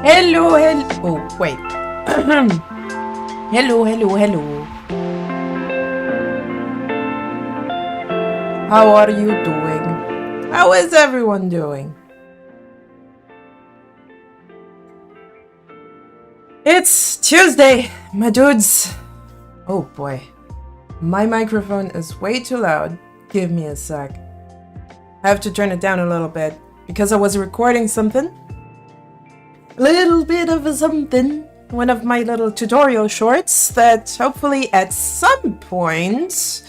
Hello, hello. Oh, wait. Hello, hello, hello. How are you doing? How is everyone doing? It's Tuesday, my dudes. Oh boy. My microphone is way too loud. Give me a sec. I have to turn it down a little bit because I was recording something. A little bit of a something. One of my little tutorial shorts that hopefully at some point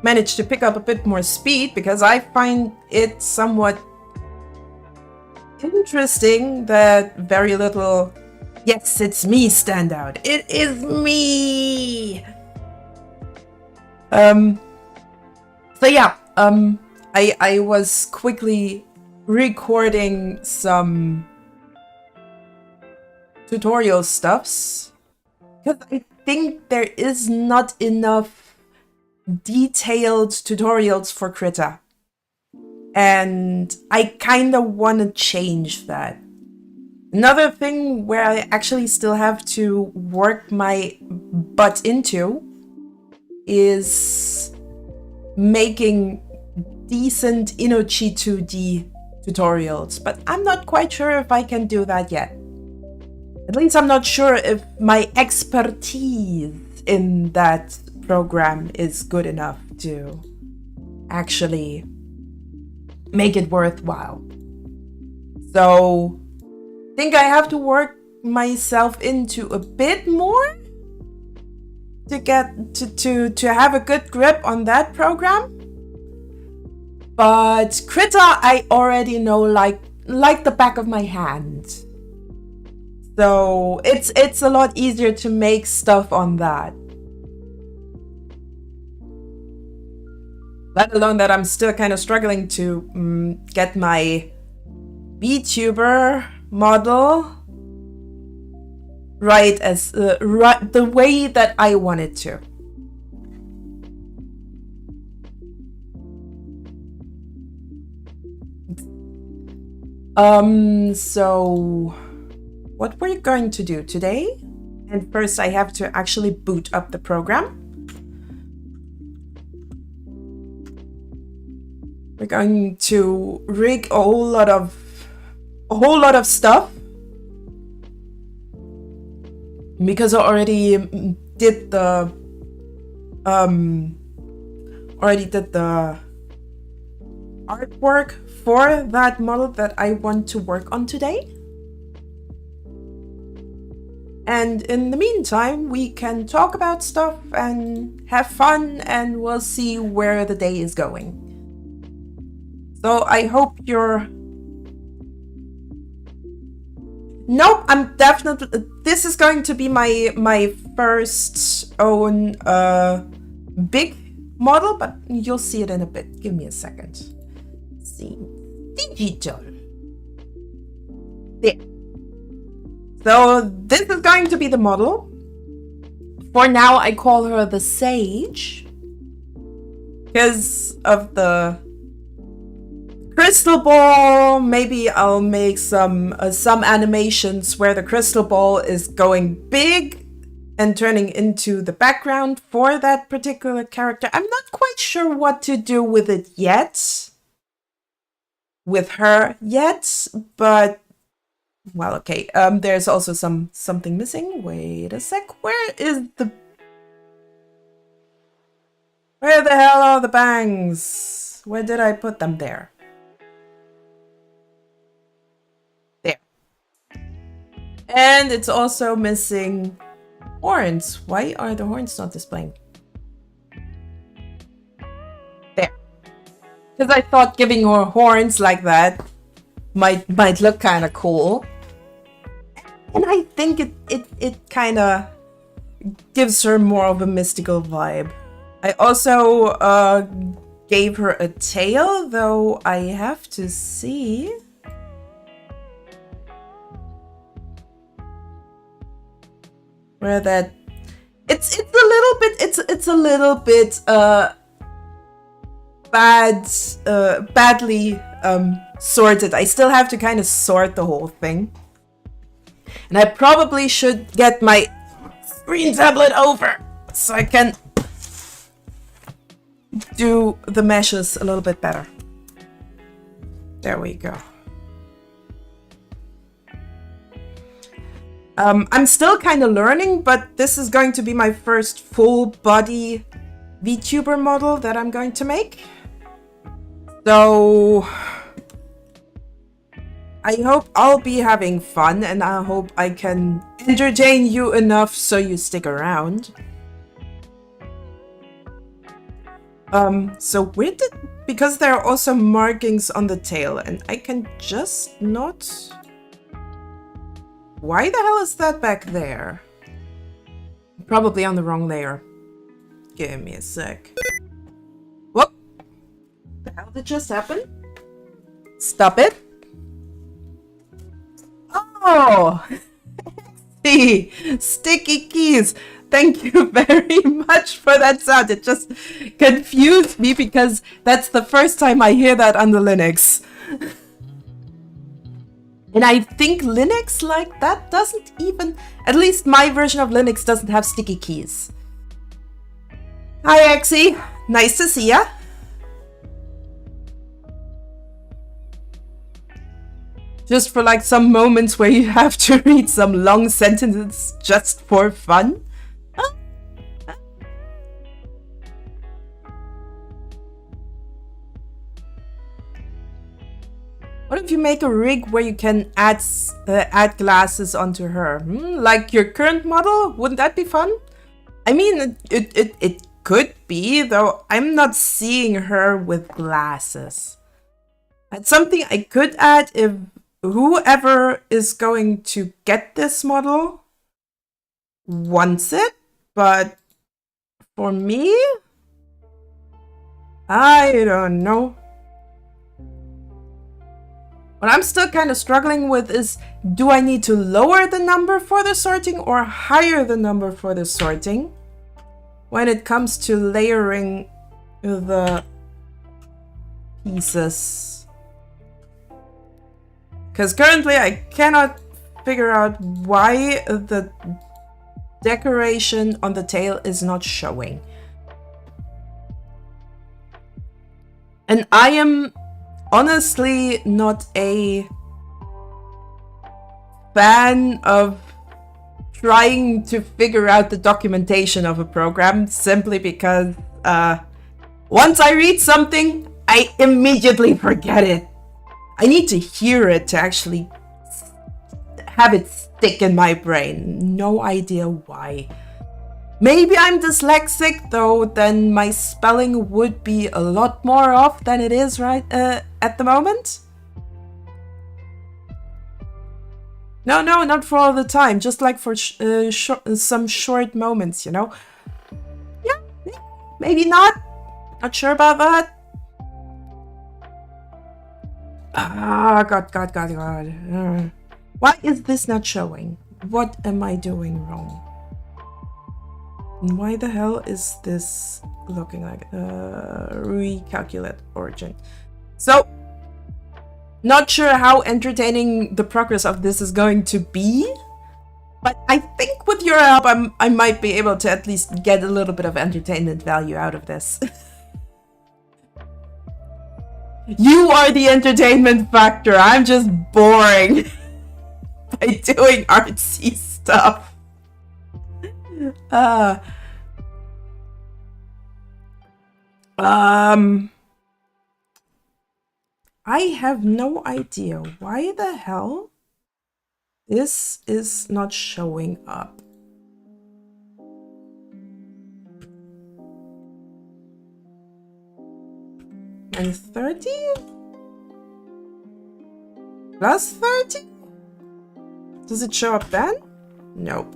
manage to pick up a bit more speed because I find it somewhat interesting that very little "yes, it's me" stand out. It is me. So yeah, I was quickly recording some tutorial stuffs because I think there is not enough detailed tutorials for Krita, and I kind of want to change that. Another thing where I actually still have to work my butt into is making decent Inochi 2D tutorials, but I'm not quite sure if I can do that yet. At least I'm not sure if my expertise in that program is good enough to actually make it worthwhile. So I think I have to work myself into a bit more to get to have a good grip on that program. But Krita I already know like the back of my hand. So it's a lot easier to make stuff on that. Let alone that I'm still kind of struggling to get my VTuber model right as right the way that I want it to. So what we're going to do today, and first I have to actually boot up the program. We're going to rig a whole lot of stuff because I already did the artwork for that model that I want to work on today. And in the meantime, we can talk about stuff and have fun, and we'll see where the day is going. So I hope you're... Nope, I'm definitely... This is going to be my first own big model, but you'll see it in a bit. Give me a second. Let's see. Digital. There. So this is going to be the model. For now, I call her the Sage because of the crystal ball. Maybe I'll make some animations where the crystal ball is going big and turning into the background for that particular character. I'm not quite sure what to do with it yet. With her yet, but well, okay. There's also something missing. Wait a sec. Where the hell are the bangs? Where did I put them? There. There. And it's also missing horns. Why are the horns not displaying? There. Because I thought giving her horns like that might look kind of cool. And I think it kind of gives her more of a mystical vibe. I also gave her a tail, though I have to see. Where that... It's a little bit badly sorted. I still have to kind of sort the whole thing. And I probably should get my screen tablet over so I can do the meshes a little bit better. There we go. I'm still kind of learning, but this is going to be my first full body VTuber model that I'm going to make. So I hope I'll be having fun, and I hope I can entertain you enough so you stick around. So where did... Because there are also markings on the tail, and I can just not... Why the hell is that back there? Probably on the wrong layer. Give me a sec. What the hell did just happen? Stop it. Oh! See, sticky keys. Thank you very much for that sound. It just confused me because that's the first time I hear that on the Linux. And I think Linux like that doesn't even... At least my version of Linux doesn't have sticky keys. Hi, Exy. Nice to see ya. Just for like some moments where you have to read some long sentences just for fun. What if you make a rig where you can add glasses onto her? Like your current model? Wouldn't that be fun? I mean, it could be, though I'm not seeing her with glasses. That's something I could add if whoever is going to get this model wants it, but for me, I don't know. What I'm still kind of struggling with is, do I need to lower the number for the sorting or higher the number for the sorting when it comes to layering the pieces? Because currently I cannot figure out why the decoration on the tail is not showing. And I am honestly not a fan of trying to figure out the documentation of a program simply because once I read something, I immediately forget it. I need to hear it to actually have it stick in my brain. No idea why. Maybe I'm dyslexic, though, then my spelling would be a lot more off than it is right at the moment. No, not for all the time, just like for some short moments, you know? Yeah, maybe not. Not sure about that. Ah, God. Why is this not showing? What am I doing wrong? And why the hell is this looking like recalculate origin? So, not sure how entertaining the progress of this is going to be, but I think with your help, I might be able to at least get a little bit of entertainment value out of this. You are the entertainment factor. I'm just boring by doing artsy stuff. I have no idea why the hell this is not showing up. And 30? Plus 30? Does it show up then? Nope.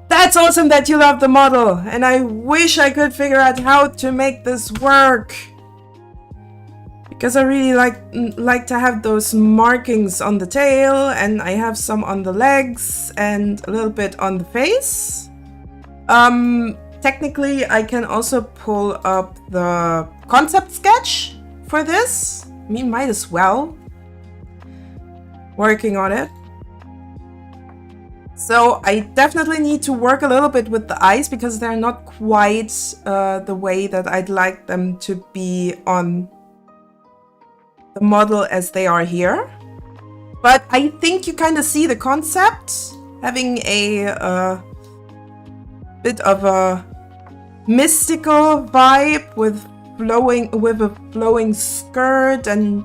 That's awesome that you love the model, and I wish I could figure out how to make this work. Because I really like to have those markings on the tail, and I have some on the legs and a little bit on the face. Technically, I can also pull up the concept sketch for this. I mean, might as well. Working on it. So I definitely need to work a little bit with the eyes because they're not quite the way that I'd like them to be on the model as they are here. But I think you kind of see the concept, having a bit of a mystical vibe with a flowing skirt and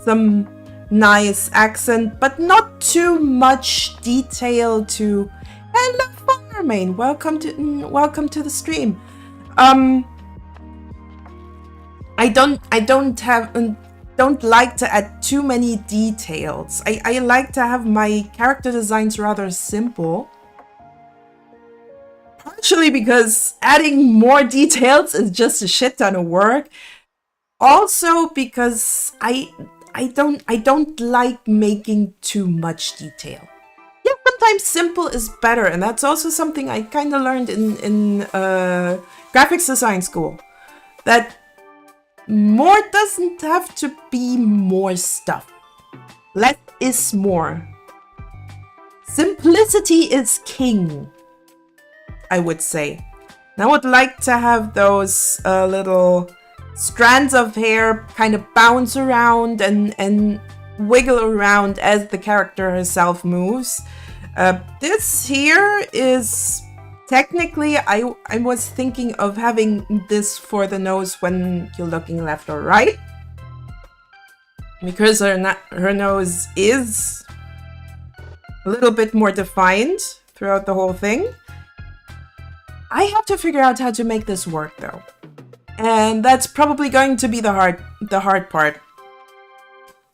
some nice accent, but not too much detail to. Hello, Farmain. Welcome to the stream. I don't like to add too many details. I like to have my character designs rather simple. Partially because adding more details is just a shit ton of work. Also because I don't like making too much detail. Yeah, sometimes simple is better, and that's also something I kind of learned in graphics design school. That more doesn't have to be more stuff. Less is more. Simplicity is king, I would say. And I would like to have those little strands of hair kind of bounce around and wiggle around as the character herself moves. This here is technically, I was thinking of having this for the nose when you're looking left or right, because her nose is a little bit more defined throughout the whole thing. I have to figure out how to make this work though. And that's probably going to be the hard part.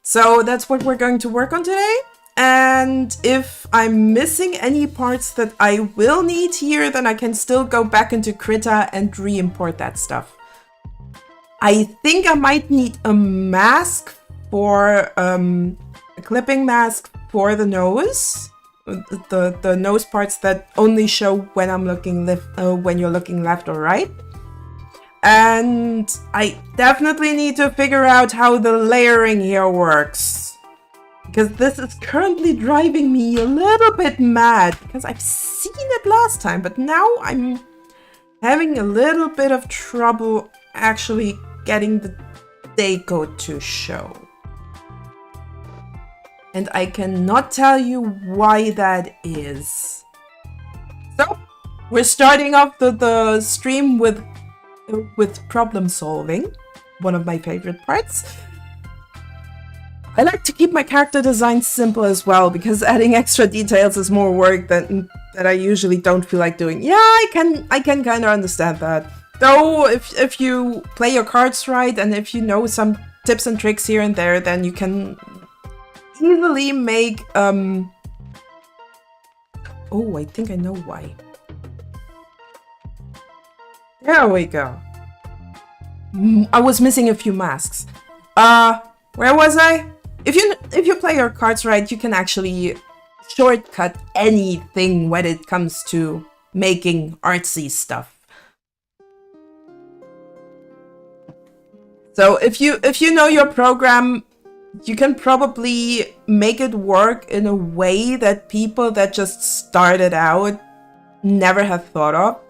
So that's what we're going to work on today. And if I'm missing any parts that I will need here, then I can still go back into Krita and re-import that stuff. I think I might need a mask for a clipping mask for the nose. The nose parts that only show when I'm looking when you're looking left or right. And I definitely need to figure out how the layering here works, because this is currently driving me a little bit mad, because I've seen it last time, but now I'm having a little bit of trouble actually getting the deco to show. And I cannot tell you why that is. So, we're starting off the stream with problem solving, one of my favorite parts. I like to keep my character design simple as well, because adding extra details is more work that I usually don't feel like doing. Yeah, I can kind of understand that. Though, if you play your cards right, and if you know some tips and tricks here and there, then you can easily make, oh, I think I know why. There we go. I was missing a few masks. Where was I? If you play your cards right, you can actually shortcut anything when it comes to making artsy stuff. So if you know your program, you can probably make it work in a way that people that just started out never have thought of.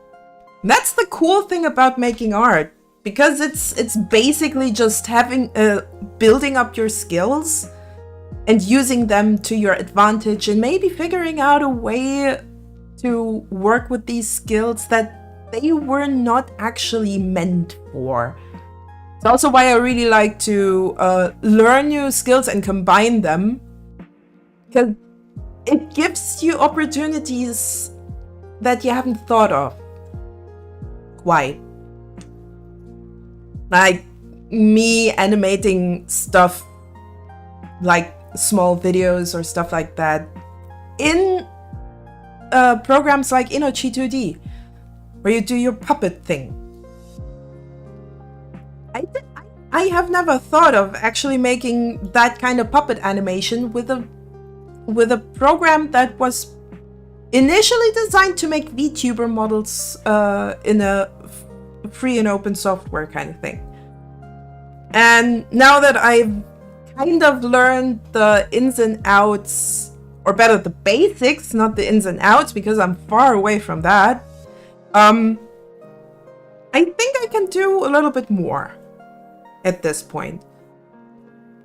That's the cool thing about making art, because it's basically just having building up your skills and using them to your advantage, and maybe figuring out a way to work with these skills that they were not actually meant for. It's also why I really like to learn new skills and combine them, because it gives you opportunities that you haven't thought of. Why? Like me animating stuff, like small videos or stuff like that, in programs like Inochi 2D, where you do your puppet thing. I have never thought of actually making that kind of puppet animation with a program that was initially designed to make VTuber models in a free and open software kind of thing. And now that I've kind of learned the ins and outs, or better, the basics, not the ins and outs, because I'm far away from that, I think I can do a little bit more at this point.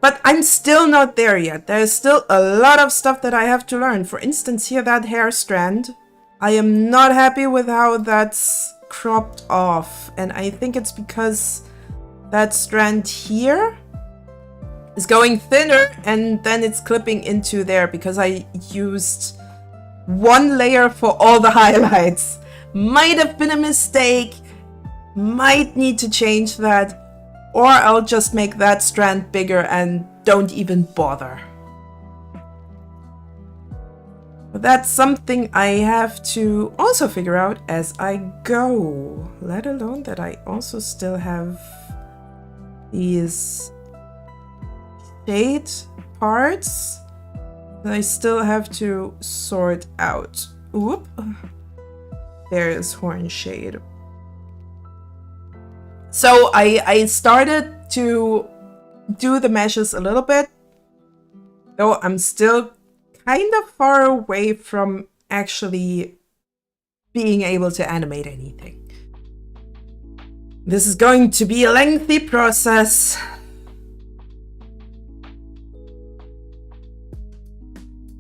But I'm still not there yet. There's still a lot of stuff that I have to learn. For instance, here, that hair strand. I am not happy with how that's cropped off. And I think it's because that strand here is going thinner, and then it's clipping into there because I used one layer for all the highlights. Might have been a mistake. Might need to change that. Or I'll just make that strand bigger and don't even bother. But that's something I have to also figure out as I go. Let alone that I also still have these shade parts that I still have to sort out. Oop. There is horn shade. So I started to do the meshes a little bit, though I'm still kind of far away from actually being able to animate anything. This is going to be a lengthy process.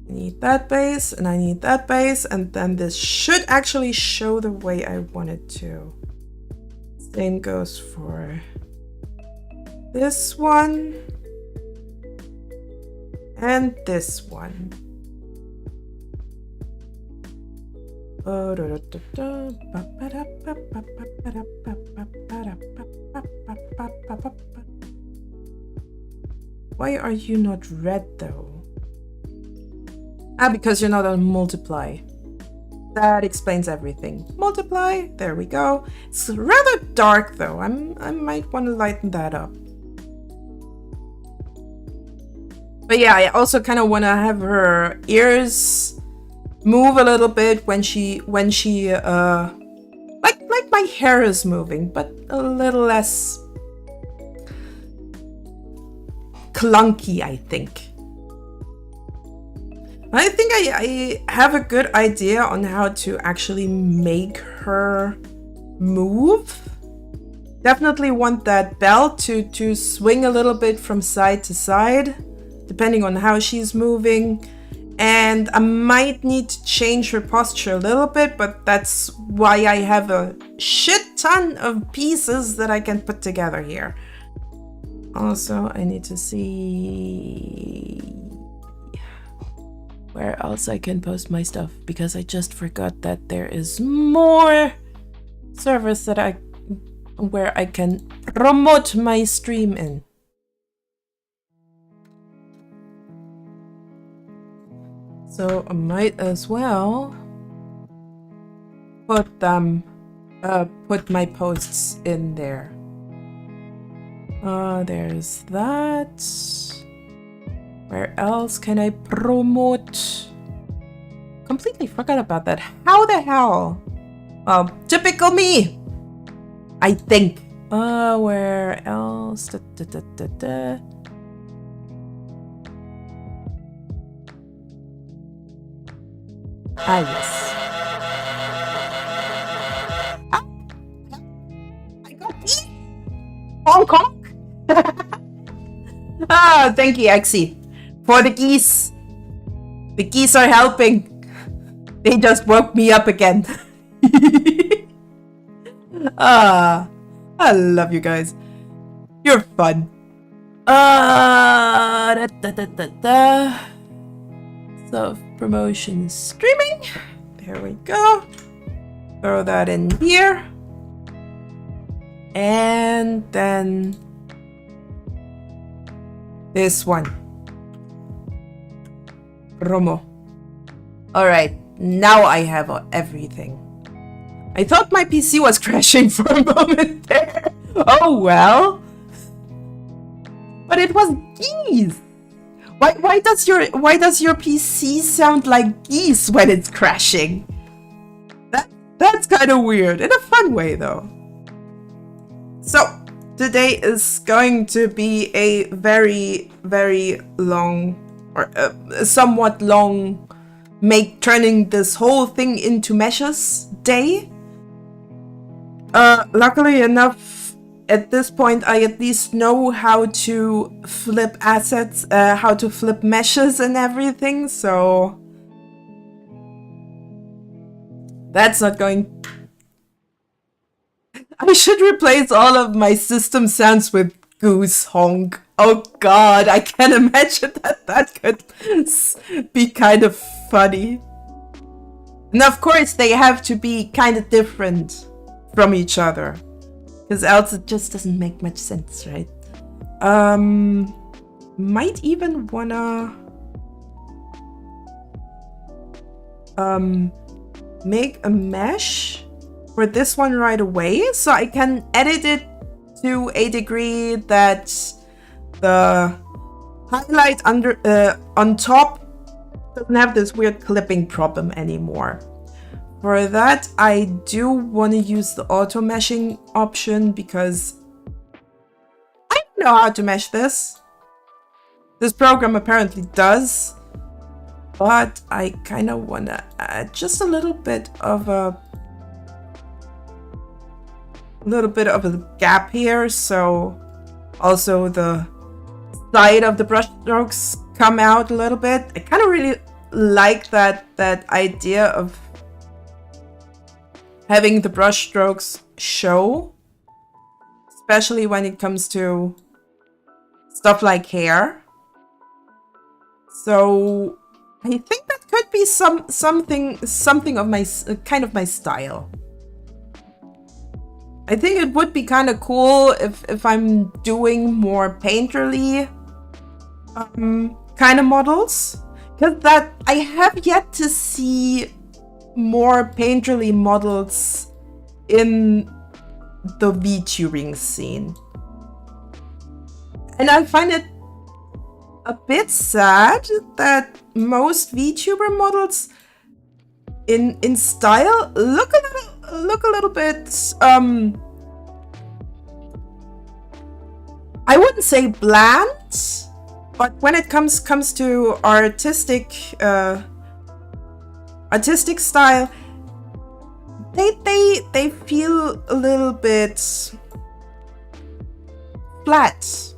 I need that base, and I need that base, and then this should actually show the way I want it to. Same goes for this one and this one. Why are you not red though? Because you're not on multiply. That explains everything. Multiply, there we go. It's rather dark though. I might want to lighten that up. But yeah, I also kind of want to have her ears move a little bit when she like my hair is moving, but a little less clunky, I think. I think I have a good idea on how to actually make her move. Definitely want that belt to swing a little bit from side to side, depending on how she's moving. And I might need to change her posture a little bit, but that's why I have a shit ton of pieces that I can put together here. Also, I need to see where else I can post my stuff, because I just forgot that there is more servers that where I can promote my stream in. So I might as well put my posts in there. There's that. Where else can I promote? Completely forgot about that. How the hell? Typical me, I think. Where else? Ah, yes. I got these. Hong Kong. Thank you, Exy, for the geese. The geese are helping. They just woke me up again. I love you guys. You're fun. Self-promotion streaming. There we go. Throw that in here. And then this one. Promo. Alright, now I have everything. I thought my PC was crashing for a moment there. Oh well. But it was geese. Why does your PC sound like geese when it's crashing? That's kind of weird, in a fun way though. So today is going to be a very, very long, or somewhat long, turning this whole thing into meshes day. Luckily enough, at this point, I at least know how to flip assets, how to flip meshes and everything, so that's not going... I should replace all of my system sounds with goose honk. Oh god, I can imagine that could be kind of funny. And of course, they have to be kind of different from each other, because else it just doesn't make much sense, right? Might even wanna make a mesh for this one right away, so I can edit it to a degree that the highlight on top doesn't have this weird clipping problem anymore. For that, I do want to use the auto meshing option because I don't know how to mesh this. This program apparently does, but I kind of want to add just a little bit of a gap here, so also the side of the brush strokes come out a little bit. I kind of really like that idea of having the brush strokes show, especially when it comes to stuff like hair. So I think that could be something of my kind of my style. I think it would be kind of cool if I'm doing more painterly kind of models, because that I have yet to see more painterly models in the VTubing scene. And I find it a bit sad that most VTuber models in style look look a little bit, I wouldn't say bland, but when it comes to artistic style, they feel a little bit flat.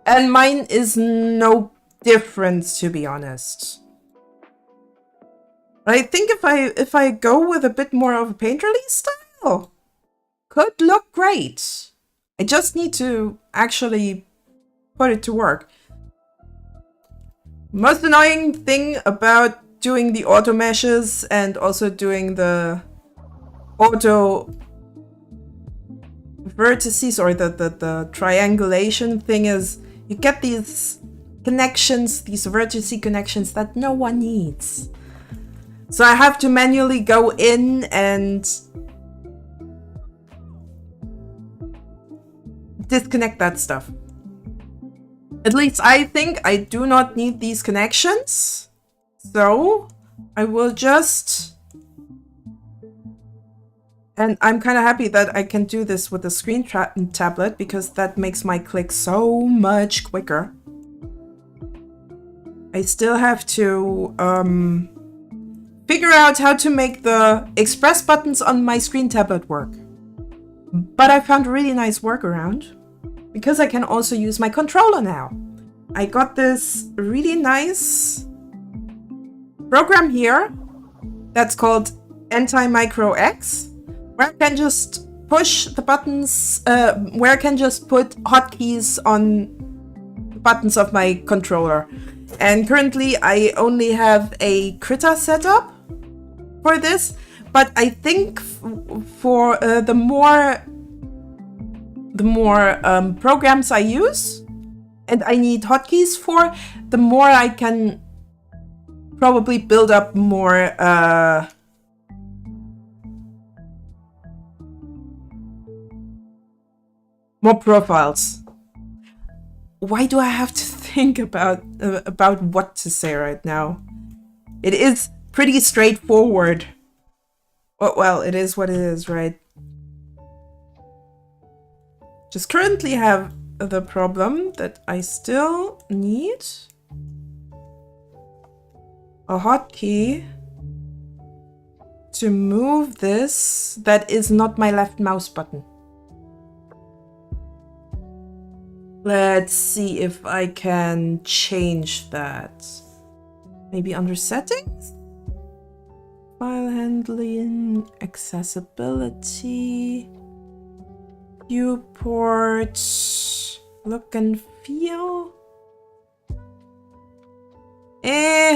And mine is no different, to be honest. I think if I go with a bit more of a painterly style, could look great. I just need to actually put it to work. Most annoying thing about doing the auto meshes and also doing the auto vertices or the triangulation thing is you get these connections, these vertice connections that no one needs. So I have to manually go in and disconnect that stuff. At least I think I do not need these connections. So I will just... And I'm kind of happy that I can do this with the screen tablet because that makes my click so much quicker. I still have to figure out how to make the express buttons on my screen tablet work. But I found a really nice workaround because I can also use my controller now. I got this really nice program here that's called Anti-Micro X, where I can just push the buttons, where I can just put hotkeys on the buttons of my controller. And currently I only have a Krita setup for this, but I think for the more programs I use and I need hotkeys for, the more I can probably build up more profiles. Why do I have to think about what to say right now? It is pretty straightforward. Well, it is what it is, right? Just currently have the problem that I still need a hotkey to move this that is not my left mouse button. Let's see if I can change that. Maybe under settings? File handling, accessibility, viewport, look and feel.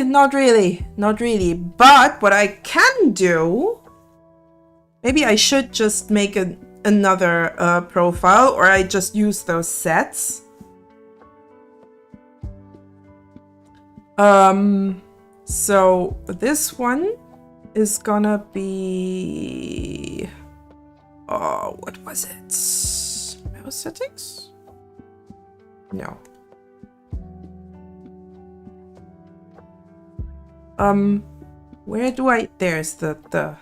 Not really. But what I can do, maybe I should just make another profile, or I just use those sets. So this one is gonna be... Oh, what was it? Mouse settings? No. Where do I... There's the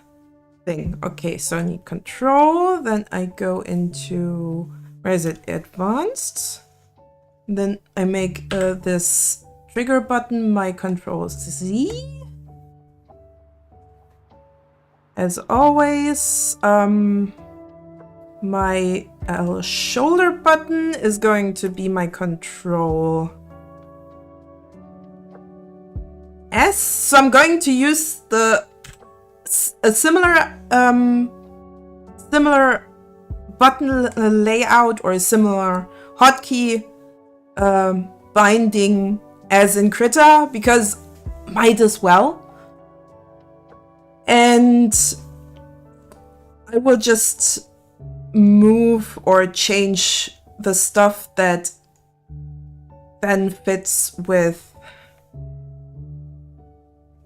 thing. Okay, so I need control. Then I go into... Where is it? Advanced. Then I make this trigger button my control Z. As always, my shoulder button is going to be my control S. So I'm going to use a similar button layout or a similar hotkey binding as in Krita, because might as well. And I will just move or change the stuff that then fits with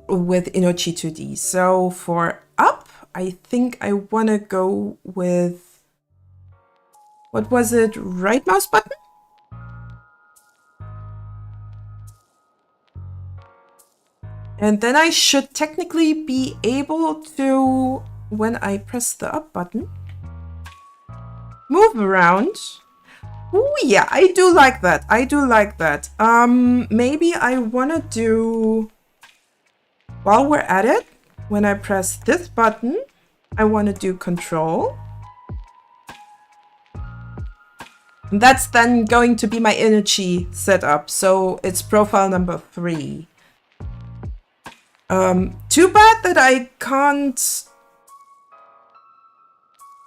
Inochi 2D. So for up, I think I want to go with, what was it, right mouse button? And then I should technically be able to when I press the up button, move around. Oh yeah, I do like that. I do like that. Maybe I want to do, while we're at it, when I press this button, I want to do control. And that's then going to be my energy setup. So it's profile number 3. Too bad that I can't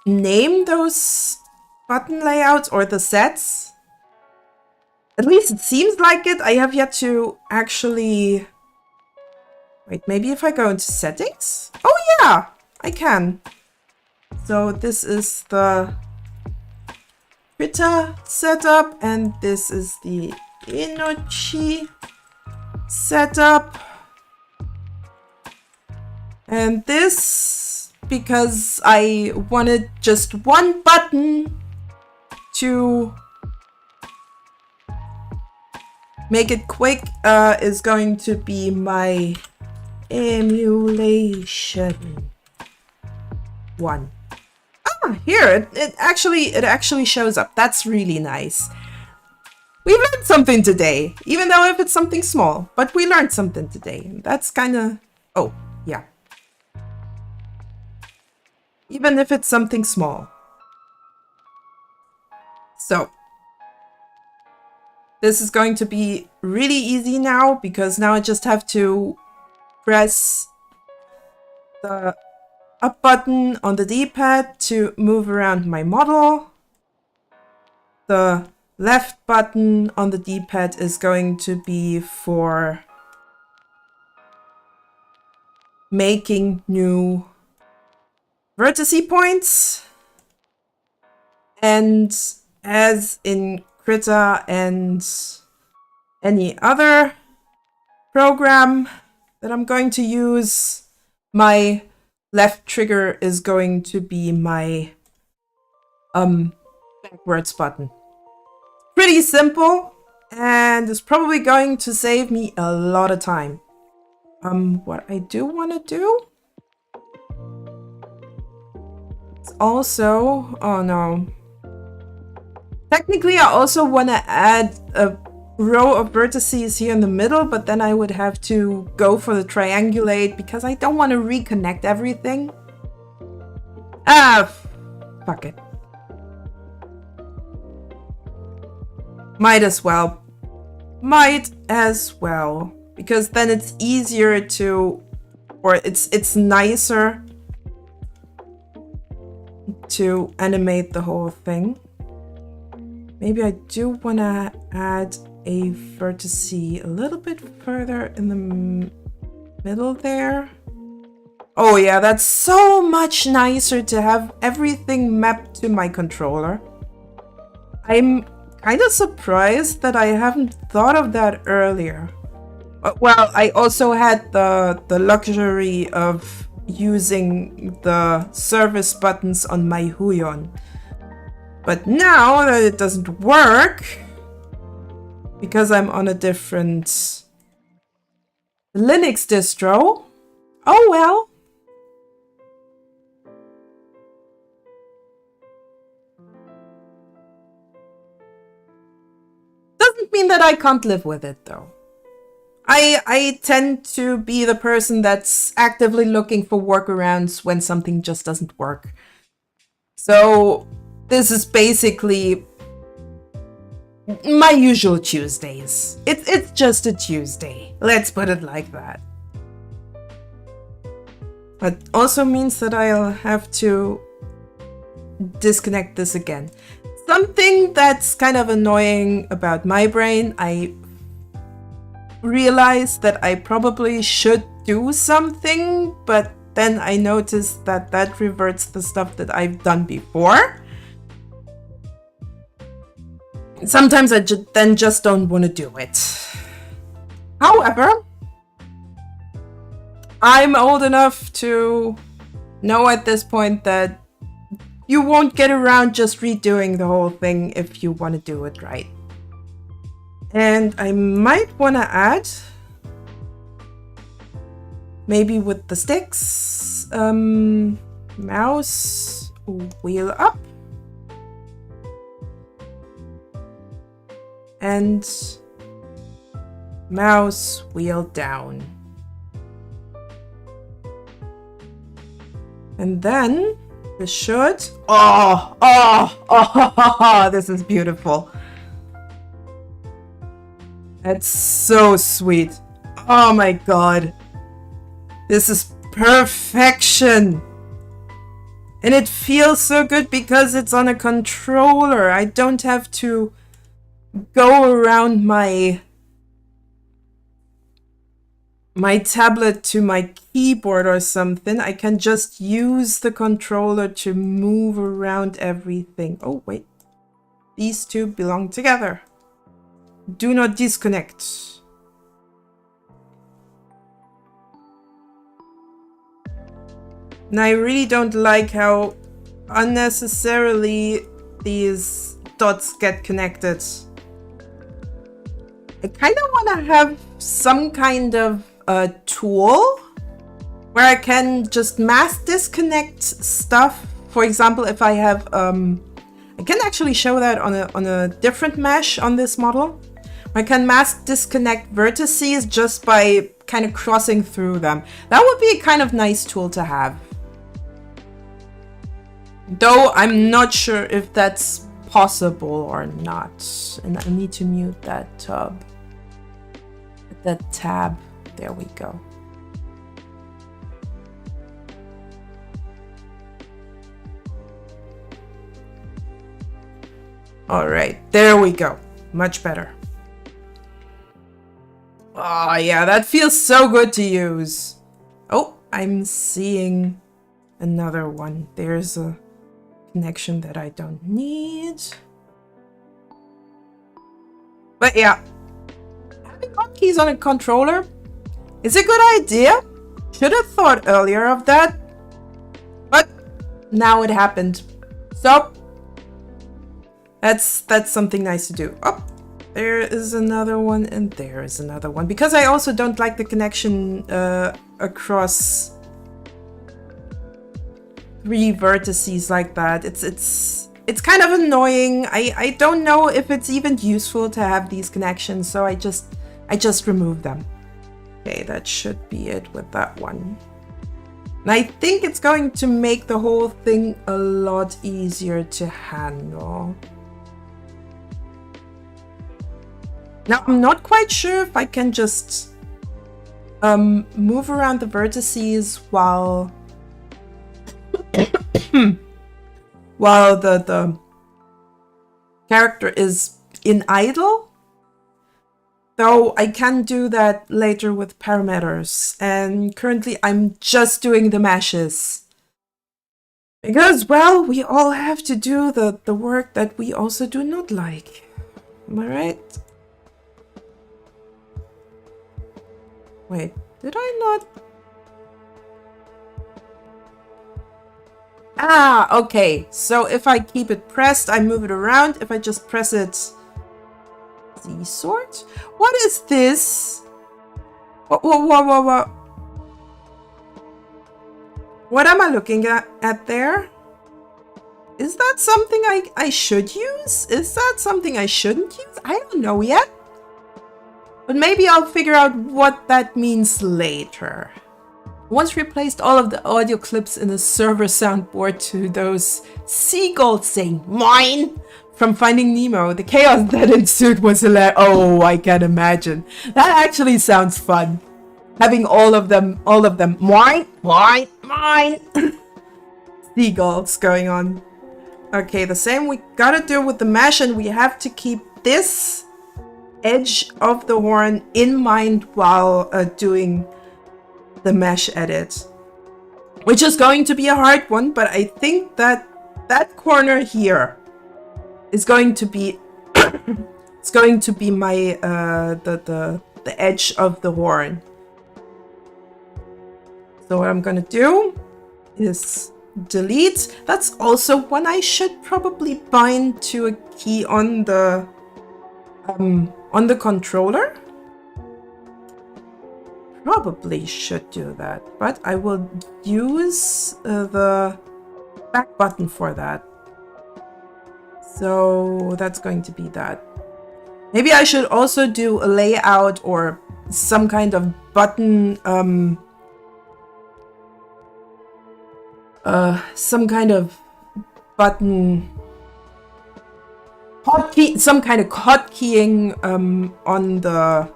name those button layouts or the sets. At least it seems like it. I have yet to actually... Wait, maybe if I go into settings? Oh yeah, I can. So this is the Krita setup, and this is the Inochi setup. And this, because I wanted just one button to make it quick, is going to be my emulation 1. Ah, here, it actually shows up. That's really nice. We learned something today, even though if it's something small, but we learned something today. That's kind of, oh, yeah. Even if it's something small. So, this is going to be really easy now, because now I just have to press the up button on the D-pad to move around my model. The left button on the D-pad is going to be for making new vertice points. And as in Krita and any other program that I'm going to use, my left trigger is going to be my backwards button. Pretty simple, and it's probably going to save me a lot of time. What I do want to do is also, oh no. Technically, I also want to add a row of vertices here in the middle, but then I would have to go for the triangulate because I don't want to reconnect everything. Ah, fuck it. Might as well. Might as well. Because then it's easier to, or it's nicer to animate the whole thing. Maybe I do want to add a vertex a little bit further in the middle there. Oh yeah, that's so much nicer to have everything mapped to my controller. I'm kind of surprised that I haven't thought of that earlier. Well, I also had the luxury of using the service buttons on my Huion. But now that it doesn't work, because I'm on a different Linux distro, oh well. Doesn't mean that I can't live with it though. I tend to be the person that's actively looking for workarounds when something just doesn't work. So this is basically my usual Tuesdays. It's just a Tuesday. Let's put it like that. But also means that I'll have to disconnect this again. Something that's kind of annoying about my brain, I realized that I probably should do something, but then I noticed that that reverts the stuff that I've done before. Sometimes I then just don't want to do it. However, I'm old enough to know at this point that you won't get around just redoing the whole thing if you want to do it right. And I might want to add, maybe with the sticks, Mouse wheel up. And mouse wheel down. And then this should... Oh, this is beautiful. That's so sweet. Oh my god. This is perfection. And it feels so good because it's on a controller. I don't have to go around my tablet to my keyboard or something. I can just use the controller to move around everything. Oh, wait. These two belong together. Do not disconnect. And I really don't like how unnecessarily these dots get connected. I kind of want to have some kind of a tool where I can just mass disconnect stuff. For example, if I have, I can actually show that on a different mesh on this model. I can mass disconnect vertices just by kind of crossing through them. That would be a kind of nice tool to have. Though I'm not sure if that's possible or not. And I need to mute that tab. There we go. All right, there we go. Much better. Oh yeah, that feels so good to use. Oh, I'm seeing another one. There's a connection that I don't need. But yeah, having hotkeys on a controller is a good idea. Should have thought earlier of that. But now it happened. So that's something nice to do. Oh, there is another one and there is another one. Because I also don't like the connection across 3 vertices like that. It's kind of annoying. I don't know if it's even useful to have these connections, so I just remove them. Okay, that should be it with that one. And I think it's going to make the whole thing a lot easier to handle. Now, I'm not quite sure if I can just move around the vertices while while the character is in idle. Though I can do that later with parameters. And currently I'm just doing the meshes. Because, well, we all have to do the work that we also do not like. Am I right? Wait, did I not? Ah, okay. So if I keep it pressed, I move it around. If I just press it... Z sort? What is this? What? What am I looking at there? Is that something I should use? Is that something I shouldn't use? I don't know yet. But maybe I'll figure out what that means later. Once replaced all of the audio clips in the server soundboard to those seagulls saying "mine" from Finding Nemo. The chaos that ensued was hilarious. Oh, I can imagine. That actually sounds fun. Having all of them, mine, seagulls going on. Okay, the same we gotta do with the mesh, and we have to keep this edge of the horn in mind while doing the mesh edit, which is going to be a hard one, but I think that that corner here is going to be it's going to be my the edge of the horn. So what I'm gonna do is delete. That's also one I should probably bind to a key on the controller. probably should do that, but I will use the back button for that. So that's going to be that. Maybe I should also do a layout or some kind of button, some kind of button hotkey, some kind of hotkeying on the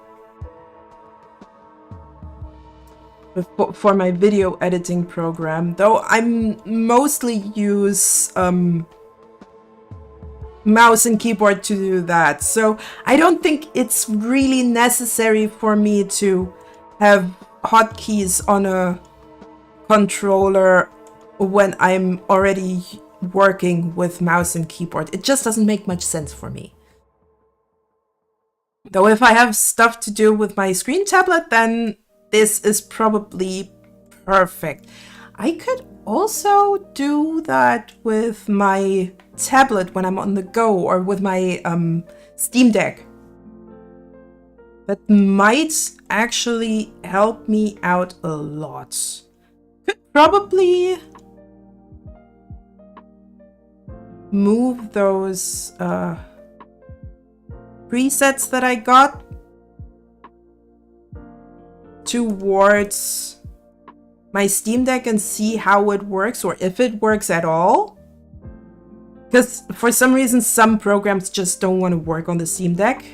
for my video editing program. Though I'm mostly use mouse and keyboard to do that, so I don't think it's really necessary for me to have hotkeys on a controller when I'm already working with mouse and keyboard. It just doesn't make much sense for me. Though if I have stuff to do with my screen tablet, then this is probably perfect. I could also do that with my tablet when I'm on the go, or with my Steam Deck. That might actually help me out a lot. Could probably move those presets that I got towards my Steam Deck and see how it works, or if it works at all. Because for some reason, some programs just don't want to work on the Steam Deck.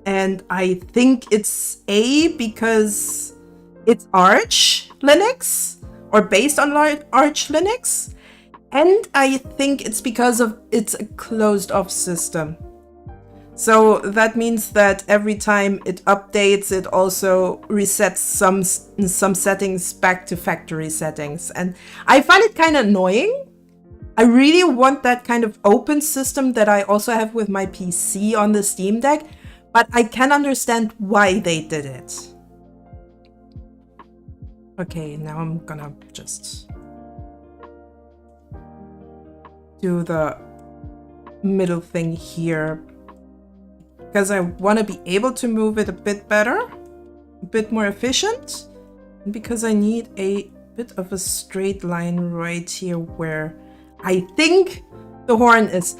And I think it's because it's Arch Linux, or based on Arch Linux. And I think it's because of it's a closed off system. So that means that every time it updates, it also resets some settings back to factory settings. And I find it kind of annoying. I really want that kind of open system that I also have with my PC on the Steam Deck, but I can understand why they did it. Okay, now I'm gonna just do the middle thing here, because I want to be able to move it a bit better, a bit more efficient, and because I need a bit of a straight line right here where I think the horn is.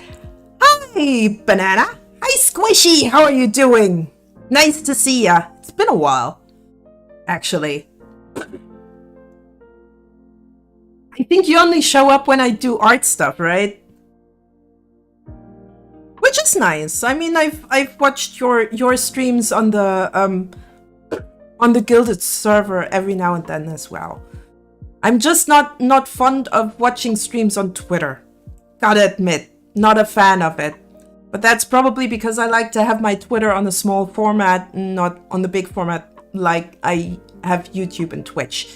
Hi, Banana! Hi, Squishy! How are you doing? Nice to see ya. It's been a while, actually. I think you only show up when I do art stuff, right? Which is nice. I mean, I've watched your streams on the Gilded server every now and then as well. I'm just not fond of watching streams on Twitter. Gotta admit, not a fan of it. But that's probably because I like to have my Twitter on a small format, not on the big format like I have YouTube and Twitch.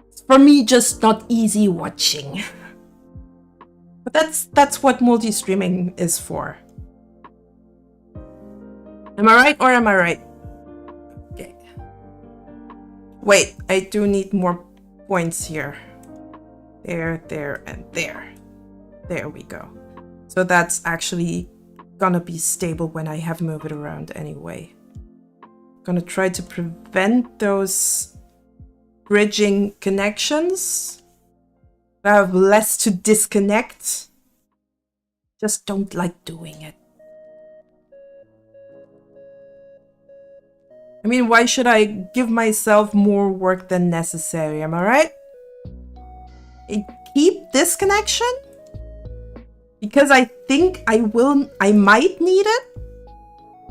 It's for me just not easy watching. But that's what multi-streaming is for. Am I right or am I right? Okay. Wait, I do need more points here. There, and there. There we go. So that's actually gonna be stable when I have moved it around anyway. Gonna try to prevent those bridging connections. I have less to disconnect. Just don't like doing it. I mean, why should I give myself more work than necessary? Am I right? Keep this connection? Because I think I might need it.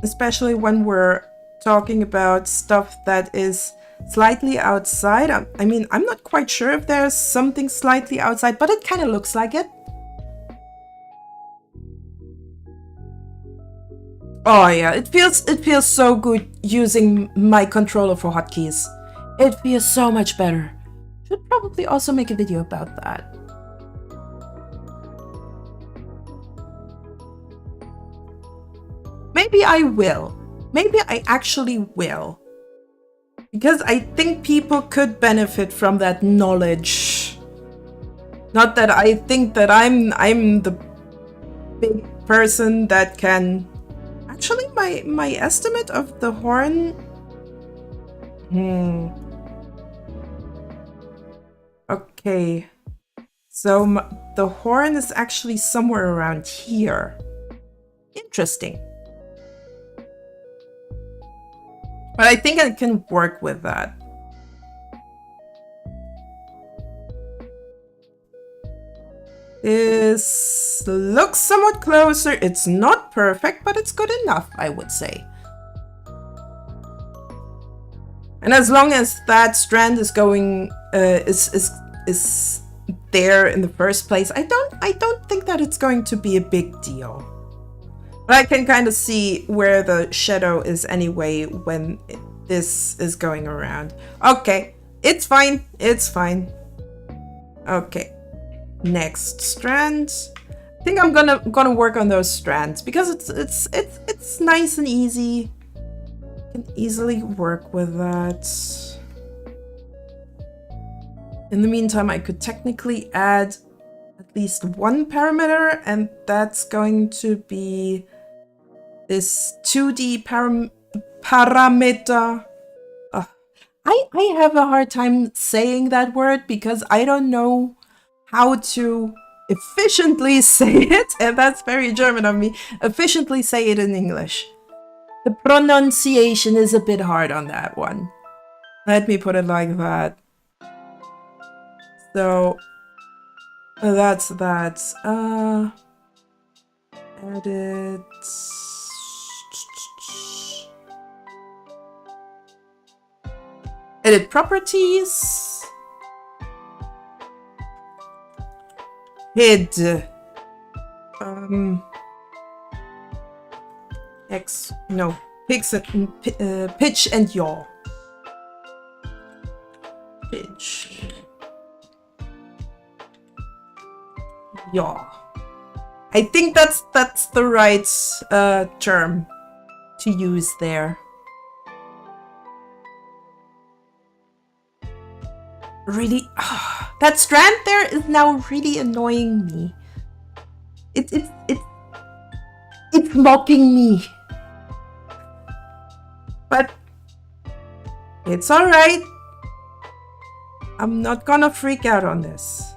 Especially when we're talking about stuff that is slightly outside. I mean, I'm not quite sure if there's something slightly outside, but it kind of looks like it. Oh yeah, it feels so good using my controller for hotkeys. It feels so much better. Should probably also make a video about that. Maybe I will. Maybe I actually will. Because I think people could benefit from that knowledge. Not that I think that I'm the big person that can. Actually, my estimate of the horn Hmm. Okay. So the horn is actually somewhere around here. Interesting. But I think I can work with that. This looks somewhat closer. It's not perfect, but it's good enough, I would say. And as long as that strand is going is there in the first place, I don't think that it's going to be a big deal. But I can kind of see where the shadow is anyway when this is going around. Okay, it's fine. It's fine. Okay, next strand. I think I'm gonna work on those strands because it's nice and easy. I can easily work with that. In the meantime, I could technically add at least one parameter, and that's going to be this 2D parameter. I have a hard time saying that word because I don't know how to efficiently say it, and that's very German of me, efficiently say it in English. The pronunciation is a bit hard on that one. Let me put it like that. So that's that. Edit. Edit properties. Hid. Pitch and yaw. Pitch. Yaw. I think that's the right term to use there. Really, that strand there is now really annoying me. It's mocking me. But it's all right. I'm not gonna freak out on this.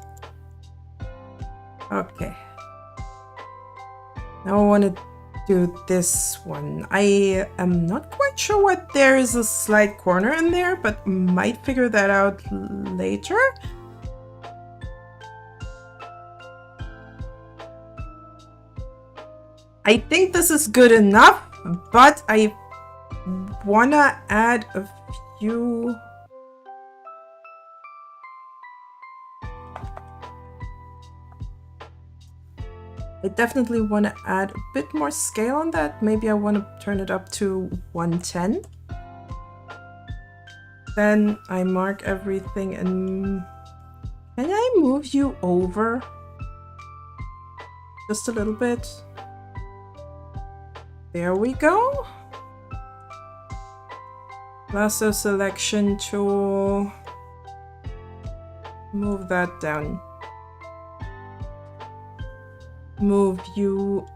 Okay. Now I want to do this one. I am not quite sure what there is a slight corner in there, but might figure that out later. I think this is good enough, but I wanna add a few. I definitely want to add a bit more scale on that. Maybe I want to turn it up to 110. Then I mark everything and can I move you over just a little bit? There we go. Lasso selection tool. Move that down. Move you.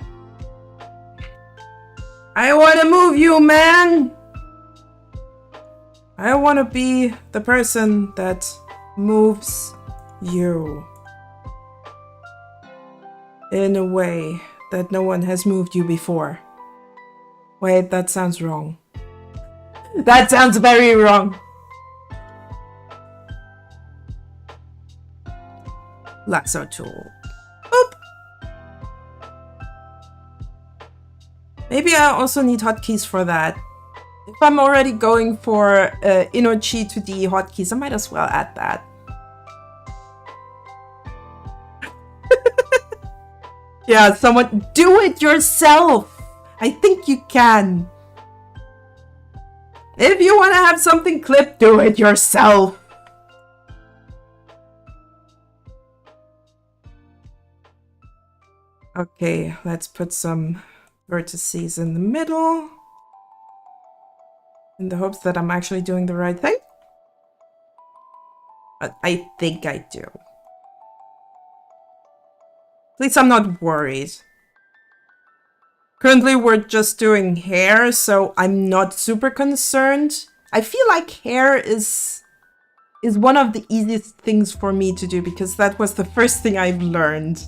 I want to move you, man. I want to be the person that moves you in a way that no one has moved you before. Wait, that sounds wrong. That sounds very wrong. Lasso tool. Boop. Maybe I also need hotkeys for that. If I'm already going for Inochi 2D hotkeys, I might as well add that. Yeah, someone do it yourself. I think you can. If you want to have something clipped, do it yourself. Okay, let's put some vertices in the middle. In the hopes that I'm actually doing the right thing. But I think I do. At least I'm not worried. Currently we're just doing hair, so I'm not super concerned I feel like hair is one of the easiest things for me to do because that was the first thing I've learned.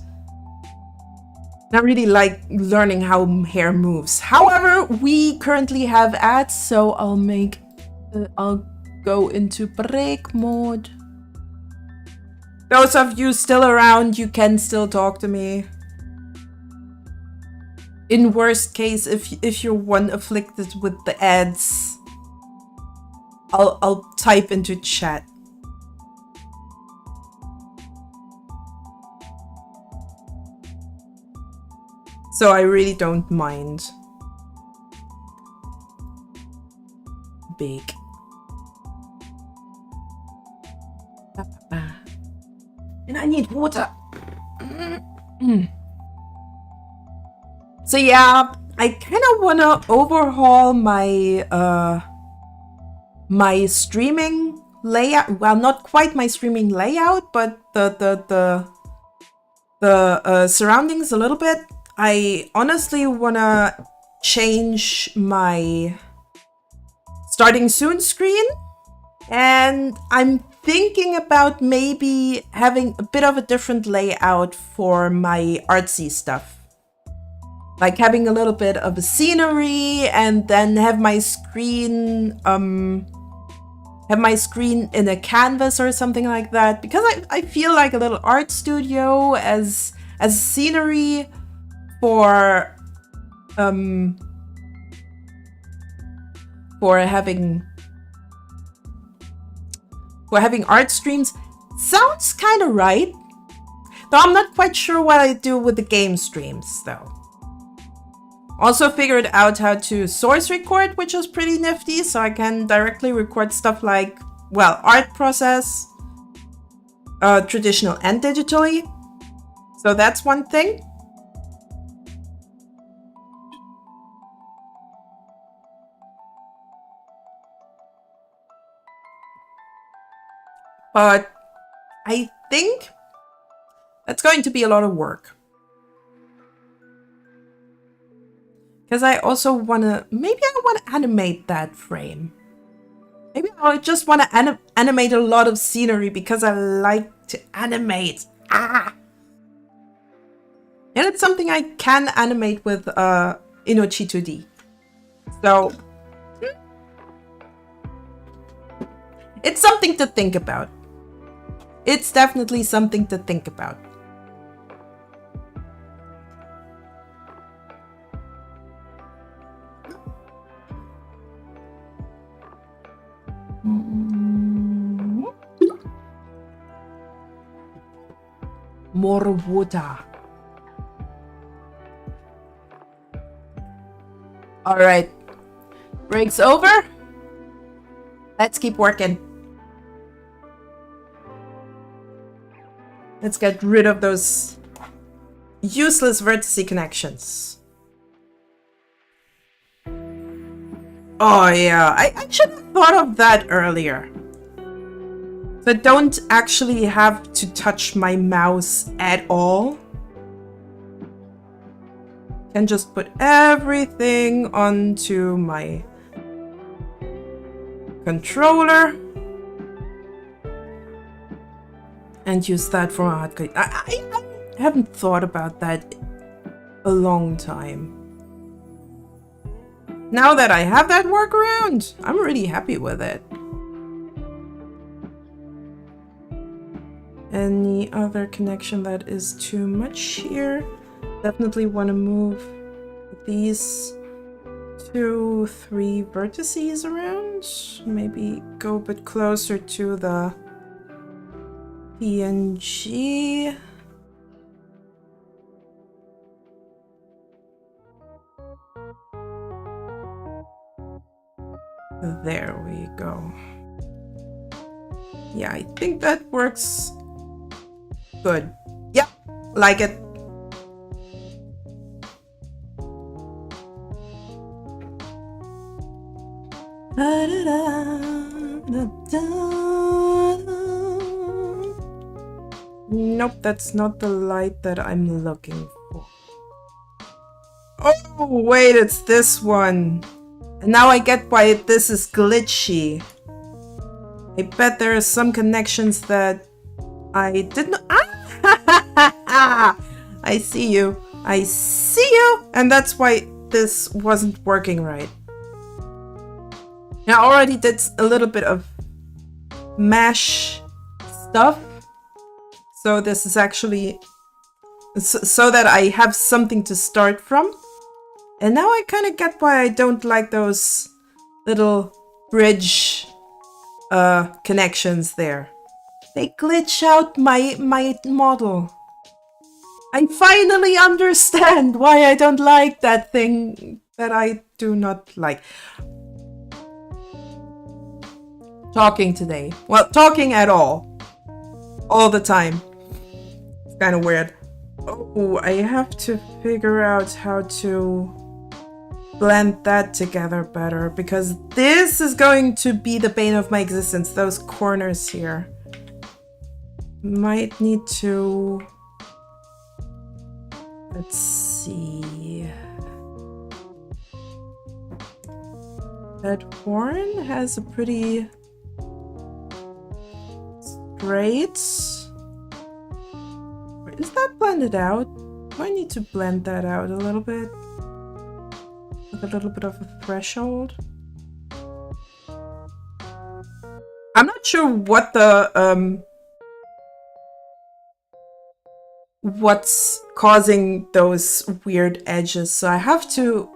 I really like learning how hair moves. However, we currently have ads, so I'll go into break mode. Those of you still around, you can still talk to me. In worst case, if you're one afflicted with the ads, I'll type into chat. So I really don't mind. Big. And I need water. So yeah, I kind of want to overhaul my my streaming layout. Well, not quite my streaming layout, but the surroundings a little bit. I honestly want to change my starting soon screen, and I'm thinking about maybe having a bit of a different layout for my artsy stuff. Like having a little bit of a scenery and then have my screen in a canvas or something like that, because I feel like a little art studio as scenery for having art streams sounds kind of right. Though I'm not quite sure what I do with the game streams though. Also figured out how to source record, which is pretty nifty, so I can directly record stuff like, well, art process, traditional and digitally. So that's one thing. But I think that's going to be a lot of work. Because I also want to, maybe I want to animate that frame. Maybe I just want to animate a lot of scenery because I like to animate. And it's something I can animate with Inochi 2D. So it's something to think about. It's definitely something to think about. More water. All right. Break's over. Let's keep working. Let's get rid of those useless vertice connections. Oh yeah, I should have thought of that earlier. So I don't actually have to touch my mouse at all. Can just put everything onto my controller and use that for a hotkey. I haven't thought about that a long time. Now that I have that workaround, I'm really happy with it. Any other connection that is too much here? Definitely want to move these 2, 3 vertices around. Maybe go a bit closer to the PNG. There we go. Yeah, I think that works good. Yeah, like it. Nope, that's not the light that I'm looking for. Oh, wait, it's this one. And now I get why this is glitchy. I bet there are some connections that I didn't. Ah! I see you. I see you! And that's why this wasn't working right. I already did a little bit of mesh stuff. So this is actually so that I have something to start from. And now I kind of get why I don't like those little bridge connections there. They glitch out my model. I finally understand why I don't like that thing that I do not like. Talking today. Well, talking at all. All the time. It's kind of weird. Oh, I have to figure out how to blend that together better, because this is going to be the bane of my existence, those corners here. Might need to... Let's see... That horn has a pretty straight... Is that blended out? Do I need to blend that out a little bit? With a little bit of a threshold? I'm not sure what the what's causing those weird edges, so I have to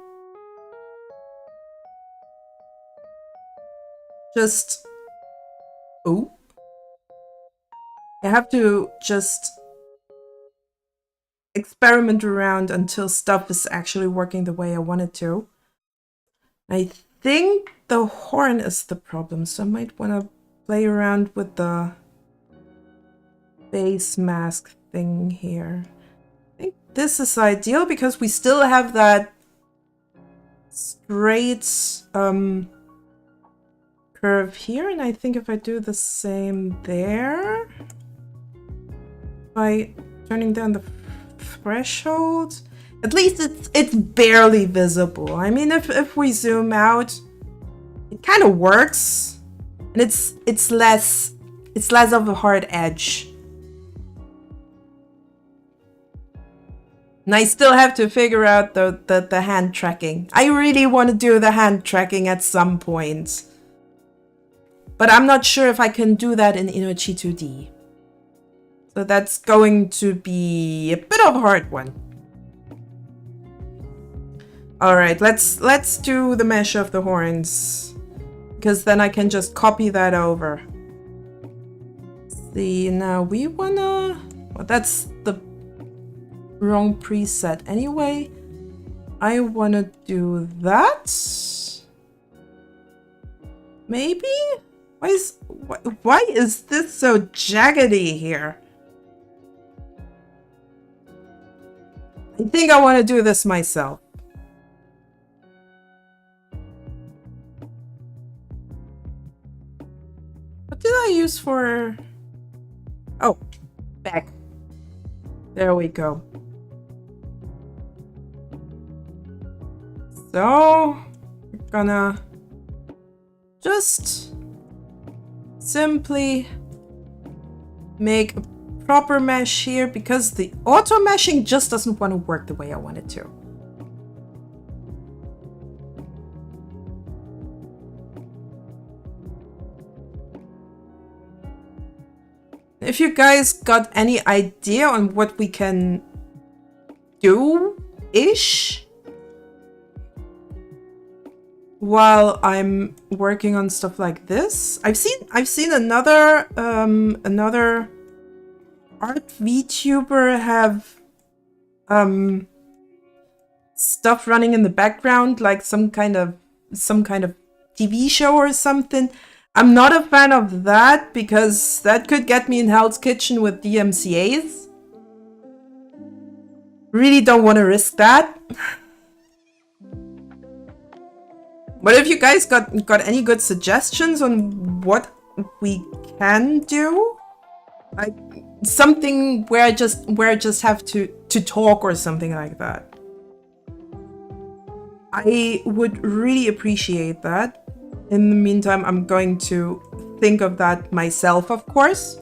just... Oh. I have to just experiment around until stuff is actually working the way I want it to. I think the horn is the problem, so I might want to play around with the base mask thing here. I think this is ideal because we still have that straight curve here, and I think if I do the same there by turning down the threshold, at least it's barely visible. I mean, if we zoom out, it kind of works, and it's less of a hard edge. And I still have to figure out the hand tracking. I really want to do the hand tracking at some point, but I'm not sure if I can do that in Inochi 2D. So that's going to be a bit of a hard one. All right, let's do the mesh of the horns, because then I can just copy that over. See, now we wanna... Well, that's the wrong preset anyway. I wanna do that. Maybe? Why is this so jaggedy here? I think I want to do this myself. What did I use for... Oh, back. There we go. So, we're gonna just simply make a proper mesh here, because the auto meshing just doesn't want to work the way I want it to. If you guys got any idea on what we can do-ish while I'm working on stuff like this, I've seen another art VTuber have stuff running in the background, like some kind of TV show or something. I'm not a fan of that, because that could get me in Hell's Kitchen with DMCAs. Really don't want to risk that. But if you guys got any good suggestions on what we can do, like something where I just have to talk or something like that, I would really appreciate that. In the meantime, I'm going to think of that myself, of course.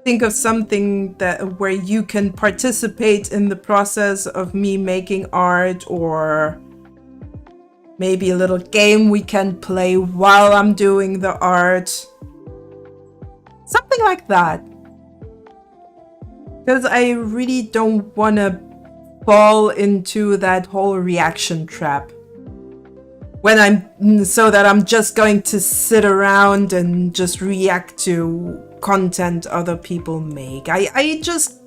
Think of something that where you can participate in the process of me making art, or maybe a little game we can play while I'm doing the art. Something like that. Because I really don't want to fall into that whole reaction trap. When I'm just going to sit around and just react to content other people make. I just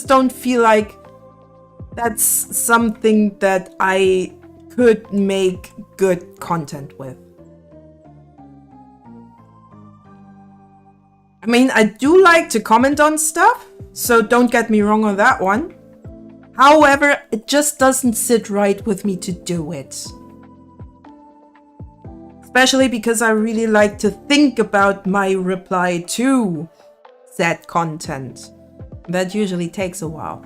don't feel like that's something that I could make good content with. I mean, I do like to comment on stuff, so don't get me wrong on that one. However, it just doesn't sit right with me to do it. Especially because I really like to think about my reply to said content. That usually takes a while.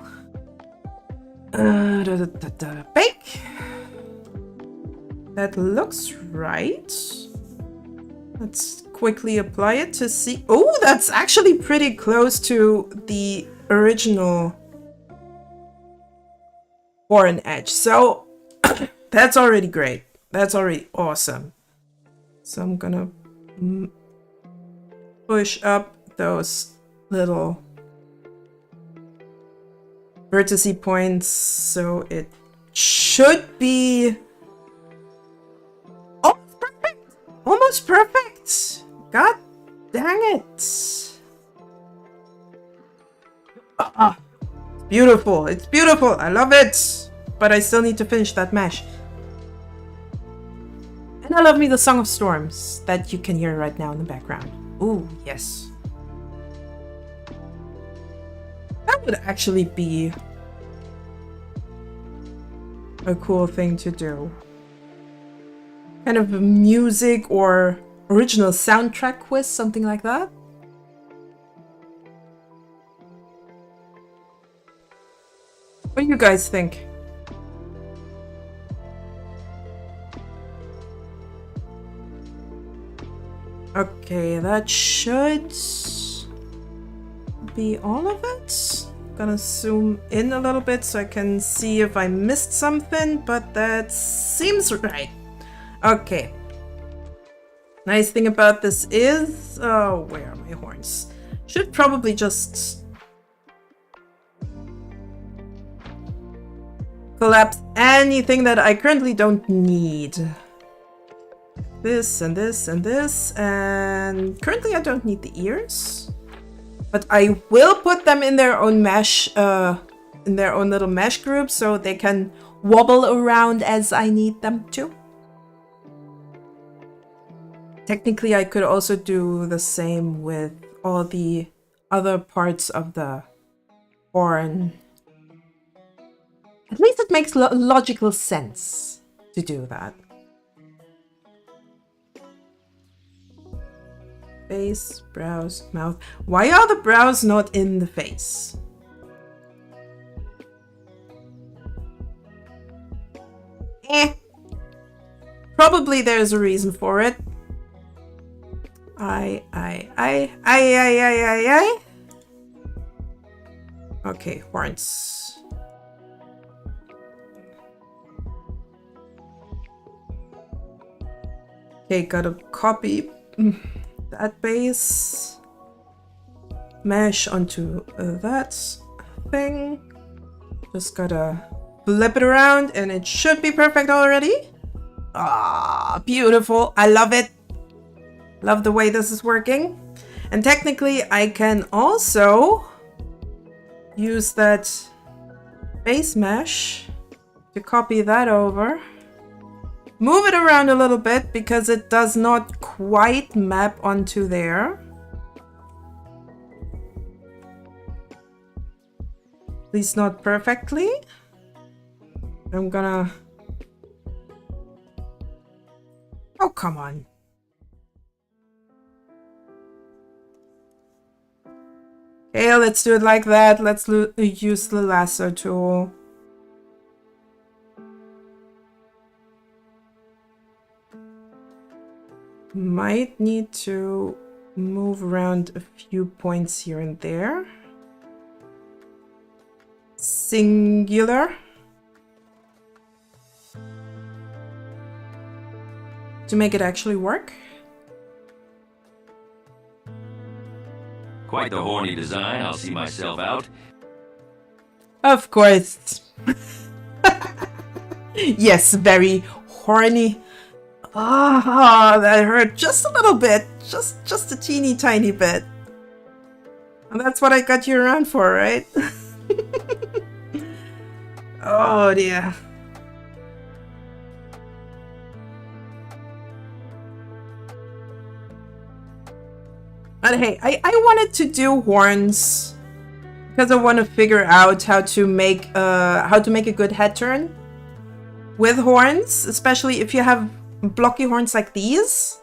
Bake. That looks right. Let's quickly apply it to see. Oh, that's actually pretty close to the original foreign edge. So that's already great. That's already awesome. So I'm gonna push up those little vertice points so it should be almost perfect. Almost perfect. God dang it. Beautiful. It's beautiful. I love it. But I still need to finish that mesh. And I love me the Song of Storms that you can hear right now in the background. Ooh, yes. That would actually be a cool thing to do. Kind of a music or original soundtrack quiz, something like that. What do you guys think? Okay, that should be all of it. Gonna zoom in a little bit so I can see if I missed something, but that seems right. Okay. Nice thing about this is, oh, where are my horns? Should probably just collapse anything that I currently don't need. This and this and this, and currently I don't need the ears, but I will put them in their own mesh, in their own little mesh group, so they can wobble around as I need them to. Technically, I could also do the same with all the other parts of the horn. At least it makes logical sense to do that. Face, brows, mouth. Why are the brows not in the face? Probably there's a reason for it. Okay, horns. Okay, gotta copy that base, mesh onto that thing. Just gotta flip it around and it should be perfect already. Ah, beautiful. I love it. Love the way this is working. And technically I can also use that base mesh to copy that over. Move it around a little bit because it does not quite map onto there. At least not perfectly. I'm gonna... Oh, come on. Okay, let's do it like that. Let's use the lasso tool. Might need to move around a few points here and there. Singular. To make it actually work. Quite the horny design, I'll see myself out. Of course. Yes, very horny. Ah, that hurt just a little bit. Just a teeny tiny bit. And that's what I got you around for, right? Oh dear. But hey, I wanted to do horns because I want to figure out how to make a good head turn with horns, especially if you have blocky horns like these.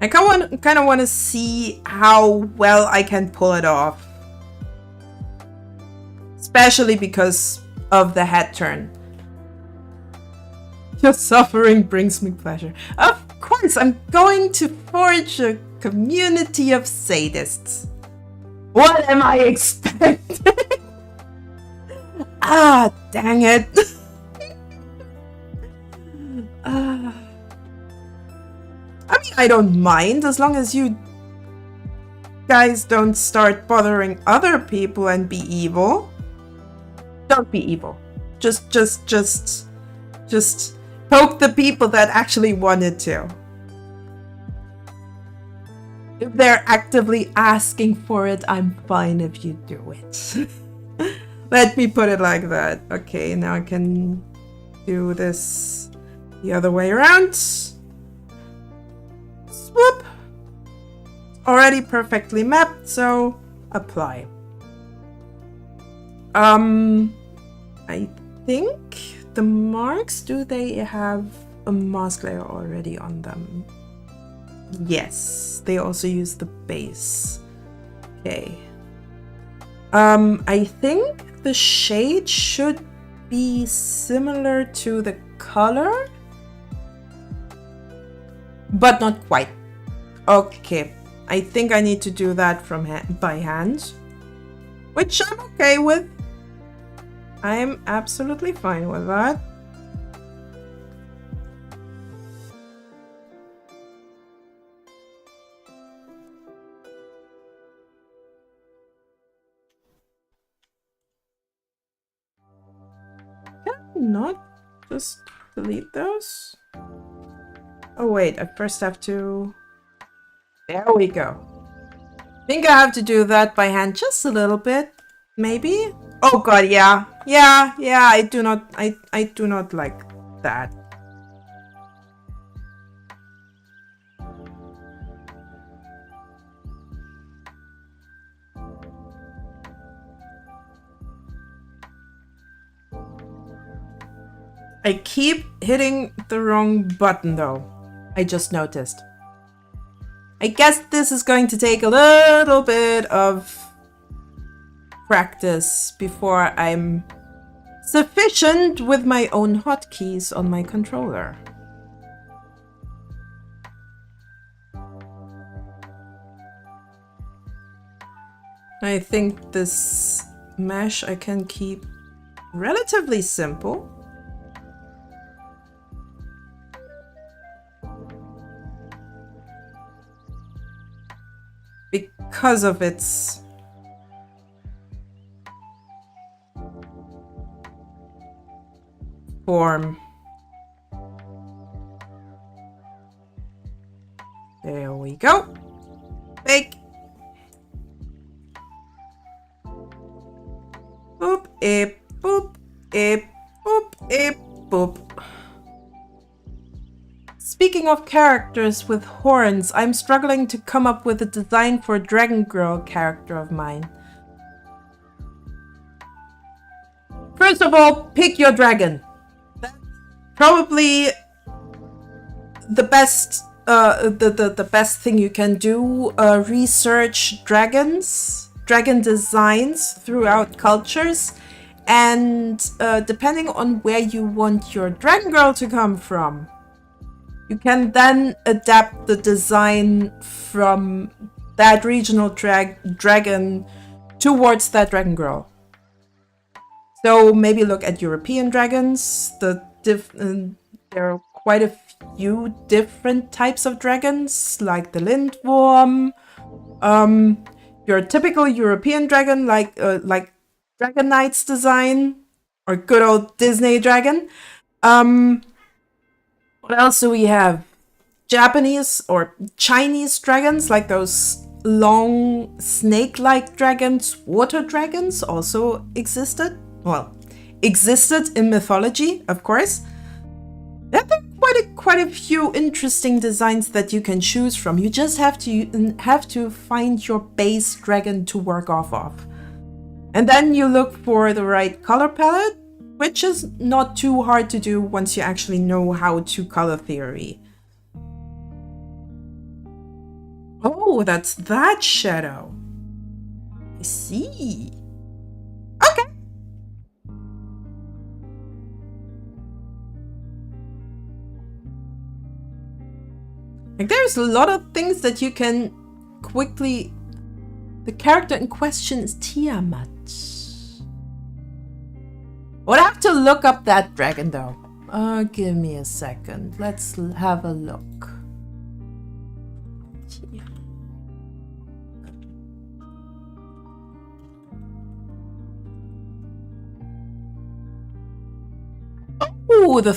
I kind of want to see how well I can pull it off, especially because of the head turn. Your suffering brings me pleasure. Of course, I'm going to forge a community of sadists. What am I expecting? Ah, dang it. I mean, I don't mind as long as you guys don't start bothering other people and be evil. Don't be evil. Just poke the people that actually wanted to. If they're actively asking for it, I'm fine if you do it. Let me put it like that. Okay, now I can do this the other way around. Swoop. Already perfectly mapped, so apply. I think the marks, do they have a mask layer already on them? Yes, they also use the base. Okay. I think the shade should be similar to the color, but not quite. Okay, I think I need to do that by hand, which I'm okay with. I'm absolutely fine with that. Can I not just delete those? Oh wait, I first have to... There we go. I think I have to do that by hand just a little bit, maybe? Oh god, yeah. Yeah, I do not like that. I keep hitting the wrong button though. I just noticed. I guess this is going to take a little bit of practice before I'm sufficient with my own hotkeys on my controller. I think this mesh I can keep relatively simple. Because of its form. There we go. Bake. Boop, boop, boop, boop. Speaking of characters with horns, I'm struggling to come up with a design for a Dragon Girl character of mine. First of all, pick your dragon. That's probably the best the best thing you can do. Research dragon designs throughout cultures And depending on where you want your dragon girl to come from, you can then adapt the design from that regional dragon towards that dragon girl. So maybe look at European dragons. There are quite a few different types of dragons, like the lindworm. Your typical European dragon, like Dragon Knight's design, or good old Disney dragon. What else do we have? Japanese or Chinese dragons, like those long snake-like dragons, water dragons, also existed. Well, existed in mythology, of course. There are quite a few interesting designs that you can choose from. You just have to find your base dragon to work off of. And then you look for the right color palette, which is not too hard to do once you actually know how to color theory. Oh, that's that shadow. I see. Okay. Like, there's a lot of things that you can quickly... The character in question is Tiamat. Would have to look up that dragon though. Give me a second. Let's have a look. Oh, the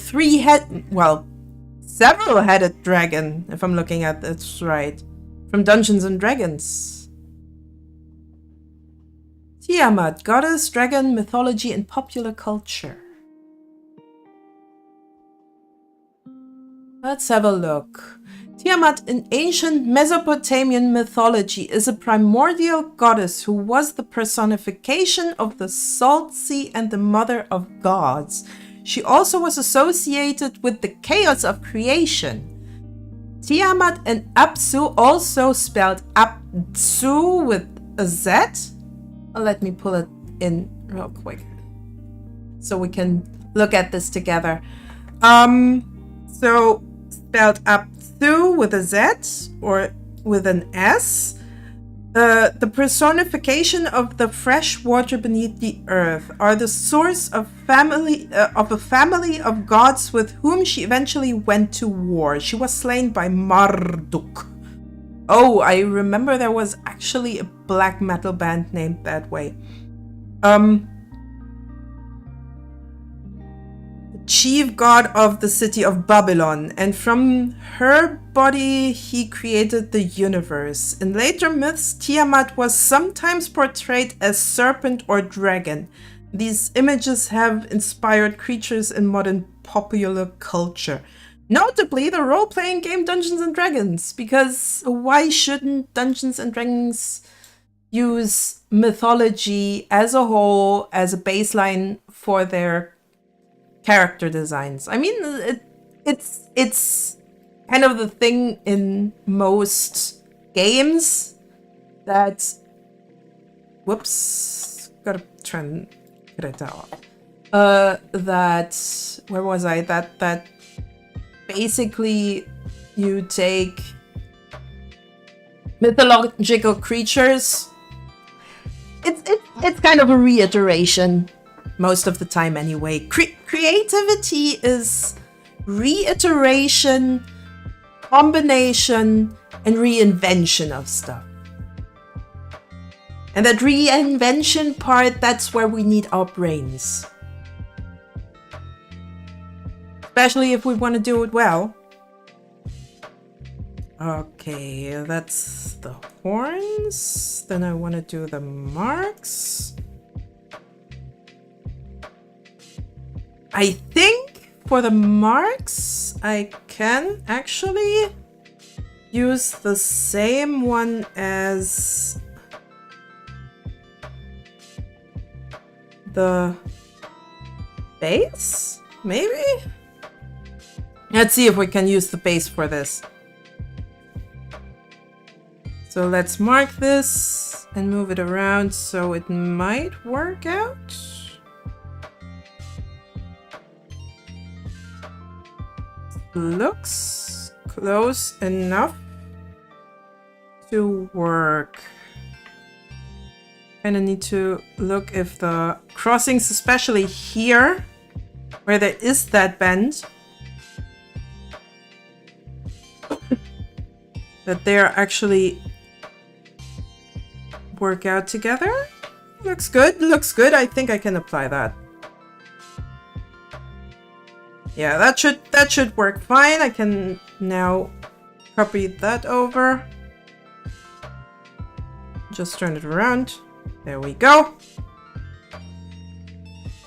several-headed dragon, if I'm looking at this right, from Dungeons and Dragons. Tiamat, goddess, dragon, mythology, and popular culture. Let's have a look. Tiamat in ancient Mesopotamian mythology is a primordial goddess who was the personification of the salt sea and the mother of gods. She also was associated with the chaos of creation. Tiamat and Apsu, also spelled Apsu with a Z. Let me pull it in real quick so we can look at this together. So spelled Apsu with a Z or with an S. The personification of the fresh water beneath the earth are the source of a family of gods with whom she eventually went to war. She was slain by Marduk. Oh, I remember there was actually a black metal band named that way. The chief god of the city of Babylon, and from her body he created the universe. In later myths, Tiamat was sometimes portrayed as serpent or dragon. These images have inspired creatures in modern popular culture. Notably, the role-playing game Dungeons & Dragons, because why shouldn't Dungeons & Dragons use mythology as a whole as a baseline for their character designs? I mean, it's kind of the thing in most games that... Whoops. Gotta try and get it out. Where was I? That basically you take mythological creatures. It's kind of a reiteration most of the time anyway. Creativity is reiteration, combination, and reinvention of stuff. And that reinvention part, that's where we need our brains. Especially if we want to do it well. Okay, that's the horns. Then I want to do the marks. I think for the marks, I can actually use the same one as the base, maybe? Let's see if we can use the base for this. So let's mark this and move it around so it might work out. looks close enough to work. Kind of need to look if the crossings, especially here, where there is that bend, that they're actually work out together. Looks good, looks good. I think I can apply that. Yeah, that should work fine. I can now copy that over. Just turn it around. There we go.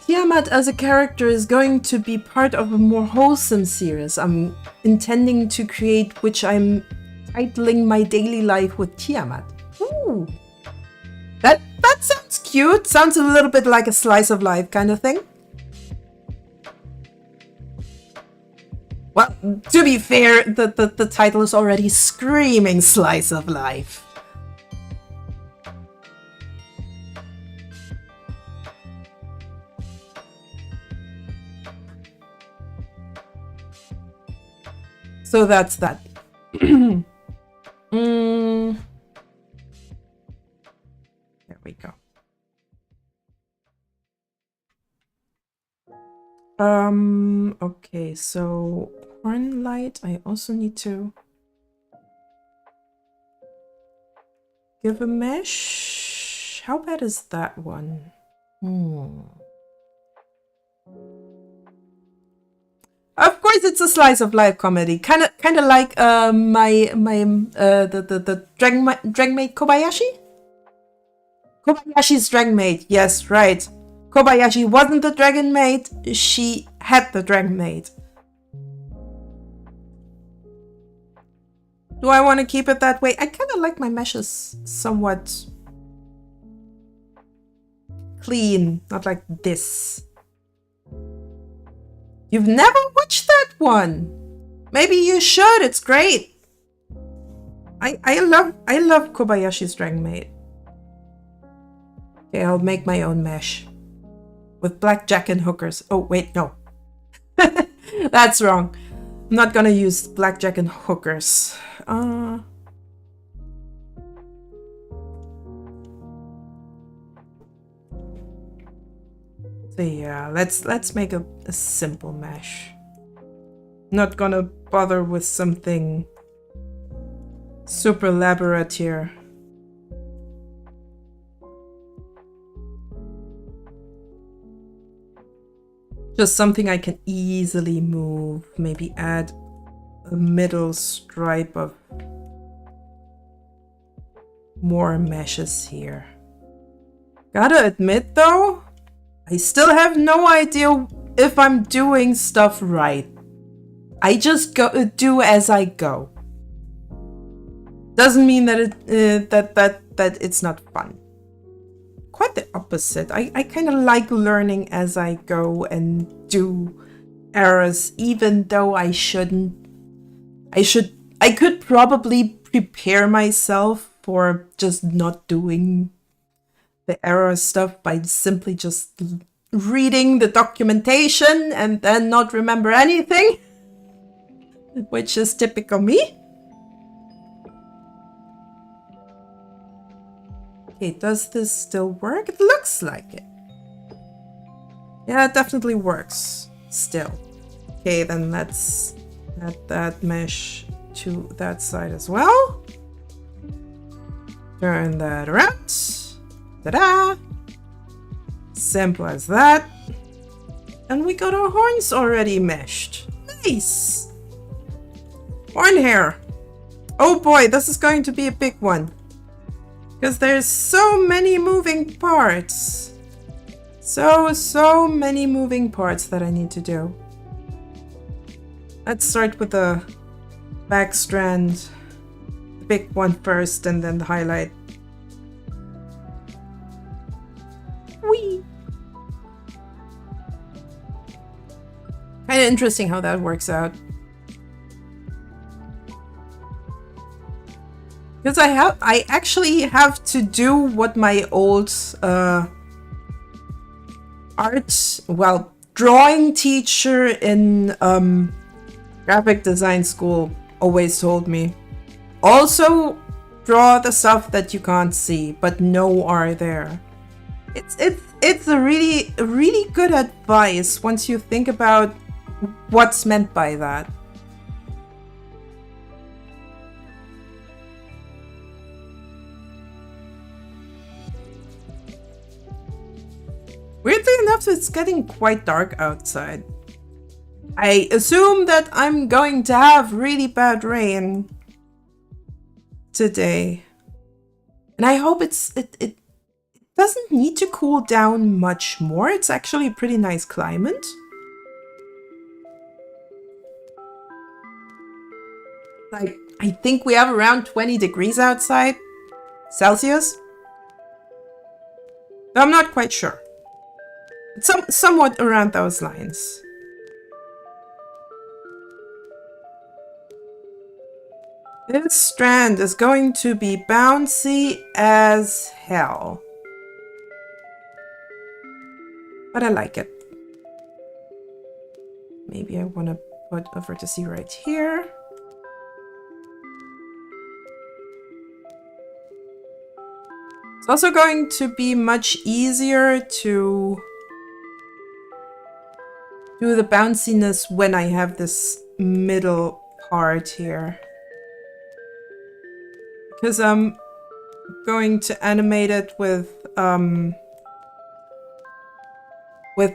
Tiamat as a character is going to be part of a more wholesome series I'm intending to create, which I'm titling My Daily Life with Tiamat. Ooh. That sounds cute. Sounds a little bit like a slice of life kind of thing. Well, to be fair, the title is already screaming slice of life. So that's that. There we go. Okay, so horn light, I also need to give a mesh. How bad is that one? Of course, it's a slice of life comedy, kind of like the Dragon Maid Kobayashi. Kobayashi's Dragon Maid, yes, right. Kobayashi wasn't the Dragon Maid; she had the Dragon Maid. Do I want to keep it that way? I kind of like my meshes somewhat clean, not like this. You've never watched that one? Maybe you should. It's great. I love Kobayashi's Dragon Maid. Okay, I'll make my own mesh with blackjack and hookers. Oh wait, no, that's wrong. I'm not gonna use blackjack and hookers. So yeah, let's make a simple mesh. Not gonna bother with something super elaborate here. Just something I can easily move. Maybe add a middle stripe of more meshes here. Gotta admit though, I still have no idea if I'm doing stuff right. I just do as I go. Doesn't mean that that it's not fun. Quite the opposite. I kind of like learning as I go and do errors, even though I shouldn't. I could probably prepare myself for just not doing the error stuff by simply just reading the documentation and then not remember anything, which is typical me. Okay, does this still work? It looks like it. Yeah, it definitely works still. Okay, then let's add that mesh to that side as well. Turn that around. Ta-da! Simple as that. And we got our horns already meshed. Nice! Horn hair. Oh boy, this is going to be a big one. Because there's so many moving parts. So many moving parts that I need to do. Let's start with the back strand. The big one first and then the highlight. Whee! Kind of interesting how that works out. Because I actually have to do what my old drawing teacher in Graphic design school always told me. Also, draw the stuff that you can't see, but know are there. It's a really good advice once you think about what's meant by that. Weirdly enough, it's getting quite dark outside. I assume that I'm going to have really bad rain today. And I hope it doesn't need to cool down much more. It's actually a pretty nice climate. Like, I think we have around 20 degrees outside Celsius. But I'm not quite sure. It's somewhat around those lines. This strand is going to be bouncy as hell. But I like it. Maybe I want to put a vertex right here. It's also going to be much easier to do the bounciness when I have this middle part here. Because I'm going to animate it with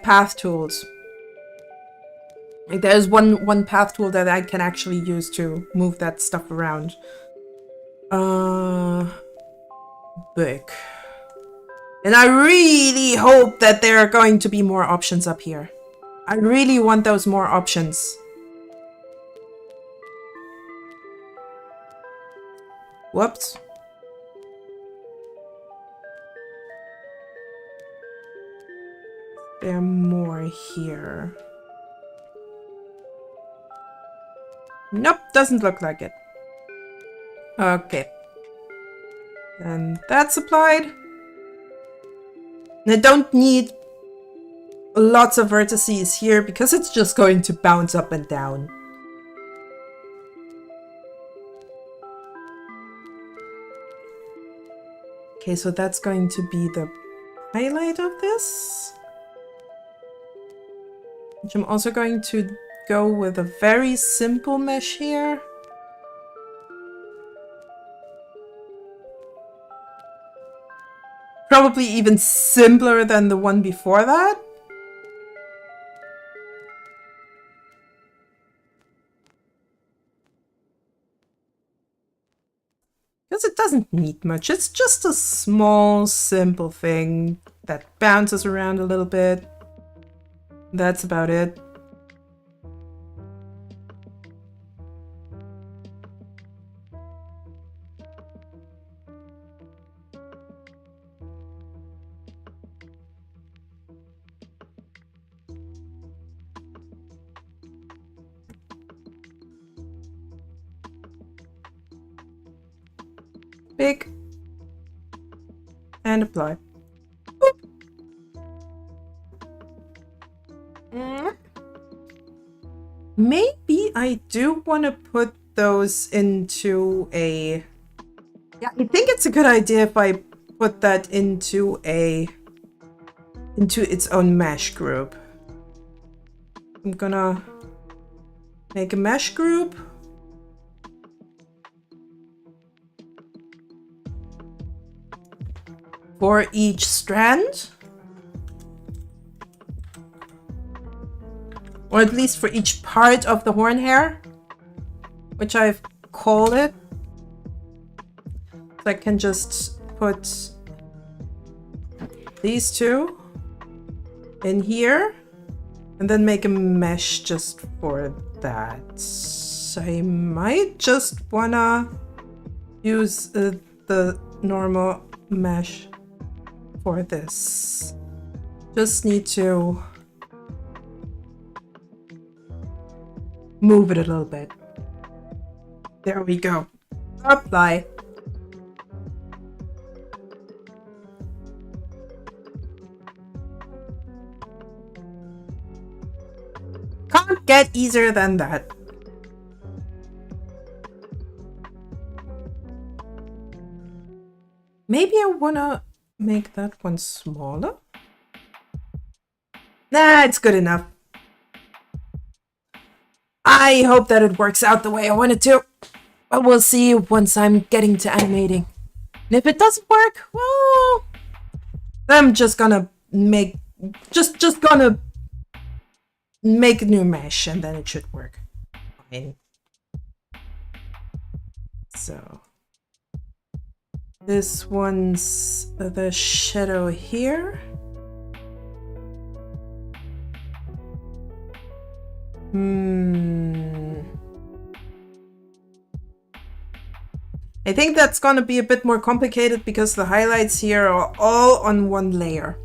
path tools. Like there's one path tool that I can actually use to move that stuff around. Big. And I really hope that there are going to be more options up here. I really want those more options. Whoops. There are more here. Nope, doesn't look like it. Okay. And that's applied. And I don't need lots of vertices here because it's just going to bounce up and down. Okay, so that's going to be the highlight of this. Which I'm also going to go with a very simple mesh here. Probably even simpler than the one before that. Because it doesn't need much. It's just a small, simple thing that bounces around a little bit. That's about it. Big. And apply. Maybe I do want to put those into a... Yeah, I think it's a good idea if I put that into its own mesh group. I'm gonna make a mesh group. For each strand. Or at least for each part of the horn hair, which I've called it. So I can just put these two in here and then make a mesh just for that. So I might just wanna use the normal mesh for this. Just need to move it a little bit. There we go. Apply. Can't get easier than that. Maybe I wanna make that one smaller? Nah, it's good enough. I hope that it works out the way I want it to. But we'll see once I'm getting to animating. And if it doesn't work, well, I'm just gonna make gonna make a new mesh and then it should work fine. So this one's the shadow here. I think that's gonna be a bit more complicated because the highlights here are all on one layer.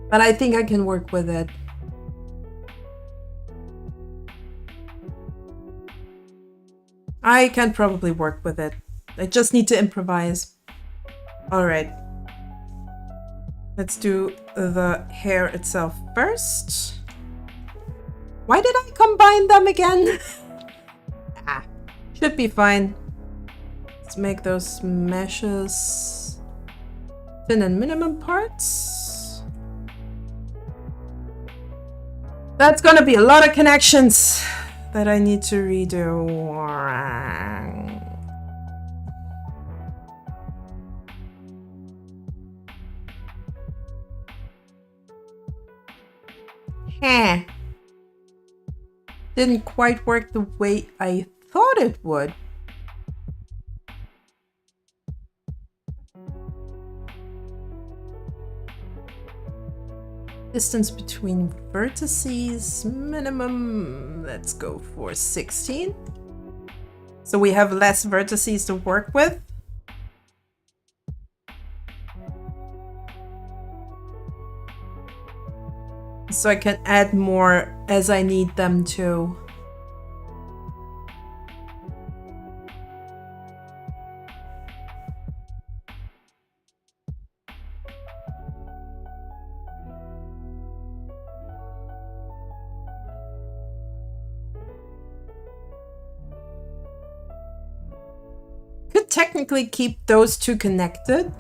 But I think I can work with it. I can probably work with it. I just need to improvise. Alright. Let's do the hair itself first. Why did I combine them again? Should be fine. Let's make those meshes thin and minimum parts. That's gonna be a lot of connections that I need to redo. Didn't quite work the way I thought it would. Distance between vertices, minimum, let's go for 16. So we have less vertices to work with. So I can add more as I need them to. Could technically keep those two connected.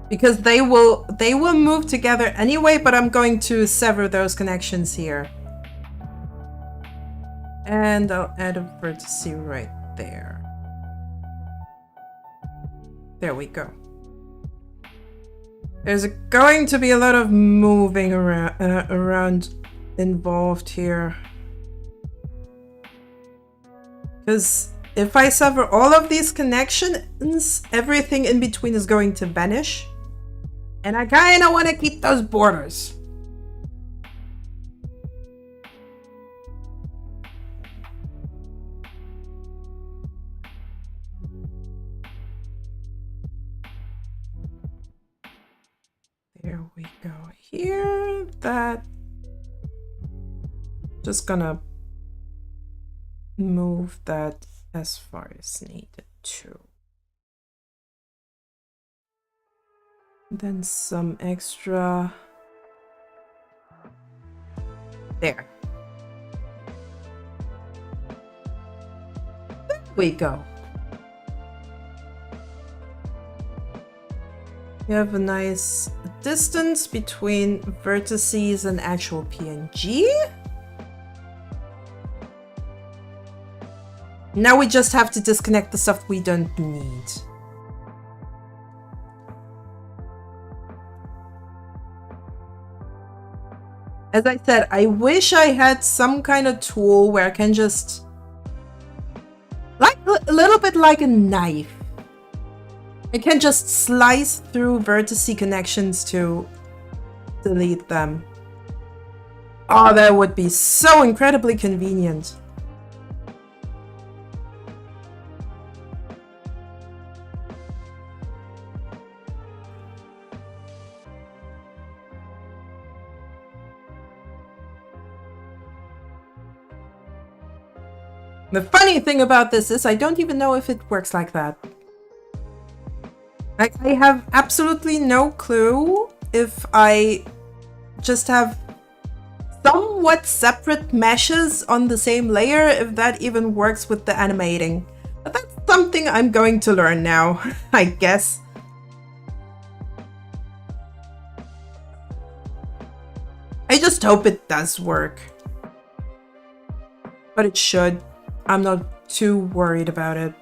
Because they will move together anyway, but I'm going to sever those connections here. And I'll add a vertex right there. There we go. There's going to be a lot of moving around involved here. Because if I sever all of these connections, everything in between is going to vanish. And I kind of want to keep those borders. There we go. Here, that. Just gonna move that as far as needed to. Then some extra there. There we go. You have a nice distance between vertices and actual PNG. Now we just have to disconnect the stuff we don't need. As I said, I wish I had some kind of tool where I can just, like a little bit like a knife, I can just slice through vertice connections to delete them. Oh, that would be so incredibly convenient. The funny thing about this is I don't even know if it works like that. Like, I have absolutely no clue if I just have somewhat separate meshes on the same layer, if that even works with the animating. But that's something I'm going to learn now, I guess. I just hope it does work. But it should. I'm not too worried about it.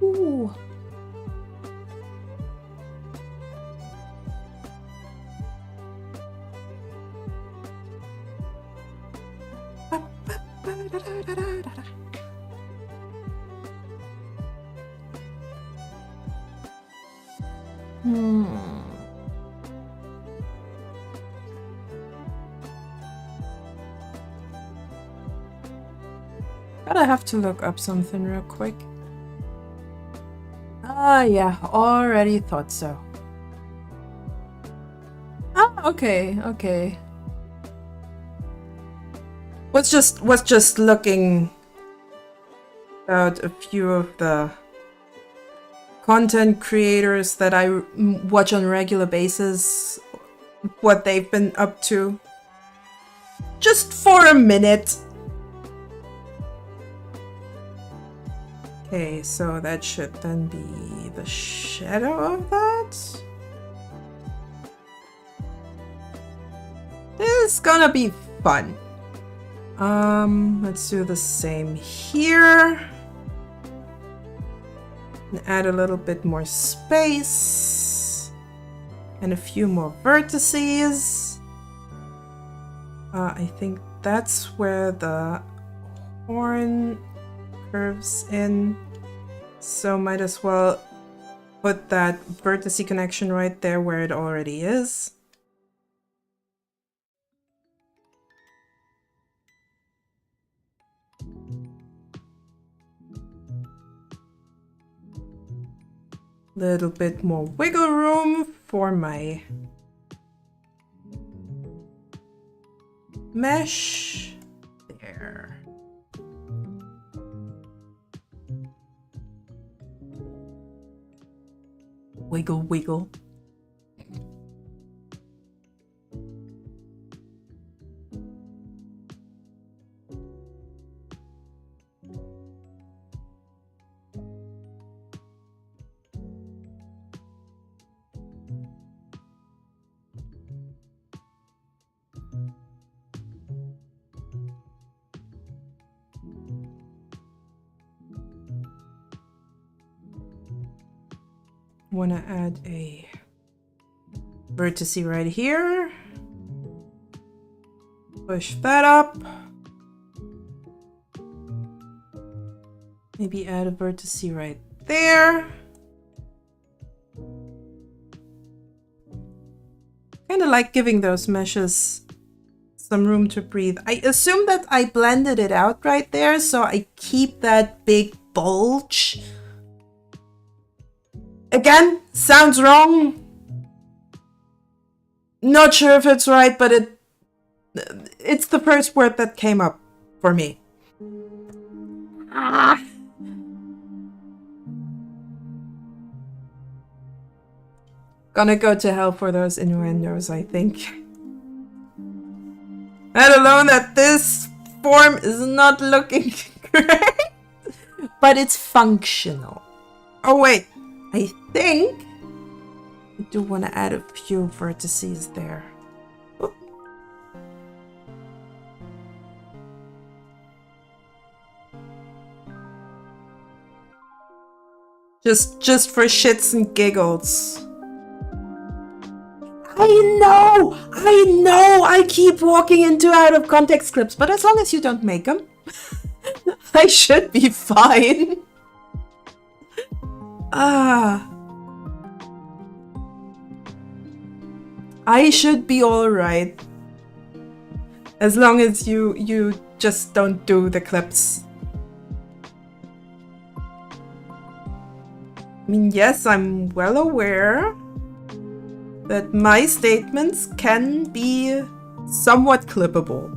Ooh. Gotta have to look up something real quick. Ah, yeah, already thought so. Ah, okay. Was just looking about a few of the content creators that I watch on a regular basis, what they've been up to. Just for a minute. Okay, so that should then be the shadow of that. This is gonna be fun. Let's do the same here. And add a little bit more space. And a few more vertices. I think that's where the horn curves in, so might as well put that vertice connection right there where it already is. Little bit more wiggle room for my mesh there. Wiggle, wiggle. Want to add a vertice right here. Push that up. Maybe add a vertice right there. Kind of like giving those meshes some room to breathe. I assume that I blended it out right there, so I keep that big bulge. Again, sounds wrong. Not sure if it's right, but it's the first word that came up for me. Ah. Gonna go to hell for those innuendos, I think. Let alone that this form is not looking great, but it's functional. Oh wait, I think I do want to add a few vertices there. Oop. Just for shits and giggles. I know, I keep walking into out of context clips, but as long as you don't make them, I should be fine. I should be alright. As long as you just don't do the clips. I mean, yes, I'm well aware that my statements can be somewhat clippable.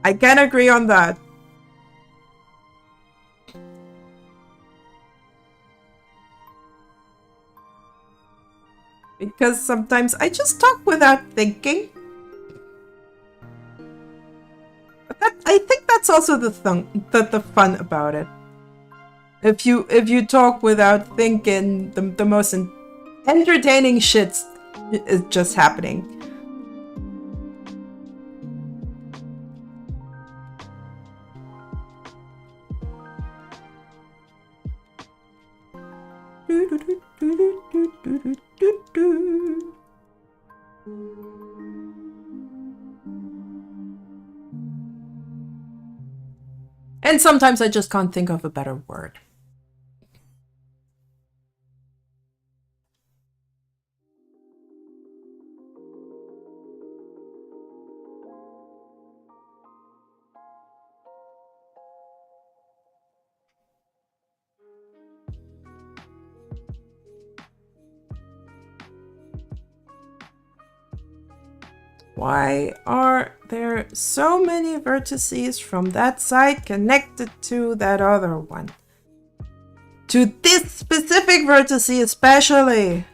I can agree on that. Because sometimes I just talk without thinking. But I think that's also the fun about it. If you talk without thinking, the most entertaining shit is just happening. And sometimes I just can't think of a better word. Why are there so many vertices from that side connected to that other one? To this specific vertex especially.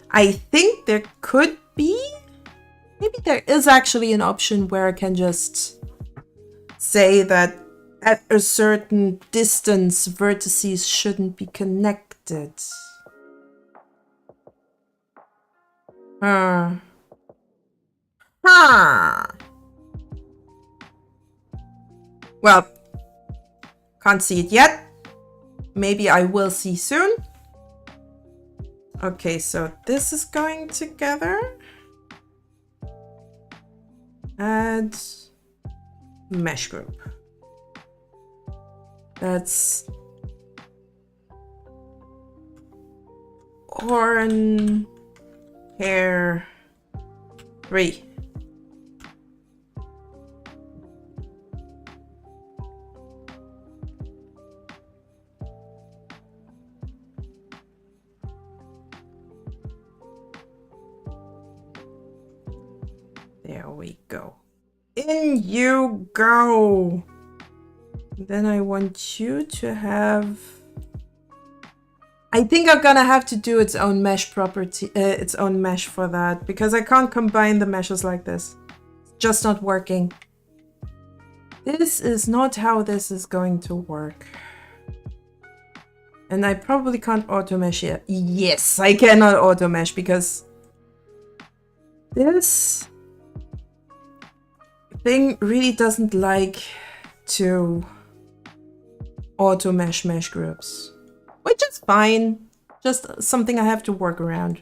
I think there could be, maybe there is actually an option where I can just say that at a certain distance, vertices shouldn't be connected. Huh. Well, can't see it yet. Maybe I will see soon. Okay, so this is going together. Add mesh group. That's horn hair 3. There we go. In you go. Then I want you to have... I think I'm gonna have to do its own mesh property, its own mesh for that, because I can't combine the meshes like this. It's just not working. This is not how this is going to work. And I probably can't auto mesh yet. Yes, I cannot auto mesh because this thing really doesn't like to auto mesh groups, which is fine. Just something I have to work around.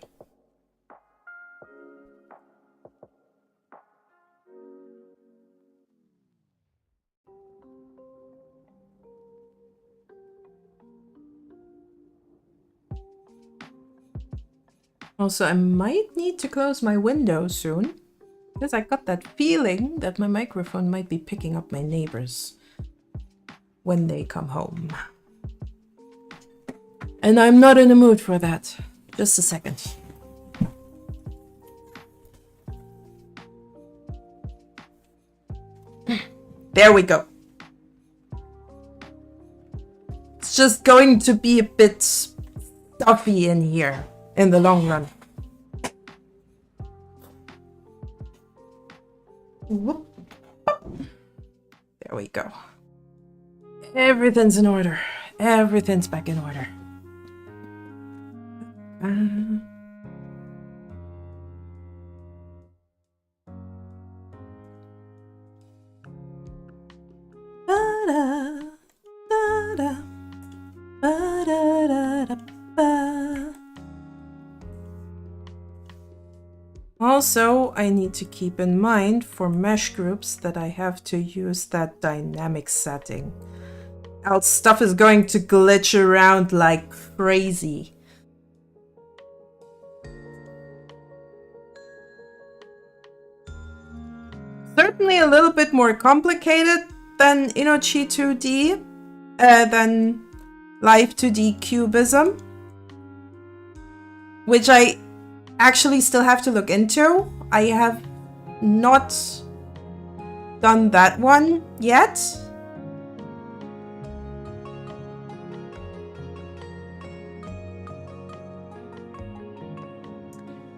Also, I might need to close my window soon, because I got that feeling that my microphone might be picking up my neighbors when they come home. And I'm not in the mood for that. Just a second. There we go. It's just going to be a bit stuffy in here in the long run. Whoop. There we go. Everything's in order. Everything's back in order. Also, I need to keep in mind for mesh groups that I have to use that dynamic setting. Else stuff is going to glitch around like crazy. certainly a little bit more complicated than Inochi 2D, than Live 2D Cubism, which I actually still have to look into. I have not done that one yet.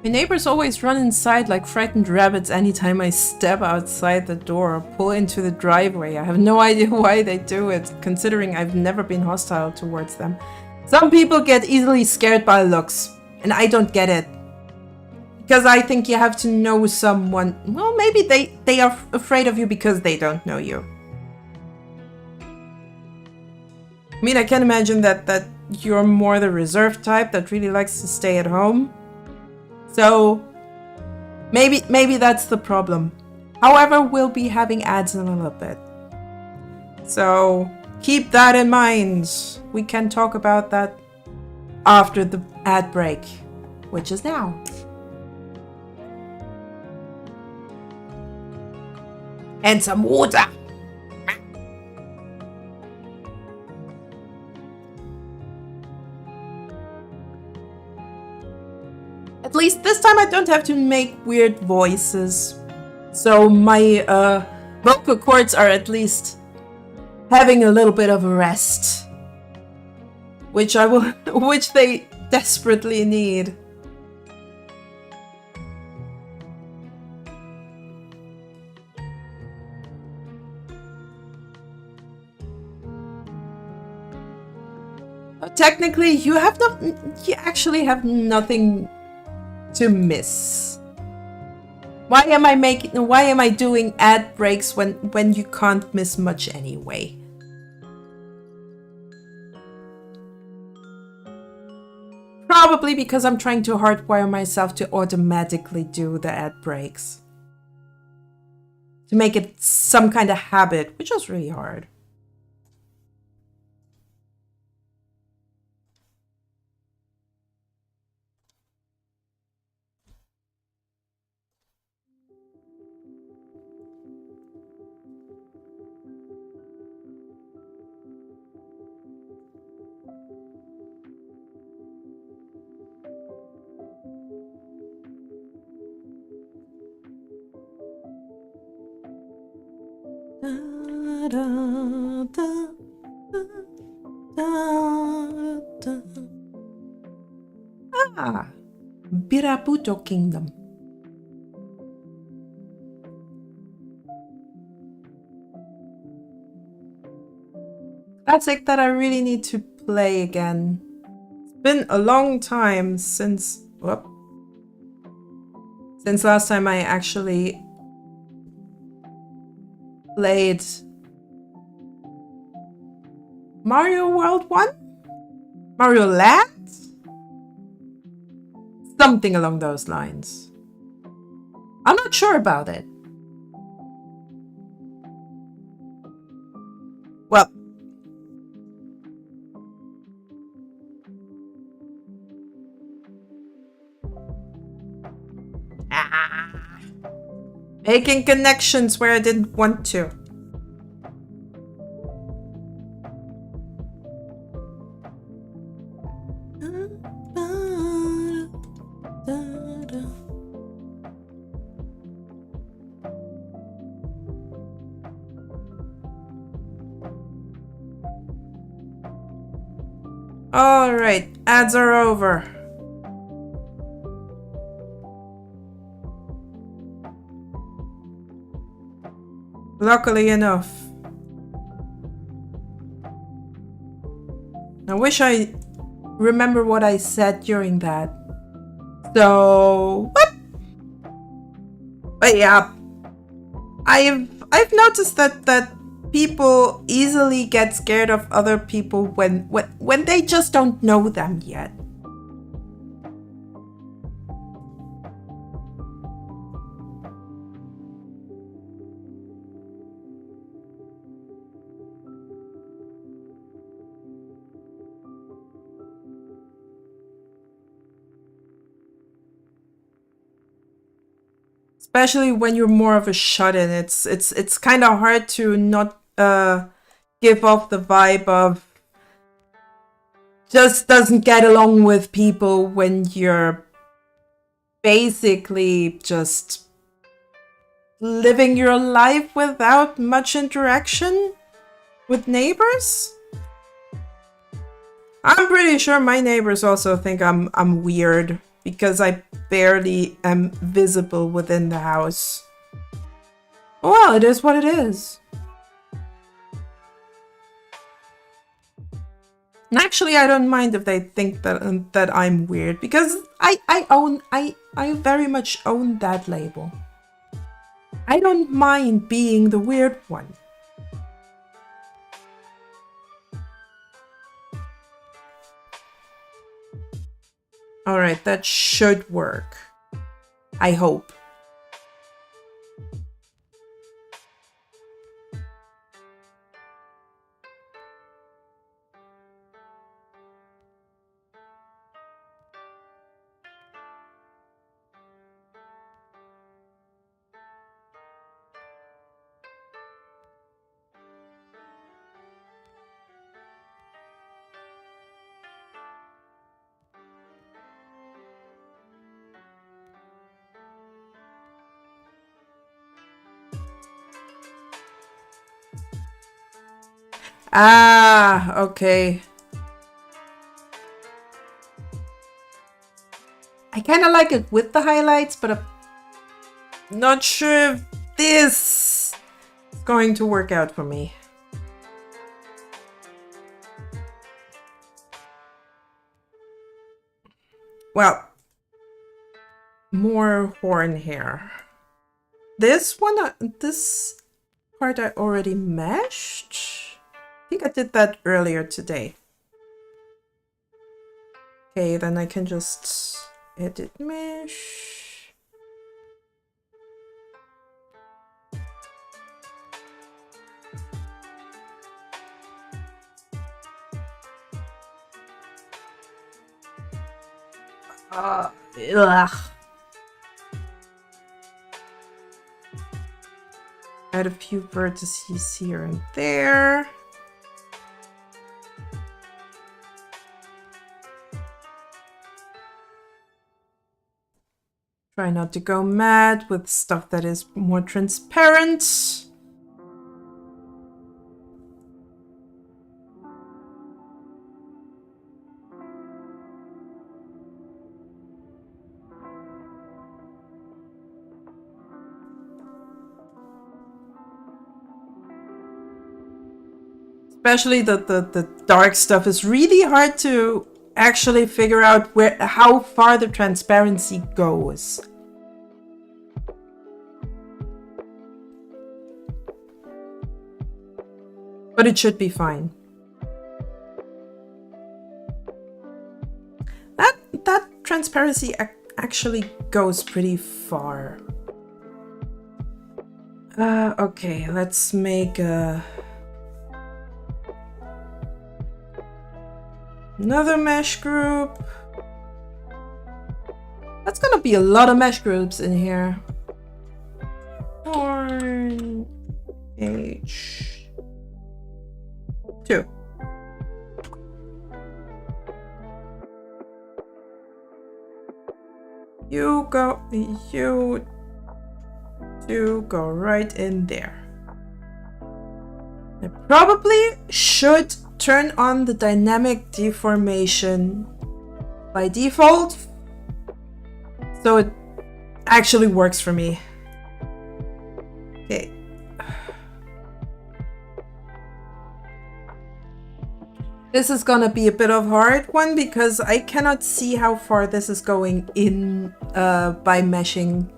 My neighbors always run inside like frightened rabbits anytime I step outside the door or pull into the driveway. I have no idea why they do it, considering I've never been hostile towards them. Some people get easily scared by looks, and I don't get it. Because I think you have to know someone. Well, maybe they are afraid of you because they don't know you. I mean, I can imagine that you're more the reserved type that really likes to stay at home. So maybe that's the problem. However, we'll be having ads in a little bit. So keep that in mind. We can talk about that after the ad break, which is now. And some water. At least this time I don't have to make weird voices. So my vocal cords are at least having a little bit of a rest. Which they desperately need. Technically, you actually have nothing to miss. Why am I doing ad breaks when you can't miss much anyway? Probably because I'm trying to hardwire myself to automatically do the ad breaks. To make it some kind of habit, which is really hard. Biraputo Kingdom. Classic that I really need to play again. It's been a long time since last time I actually played Mario World 1? Mario Land? Something along those lines. I'm not sure about it. Well, making connections where I didn't want to. All right, ads are over. Luckily enough. I wish I remember what I said during that. So, what? But yeah, I've noticed that people easily get scared of other people when they just don't know them yet. Especially when you're more of a shut-in. It's kind of hard to not give off the vibe of just doesn't get along with people when you're basically just living your life without much interaction with neighbors. I'm pretty sure my neighbors also think I'm weird because I barely am visible within the house. Well, it is what it is. And actually, I don't mind if they think that I'm weird because I very much own that label. I don't mind being the weird one. All right, that should work. I hope. Ah, okay. I kind of like it with the highlights, but I'm not sure if this is going to work out for me. Well, more horn hair. This one, this part I already meshed. I think I did that earlier today. Okay, then I can just edit mesh. Ugh. Add a few vertices here and there. Try not to go mad with stuff that is more transparent. Especially the dark stuff is really hard to actually figure out how far the transparency goes. But it should be fine. That transparency actually goes pretty far. Okay, let's make another mesh group. That's gonna be a lot of mesh groups in here. Horn H2. You two go right in there. I probably should turn on the dynamic deformation by default, so it actually works for me. Okay. This is gonna be a bit of a hard one because I cannot see how far this is going in by meshing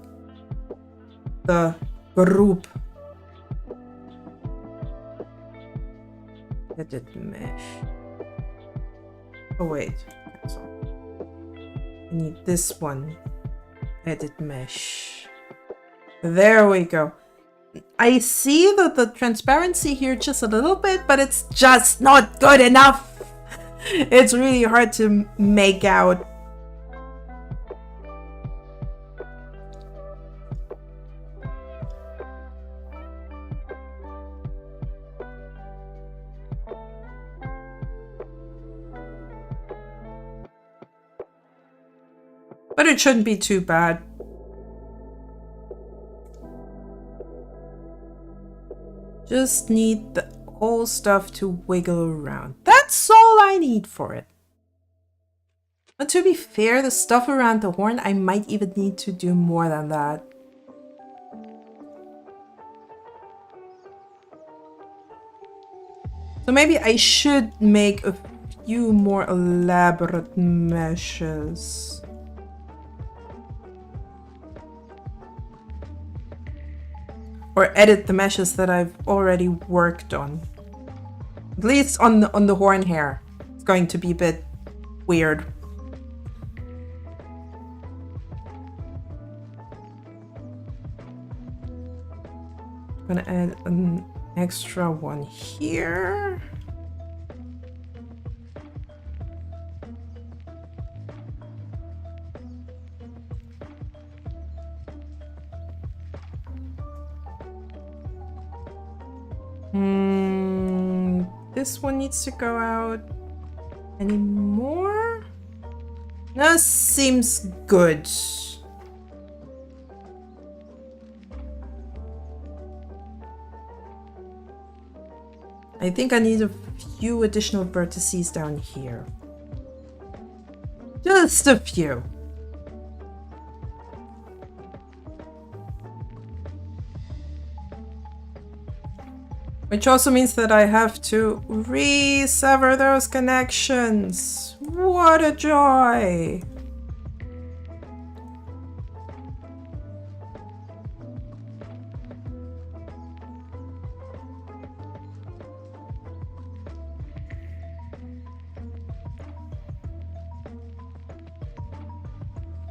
the group. Edit mesh. Oh wait, cancel. I need this one. Edit mesh. There we go. I see the transparency here just a little bit, but it's just not good enough. It's really hard to make out. it shouldn't be too bad. Just need the whole stuff to wiggle around. That's all I need for it. But to be fair, the stuff around the horn, I might even need to do more than that. So maybe I should make a few more elaborate meshes. Or edit the meshes that I've already worked on. At least on the horn hair. It's going to be a bit weird. I'm gonna add an extra one here. This one needs to go out. Any more? That seems good. I think I need a few additional vertices down here. Just a few. Which also means that I have to re-sever those connections. What a joy!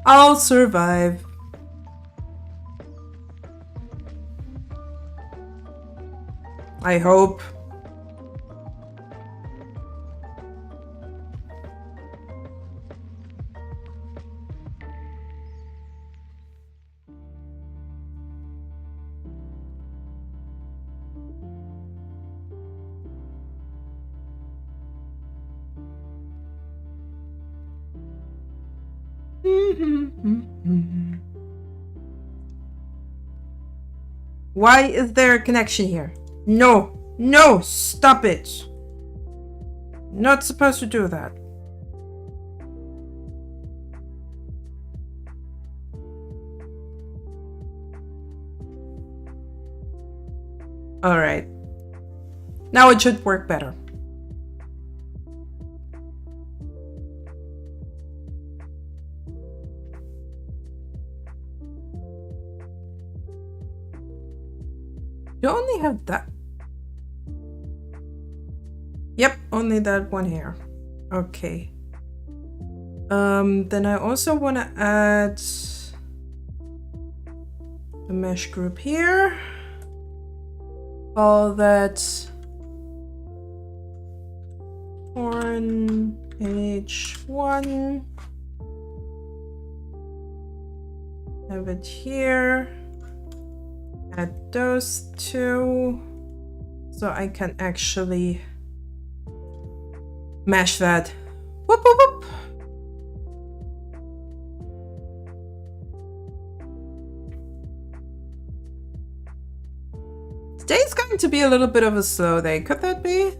I'll survive. I hope. Why is there a connection here? No, no, stop it. Not supposed to do that. All right. Now it should work better. You only have that. Yep, only that one here. Okay. Then I also want to add a mesh group here. Call that horn H1. Have it here. Add those two. So I can actually mesh that. Whoop, whoop, whoop. Today's going to be a little bit of a slow day. Could that be?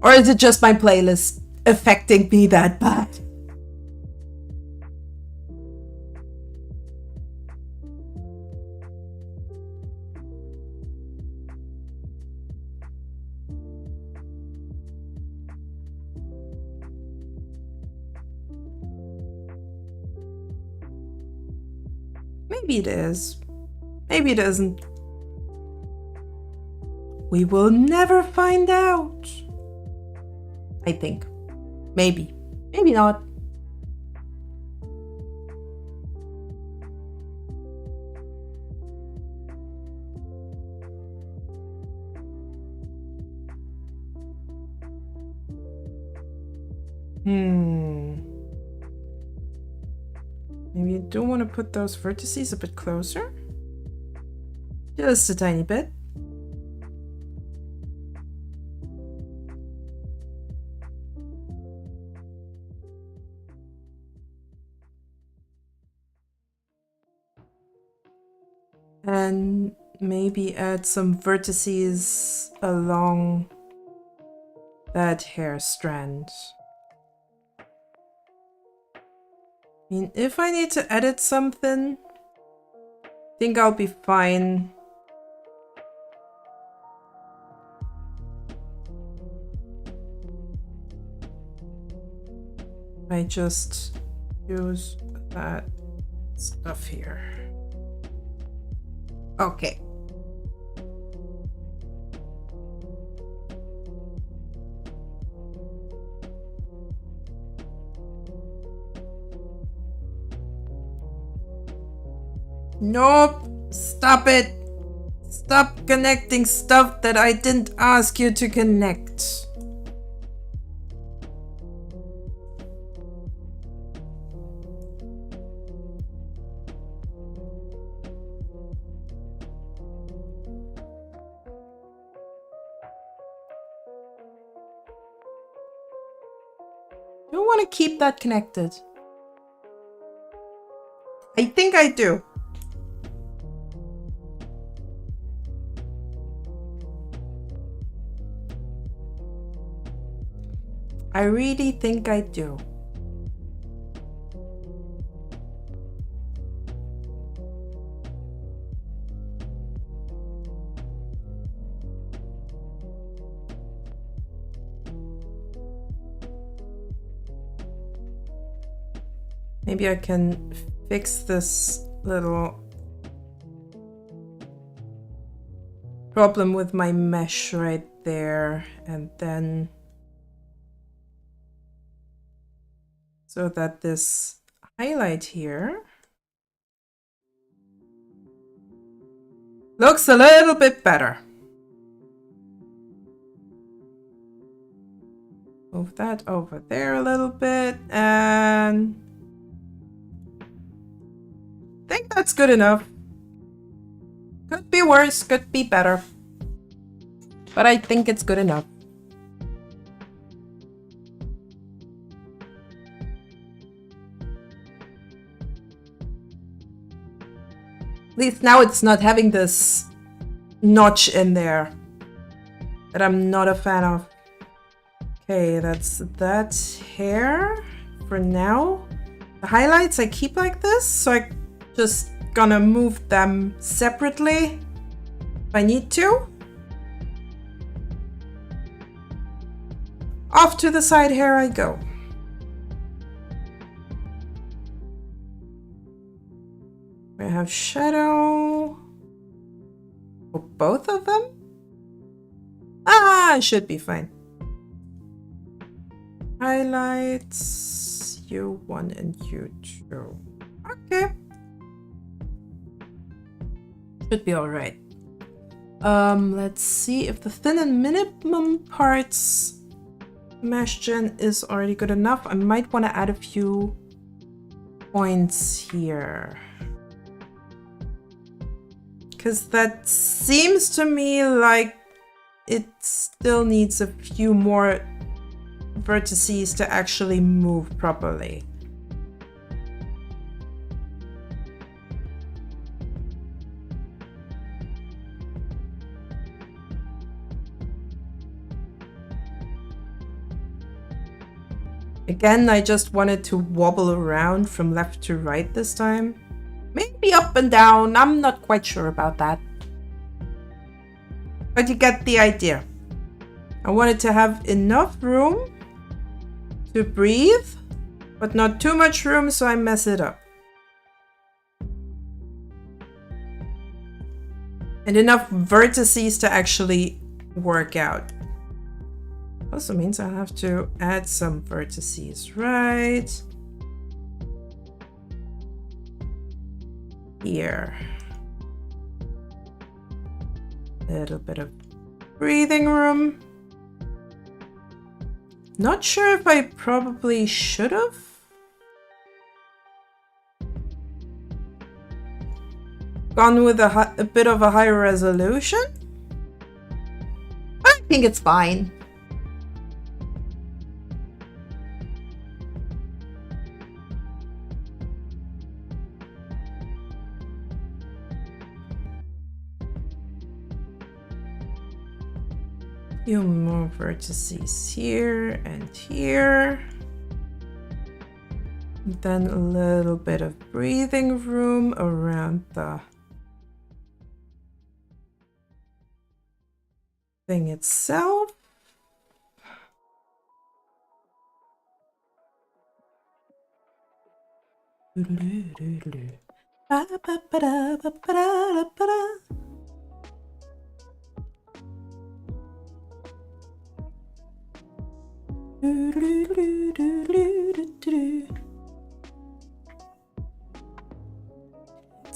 Or is it just my playlist affecting me that bad? Maybe it is. Maybe it isn't. We will never find out. I think. Maybe. Maybe not. Maybe you do want to put those vertices a bit closer. Just a tiny bit. And maybe add some vertices along that hair strand. I mean, if I need to edit something, I think I'll be fine. I just use that stuff here. Okay. Nope. Stop it. Stop connecting stuff that I didn't ask you to connect. Do I want to keep that connected? I think I do. I really think I do. Maybe I can fix this little problem with my mesh right there, and then so that this highlight here looks a little bit better. Move that over there a little bit, and I think that's good enough. Could be worse, could be better, but I think it's good enough. At least now it's not having this notch in there that I'm not a fan of. Okay, that's that hair for now. The highlights I keep like this, so I just gonna move them separately if I need to. Off to the side hair I go. I have shadow for both of them. Ah, I should be fine. Highlights, U1 and U2. Okay. Should be all right. Let's see if the thin and minimum parts mesh gen is already good enough. I might want to add a few points here, because that seems to me like it still needs a few more vertices to actually move properly. Again, I just wanted to wobble around from left to right this time. Maybe up and down, I'm not quite sure about that. But you get the idea. I wanted to have enough room to breathe, but not too much room so I mess it up. And enough vertices to actually work out. Also means I have to add some vertices right here. A little bit of breathing room. Not sure if I probably should have. Gone with a bit of a higher resolution. I think it's fine. few more vertices here and here. Then a little bit of breathing room around the thing itself. It's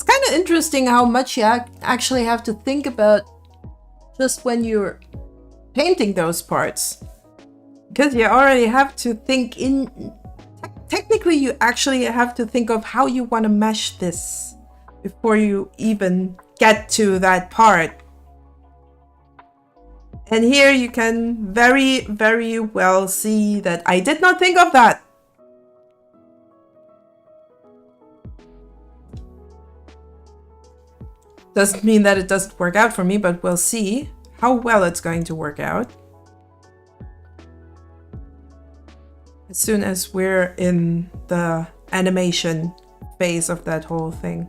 kind of interesting how much you actually have to think about just when you're painting those parts, because you already have to think in technically you actually have to think of how you want to mesh this before you even get to that part. And here you can very, very well see that I did not think of that. Doesn't mean that it doesn't work out for me, but we'll see how well it's going to work out as soon as we're in the animation phase of that whole thing.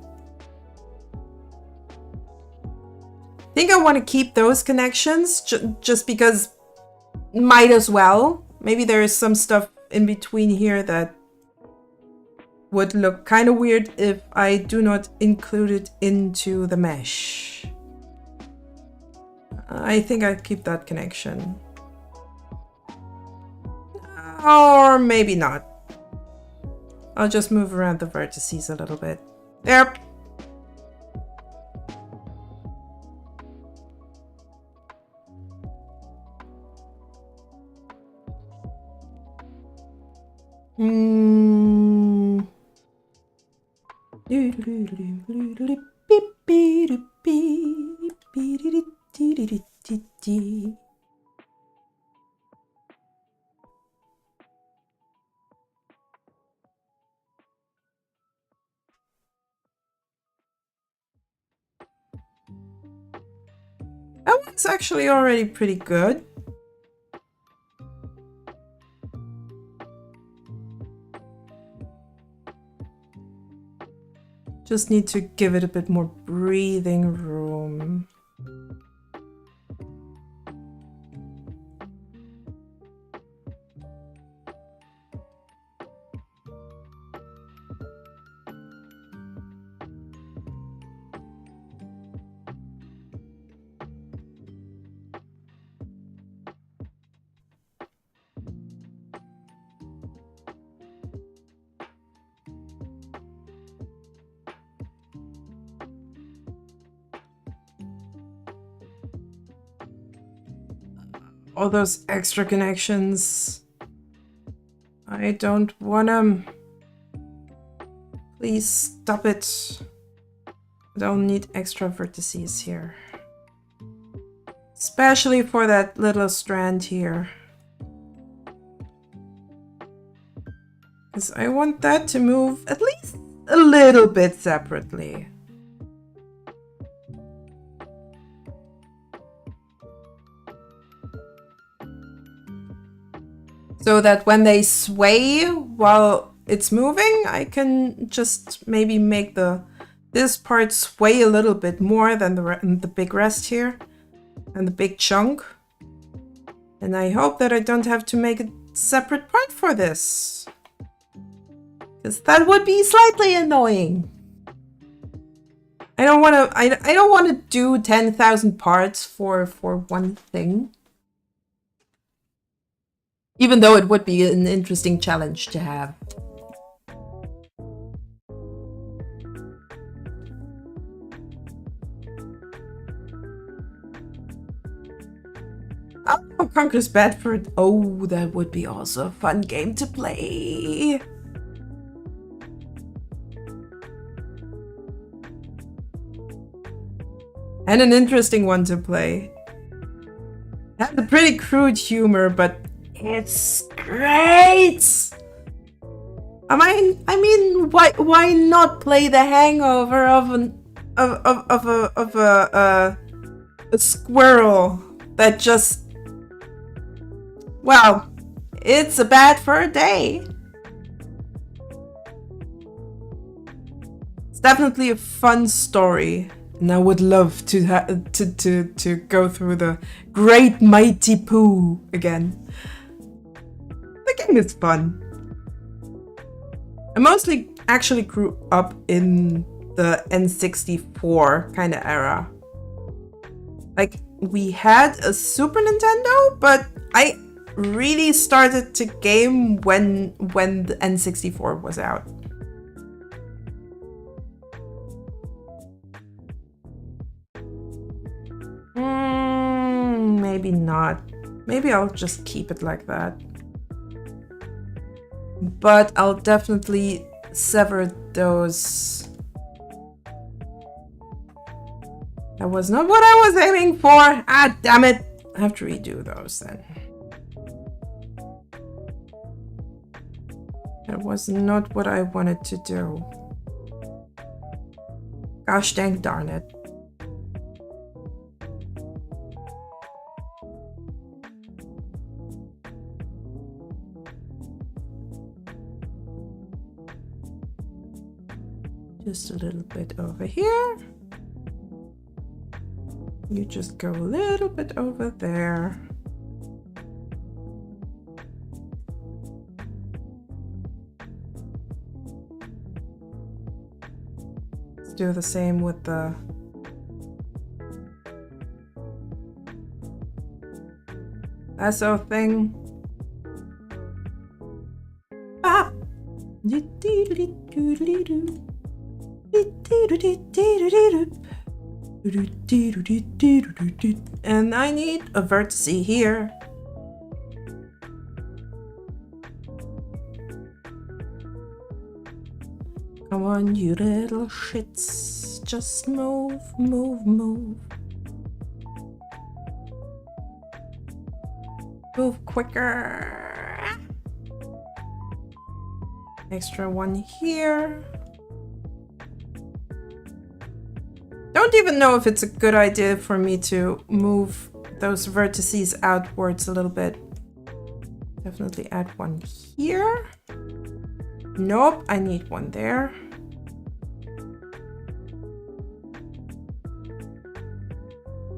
I think I want to keep those connections just because might as well. Maybe there is some stuff in between here that would look kind of weird if I do not include it into the mesh. I think I'll keep that connection. Or maybe not. I'll just move around the vertices a little bit. There. That one's actually already pretty good. Just need to give it a bit more breathing room. All those extra connections. I don't want them. Please stop it. I don't need extra vertices here. Especially for that little strand here. Because I want that to move at least a little bit separately. So that when they sway while it's moving, I can just maybe make this part sway a little bit more than the big rest here and the big chunk. And I hope that I don't have to make a separate part for this, because that would be slightly annoying. I don't want to. I don't want to do 10,000 parts for one thing. Even though it would be an interesting challenge to have. Oh, Conquer's Bedford. Oh, that would be also a fun game to play. And an interesting one to play. It has a pretty crude humor, but it's great. I mean, why not play the hangover of a squirrel that just Well, it's a bad fur day. It's definitely a fun story, and I would love to go through the Great Mighty Pooh again. The game is fun. I mostly actually grew up in the N64 kind of era. Like, we had a Super Nintendo, but I really started to game when the N64 was out. Maybe not. Maybe I'll just keep it like that. But I'll definitely sever those. That was not what I was aiming for. Ah, damn it. I have to redo those then. That was not what I wanted to do. Gosh dang darn it. Just a little bit over here. You just go a little bit over there. Let's do the same with the lasso thing. Ah! And I need a vertice here. Come on, you little shits. Just move, move, move. Move quicker. Extra one here. Don't even know if it's a good idea for me to move those vertices outwards a little bit. Definitely add one here. Nope, I need one there.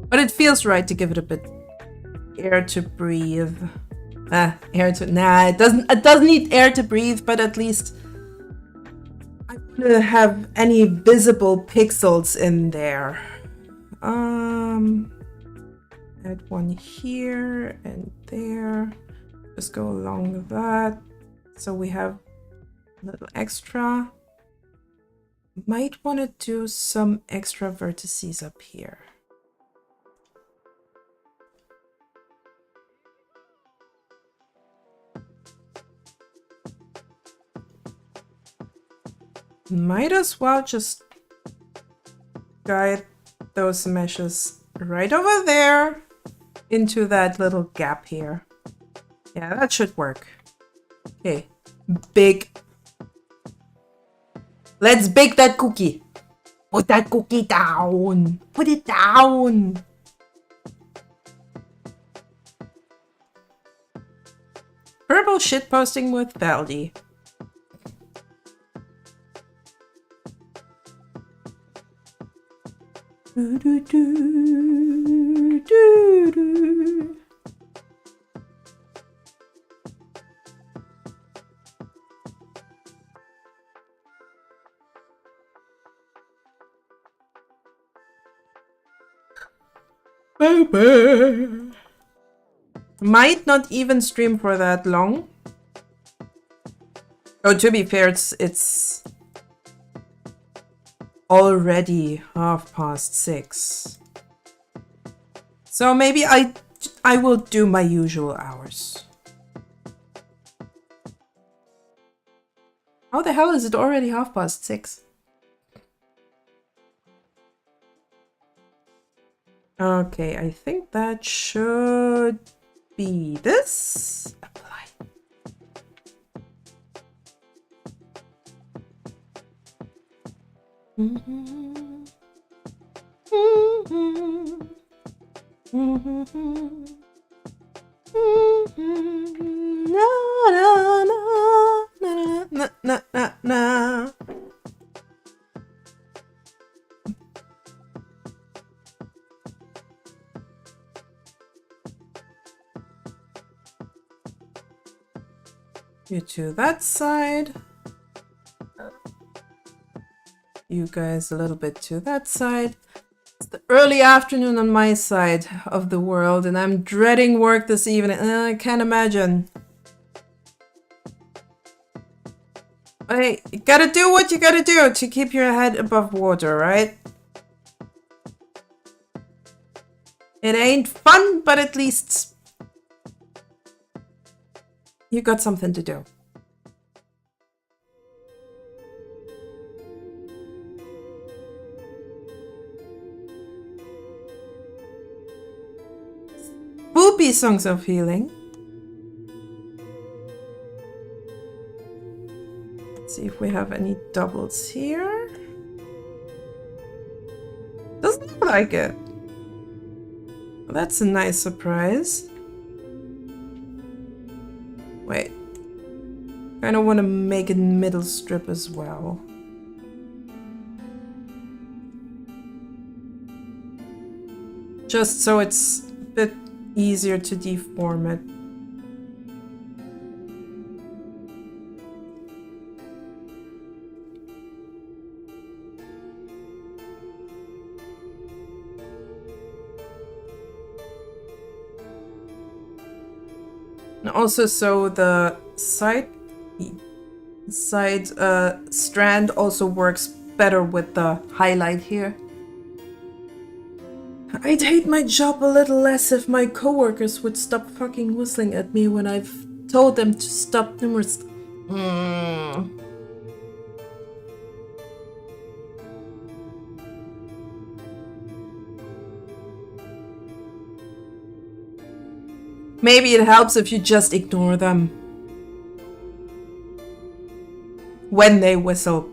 But it feels right to give it a bit air to breathe. It doesn't need air to breathe, but at least I want to have any visible pixels in there. Add one here and there. Just go along that. So we have a little extra. Might want to do some extra vertices up here. Might as well just guide those meshes right over there into that little gap here. Yeah, that should work. Okay, big. Let's bake that cookie. Put that cookie down. Put it down. Purple shitposting with Valdi. Might not even stream for that long. Oh, to be fair, it's already 6:30. So maybe I will do my usual hours. How the hell is it already 6:30? Okay, I think that should be this. Apply. You to that side. You guys a little bit to that side. It's the early afternoon on my side of the world, and I'm dreading work this evening. I can't imagine. Hey, you gotta do what you gotta do to keep your head above water, right? It ain't fun, but at least you got something to do. Spoopy songs of healing. Let's see if we have any doubles here. Doesn't look like it. Well, that's a nice surprise. Wait. Kind of want to make a middle strip as well. Just so it's a bit easier to deform it. And also so the side strand also works better with the highlight here. I'd hate my job a little less if my coworkers would stop fucking whistling at me when I've told them to stop numerous. Maybe it helps if you just ignore them when they whistle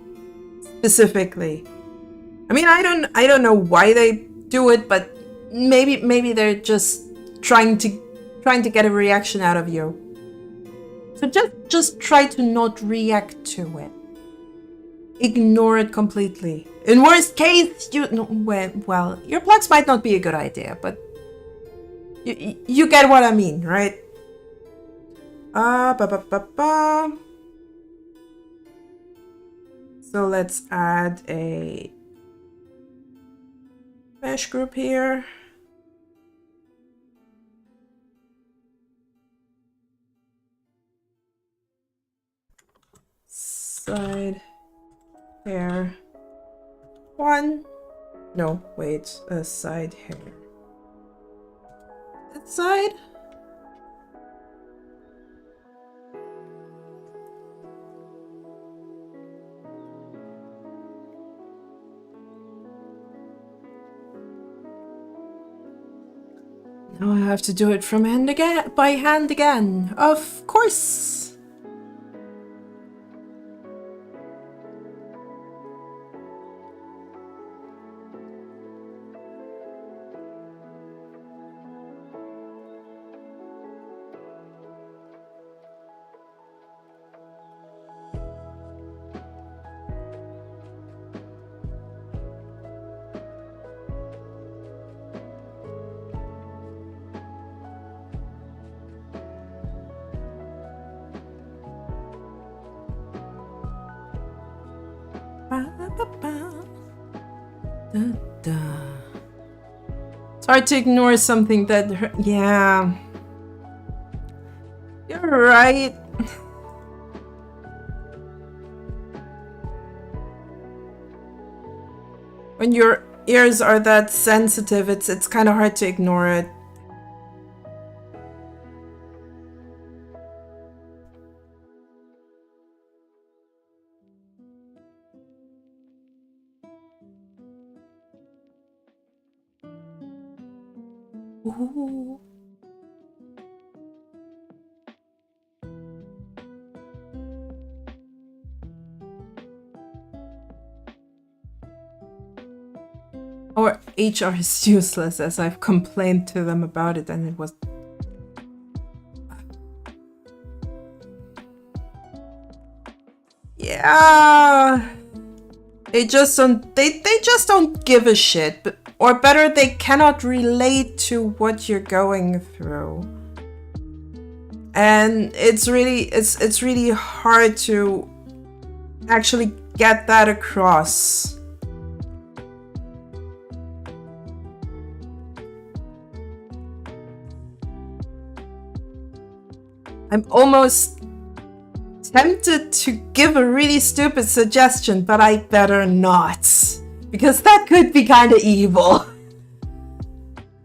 specifically. I mean, I don't know why they do it, but maybe they're just trying to get a reaction out of you. So just try to not react to it. Ignore it completely. In worst case, well, your plugs might not be a good idea, but you get what I mean, right? So let's add a mesh group here. Side hair. One. No, wait, a side hair. That side. Now I have to do it from hand again, by hand again. Of course. It's hard to ignore something that yeah. You're right. When your ears are that sensitive, it's kind of hard to ignore it. Ooh. Or HR is useless, as I've complained to them about it, and it was... yeah, they just don't give a shit. But, or better, they cannot relate to what you're going through. And it's really hard to actually get that across. I'm almost tempted to give a really stupid suggestion, but I better not, because that could be kind of evil.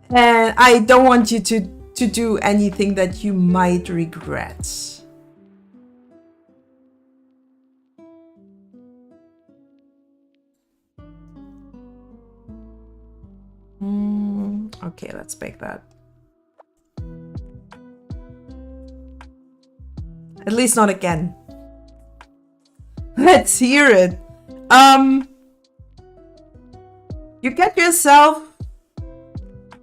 And I don't want you to do anything that you might regret. Okay, let's bake that. At least not again. Let's hear it. You get yourself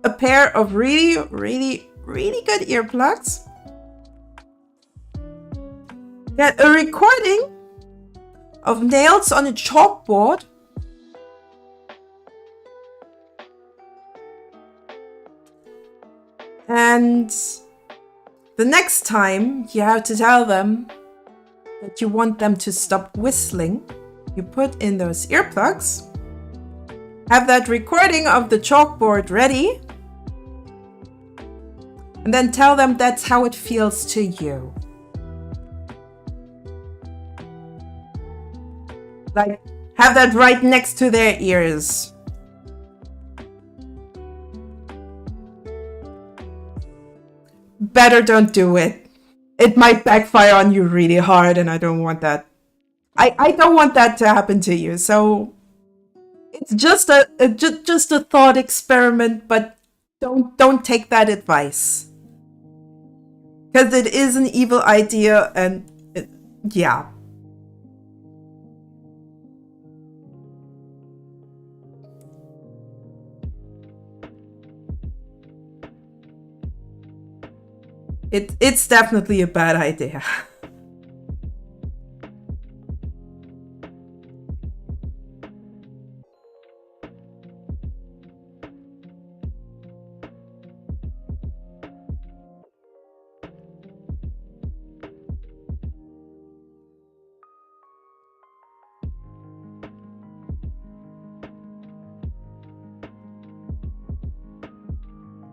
a pair of really good earplugs. Get a recording of nails on a chalkboard. And the next time you have to tell them that you want them to stop whistling, you put in those earplugs, have that recording of the chalkboard ready, and then tell them that's how it feels to you. Like, have that right next to their ears. Better don't do it. It might backfire on you really hard, and I don't want that. I don't want that to happen to you. So it's just a thought experiment, but don't take that advice, because it is an evil idea, and yeah. It's definitely a bad idea.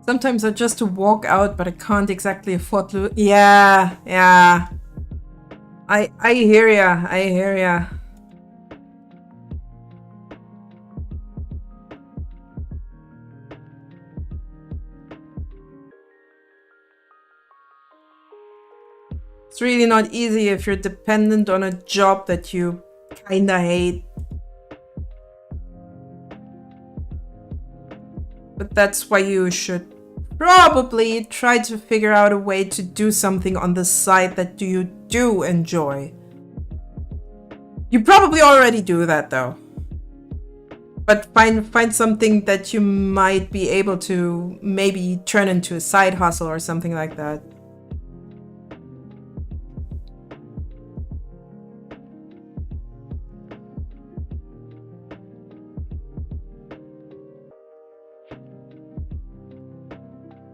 Sometimes I just to walk out, but I can't exactly afford to. Yeah. I hear ya. It's really not easy if you're dependent on a job that you kinda hate. But that's why you should probably try to figure out a way to do something on the side that you do enjoy. You probably already do that though. But find something that you might be able to maybe turn into a side hustle or something like that.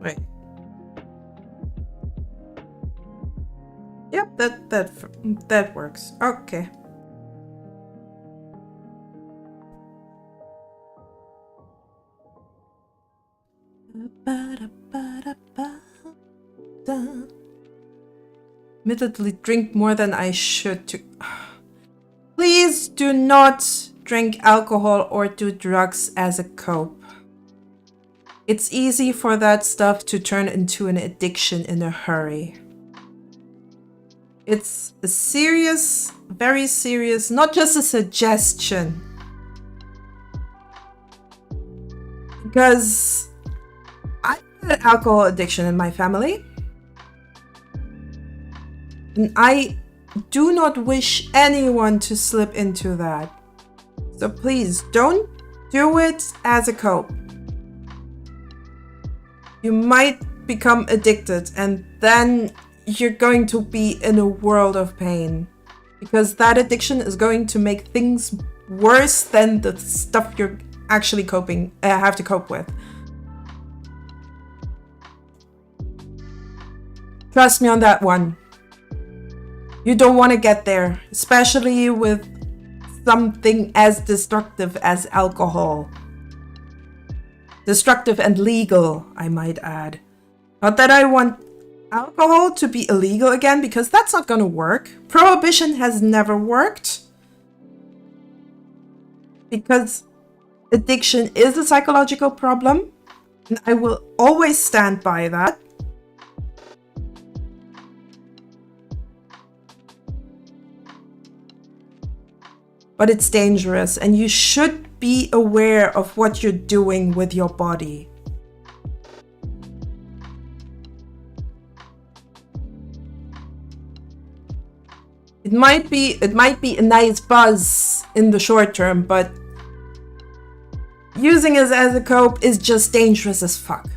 Wait. Yep, that works. Okay. Admittedly, drink more than I should to. Please do not drink alcohol or do drugs as a cope. It's easy for that stuff to turn into an addiction in a hurry. It's a serious, very serious, not just a suggestion. Because I've had alcohol addiction in my family. And I do not wish anyone to slip into that. So please don't do it as a cope. You might become addicted, and then you're going to be in a world of pain. because that addiction is going to make things worse than the stuff you're actually have to cope with. Trust me on that one. You don't want to get there, especially with something as destructive as alcohol. Destructive and legal, I might add. Not that I want alcohol to be illegal again, because that's not going to work. Prohibition has never worked. Because addiction is a psychological problem, and I will always stand by that. But it's dangerous, and you should be aware of what you're doing with your body. It might be a nice buzz in the short term, but using it as a cope is just dangerous as fuck.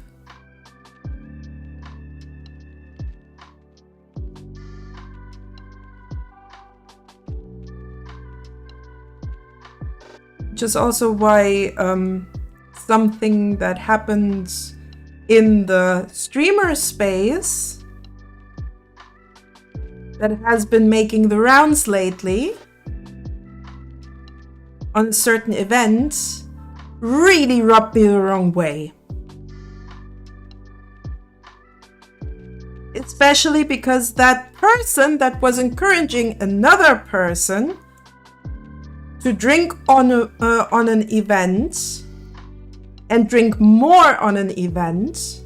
Which is also why something that happens in the streamer space that has been making the rounds lately on a certain event really rubbed me the wrong way. Especially because that person that was encouraging another person to drink on an event and drink more on an event.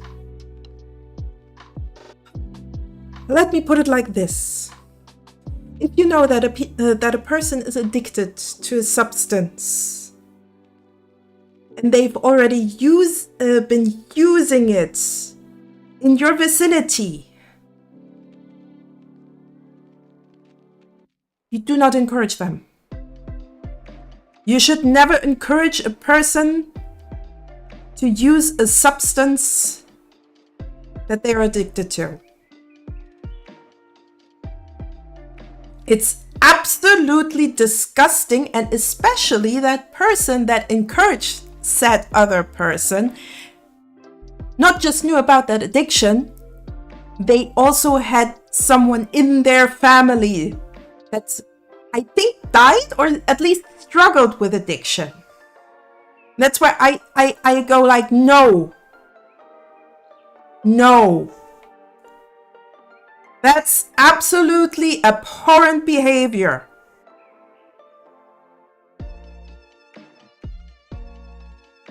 Let me put it like this. If you know that a person is addicted to a substance and they've already been using it in your vicinity, you do not encourage them. You should never encourage a person to use a substance that they are addicted to. It's absolutely disgusting, and especially that person that encouraged said other person not just knew about that addiction, they also had someone in their family that's, I think, died or at least struggled with addiction. That's where I go like, no. That's absolutely abhorrent behavior.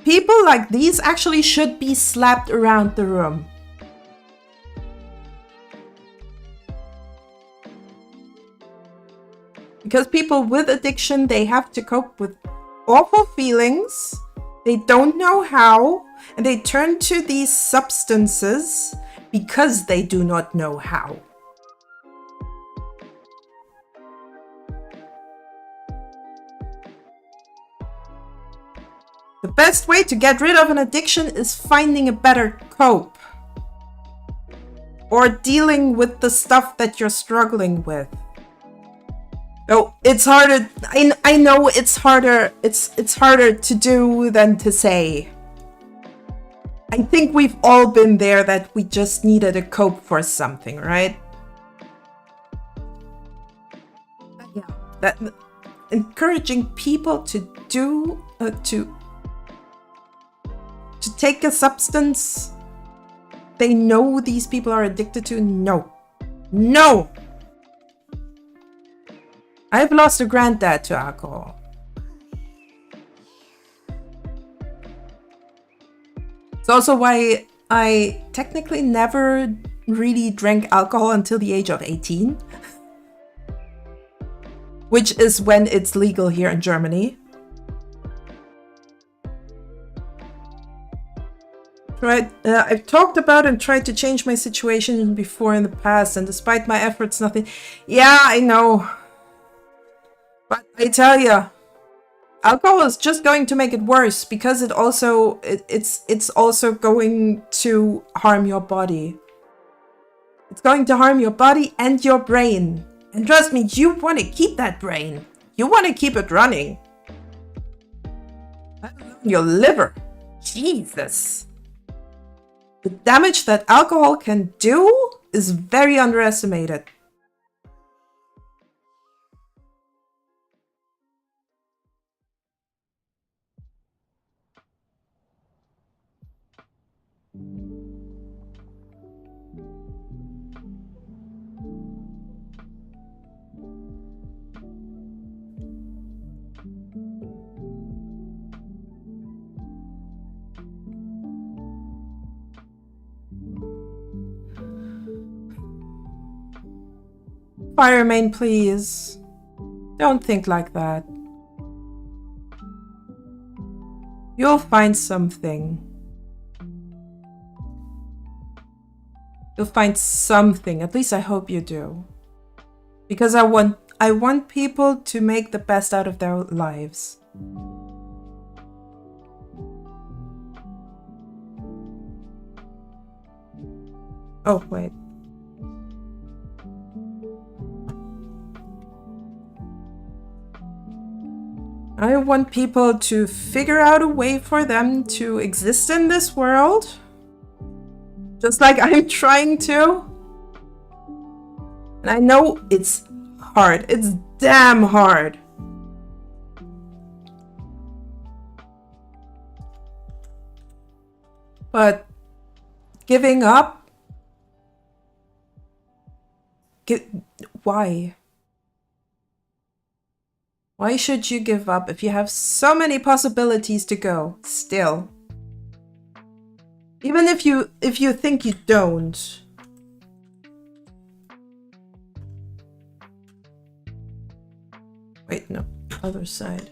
People like these actually should be slapped around the room. Because people with addiction, they have to cope with awful feelings. They don't know how, and they turn to these substances because they do not know how. The best way to get rid of an addiction is finding a better cope. Or dealing with the stuff that you're struggling with. Oh, it's harder. I know it's harder. It's harder to do than to say. I think we've all been there, that we just needed a cope for something, right? Yeah. That encouraging people to do to take a substance they know these people are addicted to. No. I've lost a granddad to alcohol. It's also why I technically never really drank alcohol until the age of 18. Which is when it's legal here in Germany. I've talked about and tried to change my situation before in the past, and despite my efforts, nothing. Yeah, I know. But I tell you, alcohol is just going to make it worse, because it's also going to harm your body. It's going to harm your body and your brain. And trust me, you want to keep that brain. You want to keep it running. Your liver. Jesus. The damage that alcohol can do is very underestimated. Fire main, please. Don't think like that. You'll find something. You'll find something. At least I hope you do. Because I want people to make the best out of their lives. Oh, wait. I want people to figure out a way for them to exist in this world. Just like I'm trying to. And I know it's hard. It's damn hard. But giving up? Why? Why should you give up if you have so many possibilities to go still? Even if you think you don't. Wait, no. Other side.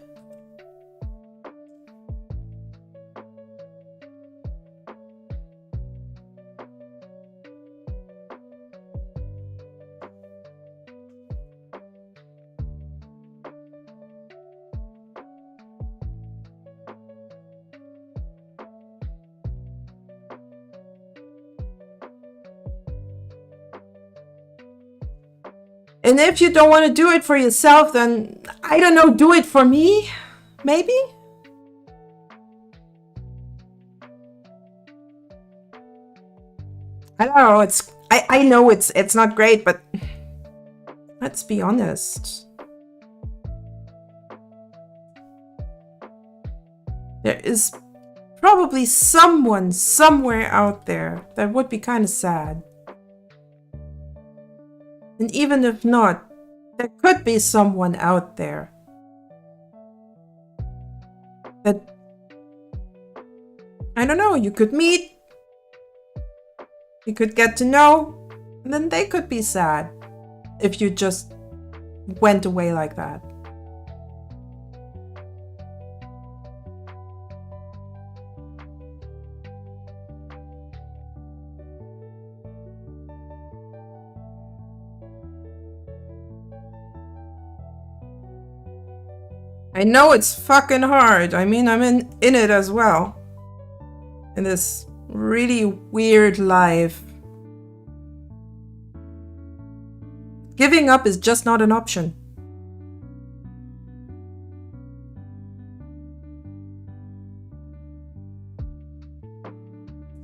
And if you don't want to do it for yourself, then, I don't know, do it for me? Maybe? I don't know, I know it's not great, but let's be honest. There is probably someone somewhere out there that would be kind of sad. And even if not, there could be someone out there that, I don't know, you could meet, you could get to know, and then they could be sad if you just went away like that. I know it's fucking hard. I mean, I'm in it as well. In this really weird life. Giving up is just not an option.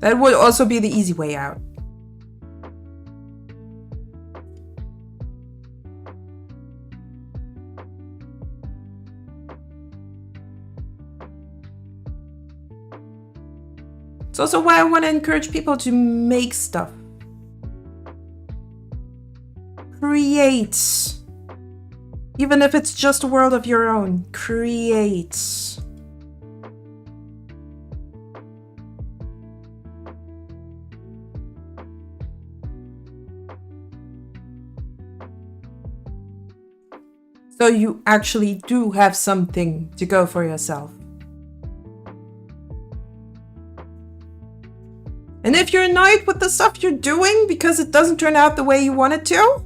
That would also be the easy way out. It's also why I want to encourage people to make stuff. Create. Even if it's just a world of your own. Create. So you actually do have something to go for yourself. And if you're annoyed with the stuff you're doing because it doesn't turn out the way you want it to,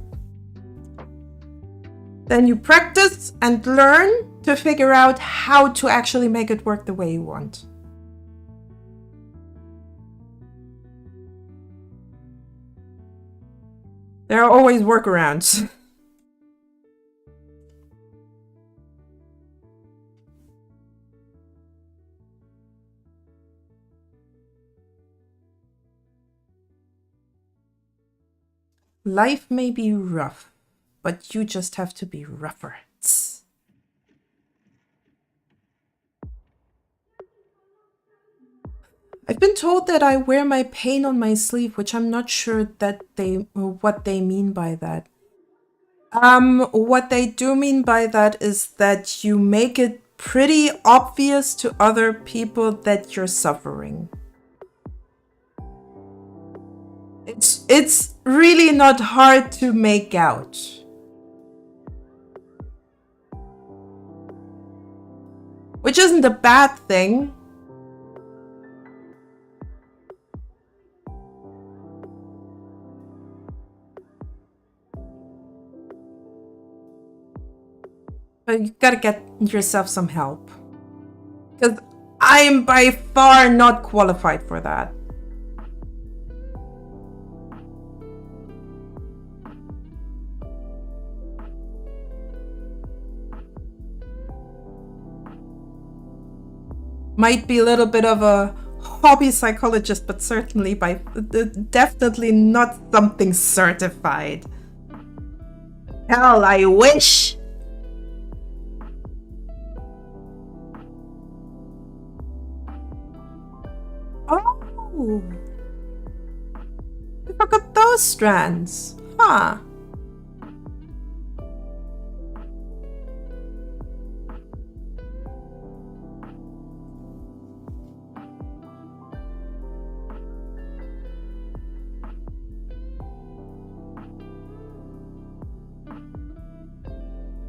then you practice and learn to figure out how to actually make it work the way you want. There are always workarounds. Life may be rough, but you just have to be rougher. Tss. I've been told that I wear my pain on my sleeve, which I'm not sure that what they mean by that. What they do mean by that is that you make it pretty obvious to other people that you're suffering. It's really not hard to make out. Which isn't a bad thing. But you gotta get yourself some help. Because I am by far not qualified for that. Might be a little bit of a hobby psychologist, but certainly definitely not something certified. Hell, I wish. Oh, I forgot those strands. Huh.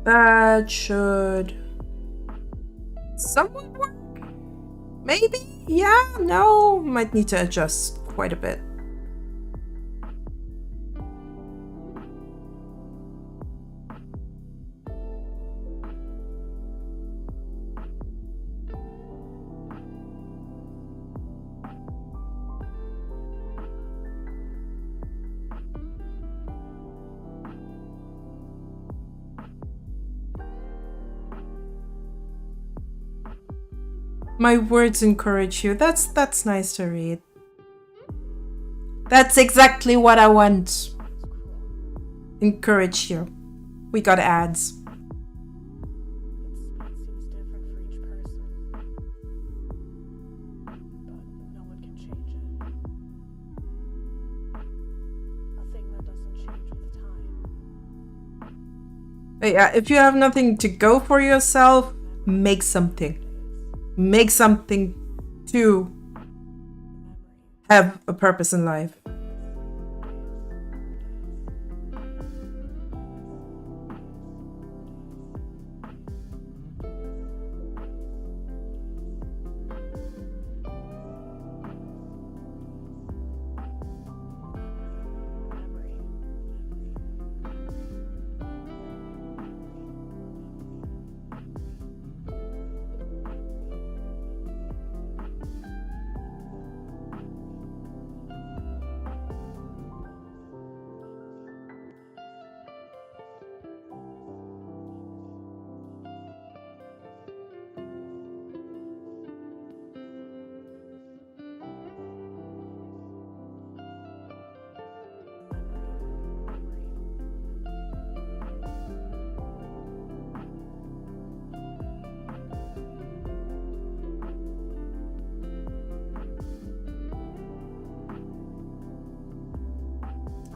That should somewhat work. Maybe? Yeah, no, might need to adjust quite a bit. My words encourage you. That's nice to read. That's exactly what I want. Encourage you. We got ads. But yeah, if you have nothing to go for yourself, make something. Make something to have a purpose in life.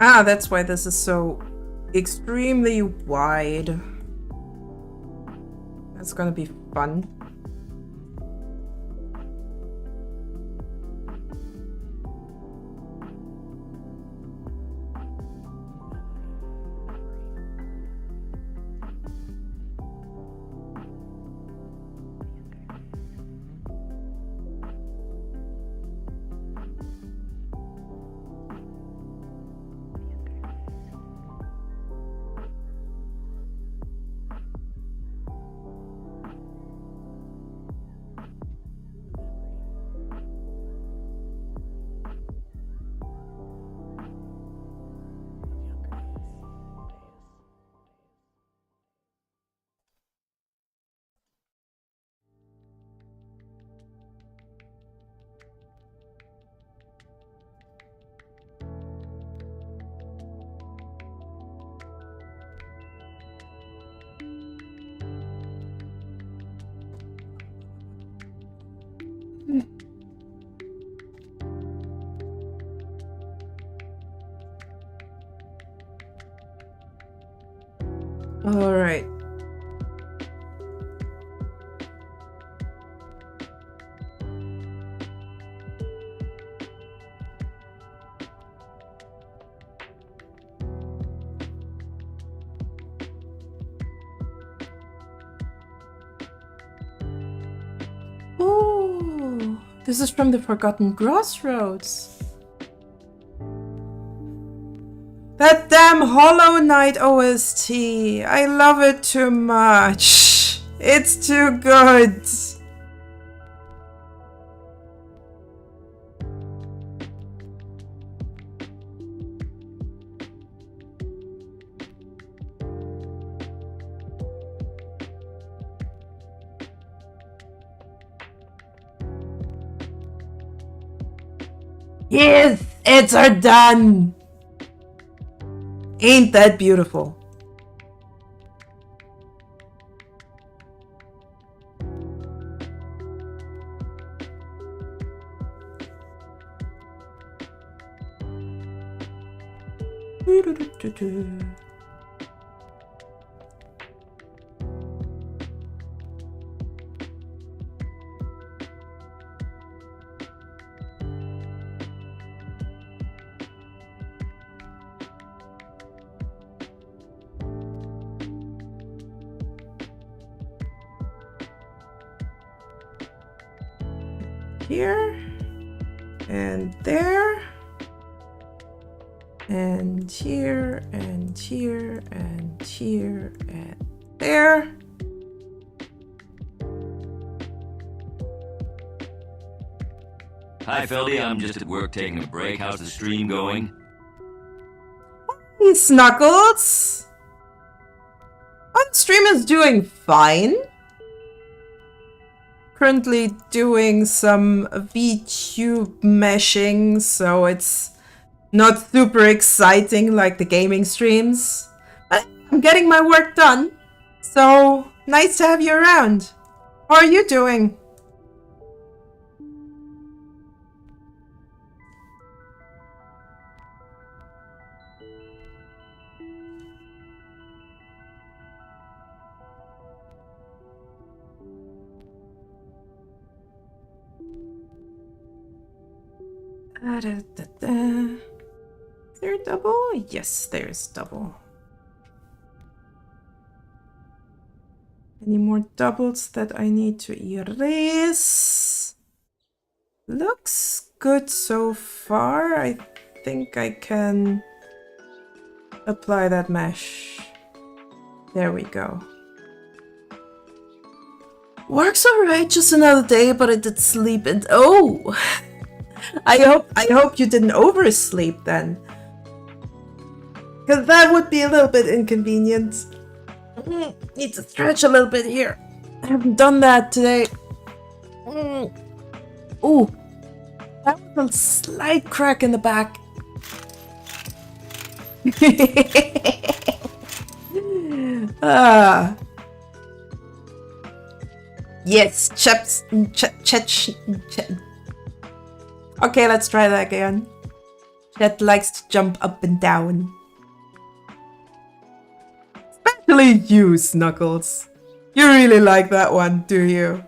Ah, that's why this is so extremely wide. That's gonna be fun. All right. Oh, this is from the Forgotten Crossroads. That damn Hollow Knight OST. I love it too much. It's too good. Yes, it's are done. Ain't that beautiful? Here and there and here and here and here and there. Hi, Feldy. I'm just at work taking a break. How's the stream going? Hey, Snuggles. On stream is doing fine. Currently doing some VTube meshing, so it's not super exciting like the gaming streams. But I'm getting my work done, so nice to have you around. How are you doing? Is there a double? Yes, there's double. Any more doubles that I need to erase? Looks good so far. I think I can apply that mesh. There we go. Works alright, just another day, but I did sleep and oh! I hope you didn't oversleep then. Because that would be a little bit inconvenient. Need to stretch a little bit here. I haven't done that today. Ooh, that was a slight crack in the back. Yes, chaps. Okay, let's try that again. Chet likes to jump up and down. Especially you, Snuggles. You really like that one, do you?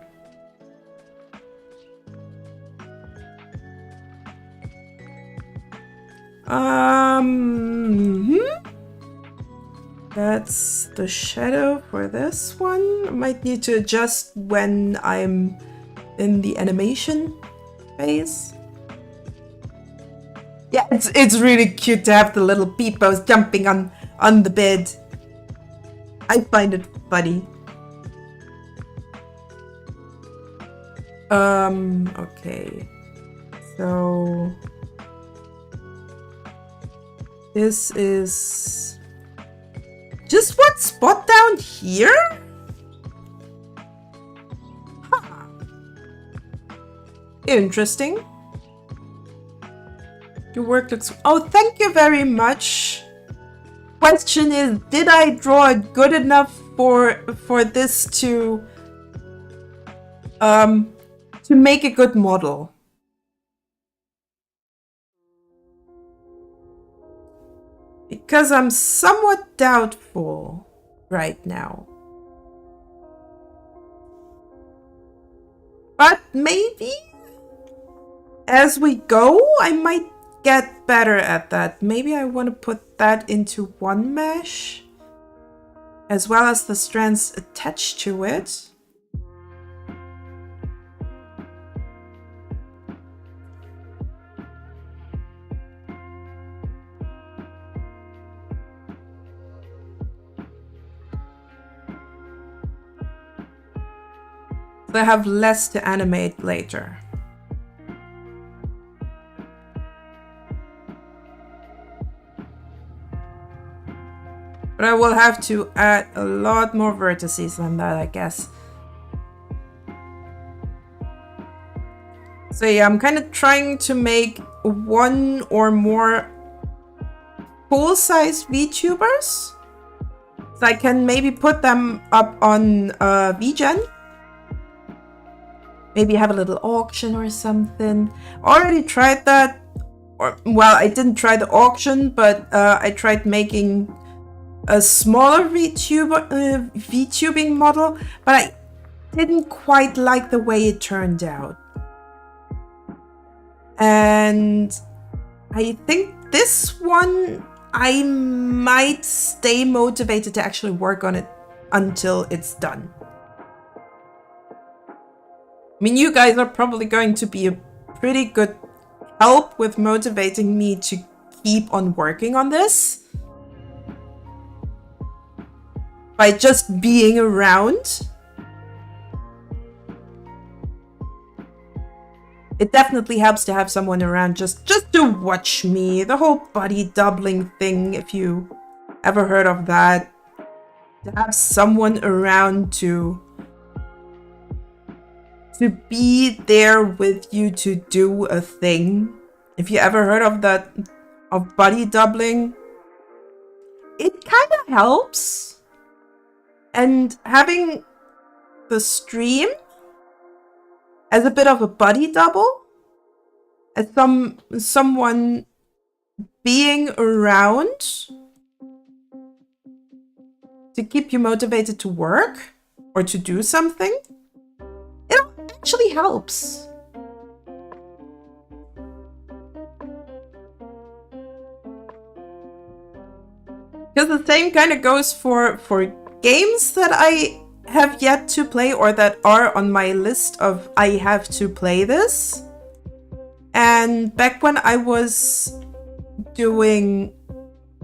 That's the shadow for this one. I might need to adjust when I'm in the animation phase. Yeah, it's really cute to have the little peepos jumping on the bed. I find it funny. Okay. So this is just one spot down here? Huh. Interesting. Your work looks... Oh, thank you very much. Question is, did I draw it good enough for this to make a good model. Because I'm somewhat doubtful right now. But maybe as we go, I might get better at that. Maybe I want to put that into one mesh, as well as the strands attached to it. So I have less to animate later. But I will have to add a lot more vertices than that, I guess. So yeah, I'm kind of trying to make one or more full-size VTubers. So I can maybe put them up on VGen. Maybe have a little auction or something. Already tried that. Well, I didn't try the auction, but I tried making a smaller VTubing model, but I didn't quite like the way it turned out. And I think this one, I might stay motivated to actually work on it until it's done. I mean, you guys are probably going to be a pretty good help with motivating me to keep on working on this. By just being around. It definitely helps to have someone around just to watch me. The whole body doubling thing, if you ever heard of that. To have someone around to be there with you to do a thing. If you ever heard of that, of body doubling, it kind of helps. And having the stream as a bit of a body double, as someone being around to keep you motivated to work or to do something, it actually helps. Because the same kind of goes for games that I have yet to play or that are on my list of I have to play this. And back when I was doing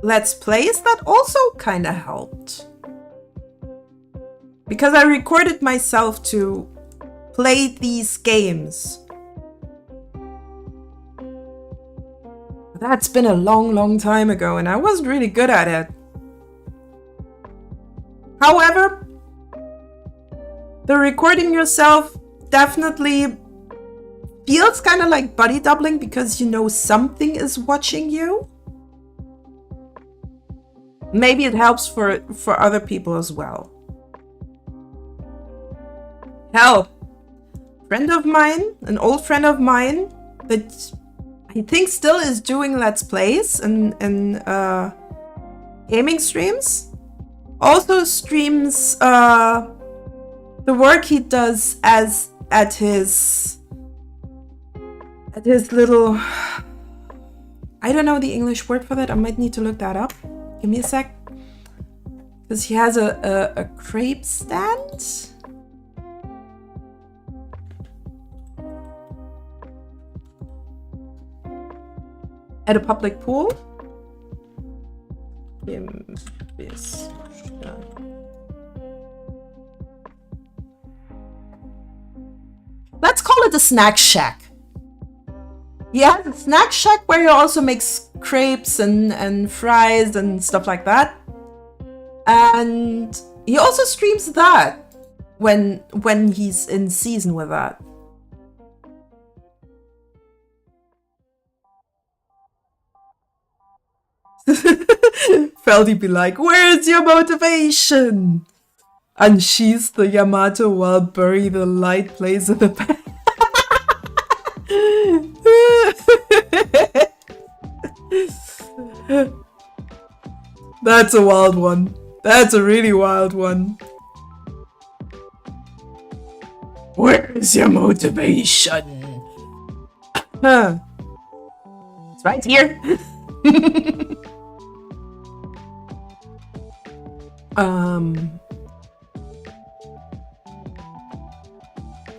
Let's Plays, that also kind of helped. Because I recorded myself to play these games. That's been a long time ago and I wasn't really good at it. However, the recording yourself definitely feels kind of like body doubling because you know something is watching you. Maybe it helps for other people as well. Hell, friend of mine, an old friend of mine that I think still is doing Let's Plays and gaming streams. Also streams the work he does at his little, I don't know the English word for that. I might need to look that up. Give me a sec. Because he has a crepe stand. At a public pool. Let's call it a snack shack. He has a snack shack where he also makes crepes and fries and stuff like that. And he also streams that when he's in season with that. Feldy be like, where's your motivation? Unsheath the Yamato while Bury the Light plays in the back. That's a wild one. That's a really wild one. Where's your motivation? Huh. It's right here.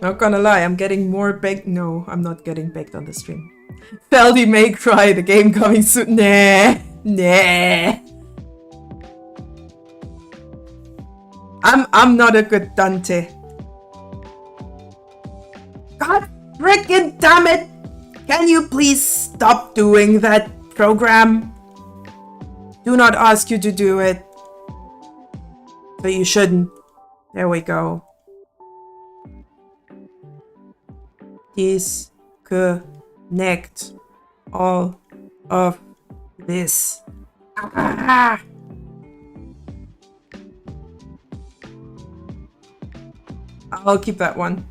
Not gonna lie, I'm getting more baked. No, I'm not getting baked on the stream. Feldy may cry, the game coming soon. Nah. I'm not a good Dante. God freaking damn it! Can you please stop doing that program? Do not ask you to do it. But you shouldn't. There we go. Disconnect all of this. Ah! I'll keep that one.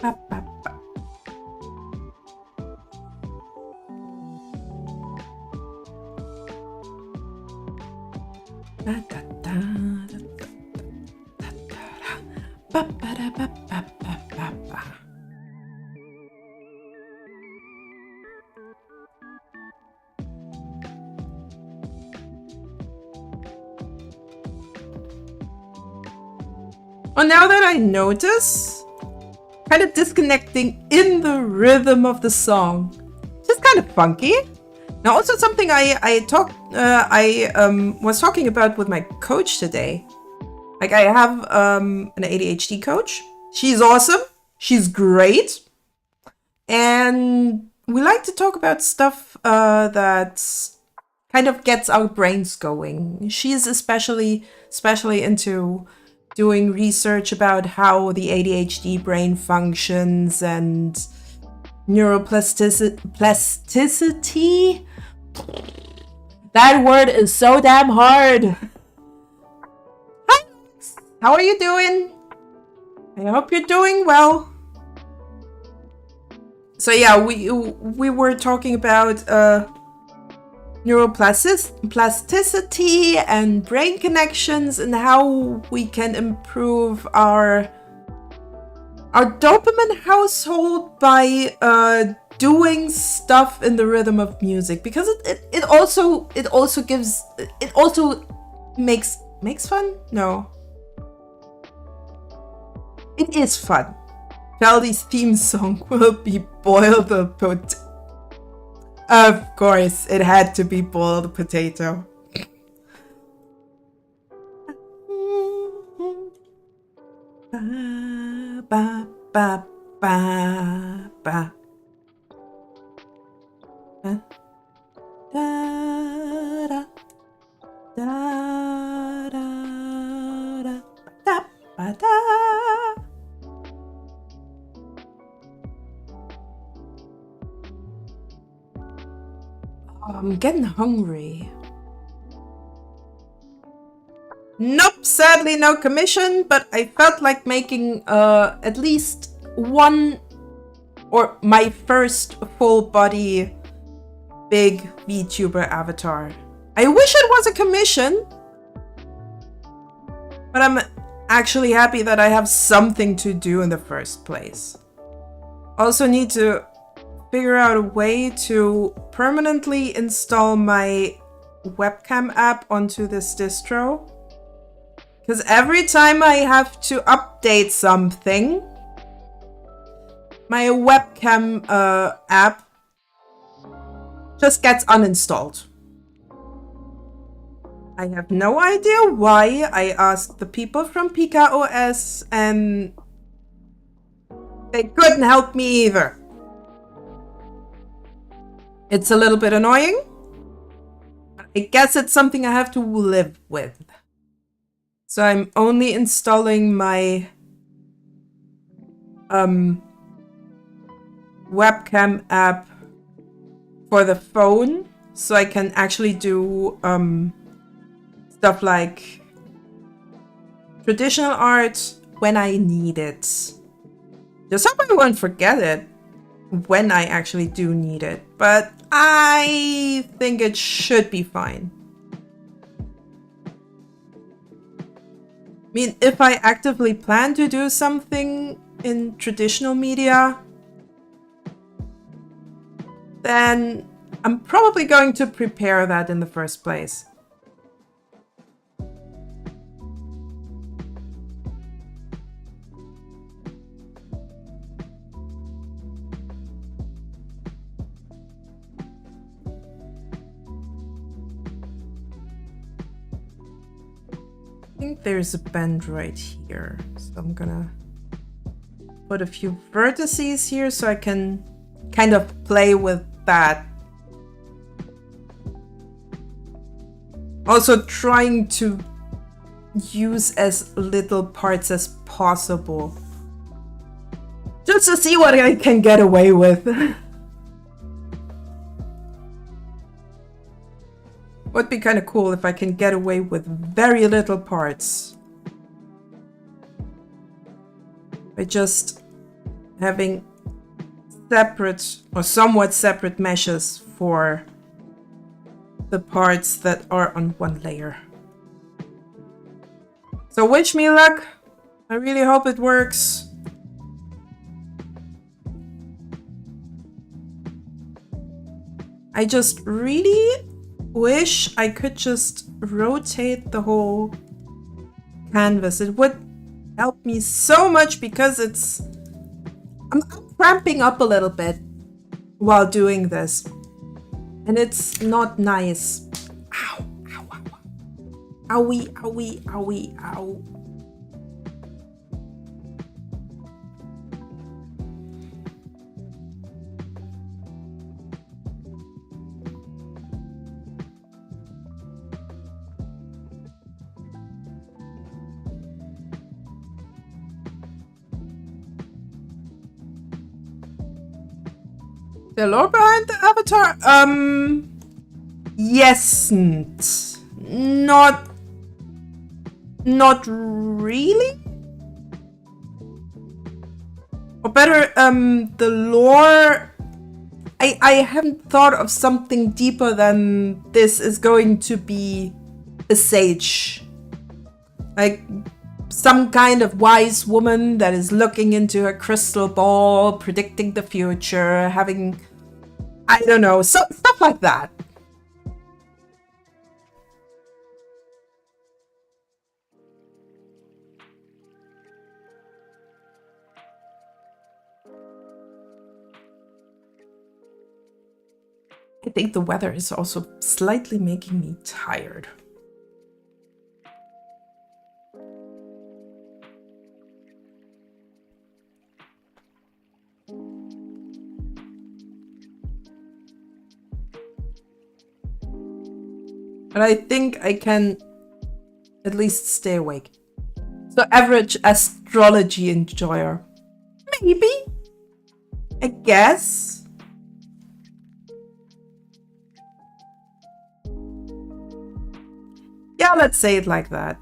Ba, ba, ba. Da, da, da, da, da, da, da. Ba, ba, da, ba, ba, ba, ba, ba. Well, now that I notice, kind of disconnecting in the rhythm of the song, just kind of funky. Now, also something I was talking about with my coach today. Like, I have an ADHD coach. She's awesome. She's great. And we like to talk about stuff that kind of gets our brains going. She's especially into doing research about how the ADHD brain functions and neuroplasticity. That word is so damn hard. Hi, how are you doing? I hope you're doing well. So yeah, we were talking about neuroplasticity and brain connections and how we can improve our dopamine household by doing stuff in the rhythm of music, because it also makes fun. No, it is fun. Valdi's theme song will be Boil the Potato. Of course, it had to be Boil the Potato. Ba, ba, ba, ba, ba. Da, da, da, da, da, da, ba, da. I'm getting hungry. Nope, sadly no commission, but I felt like making at least one, or my first full body big VTuber avatar. I wish it was a commission, but I'm actually happy that I have something to do in the first place. Also need to figure out a way to permanently install my webcam app onto this distro. Because every time I have to update something, my webcam app just gets uninstalled. I have no idea why. I asked the people from Pika OS and they couldn't help me either. It's a little bit annoying. I guess it's something I have to live with. So I'm only installing my webcam app for the phone, so I can actually do stuff like traditional art when I need it. Just hope I won't forget it when I actually do need it, but I think it should be fine. I mean, if I actively plan to do something in traditional media, then I'm probably going to prepare that in the first place. I think there's a bend right here, so I'm gonna put a few vertices here so I can kind of play with that. Also trying to use as little parts as possible, just to see what I can get away with. Would be kind of cool if I can get away with very little parts. By just having separate or somewhat separate meshes for the parts that are on one layer. So wish me luck. I really hope it works. I just really wish I could just rotate the whole canvas. It would help me so much because I'm cramping up a little bit while doing this, and it's not nice. Ow, ow, ow, ow. Owie, owie, owie, ow. The lore behind the avatar? Yes. Not really? Or better, the lore... I haven't thought of something deeper than this is going to be a sage. Like some kind of wise woman that is looking into her crystal ball, predicting the future, having, I don't know, stuff like that. I think the weather is also slightly making me tired. But I think I can at least stay awake. So average astrology enjoyer. Maybe. I guess. Yeah, let's say it like that.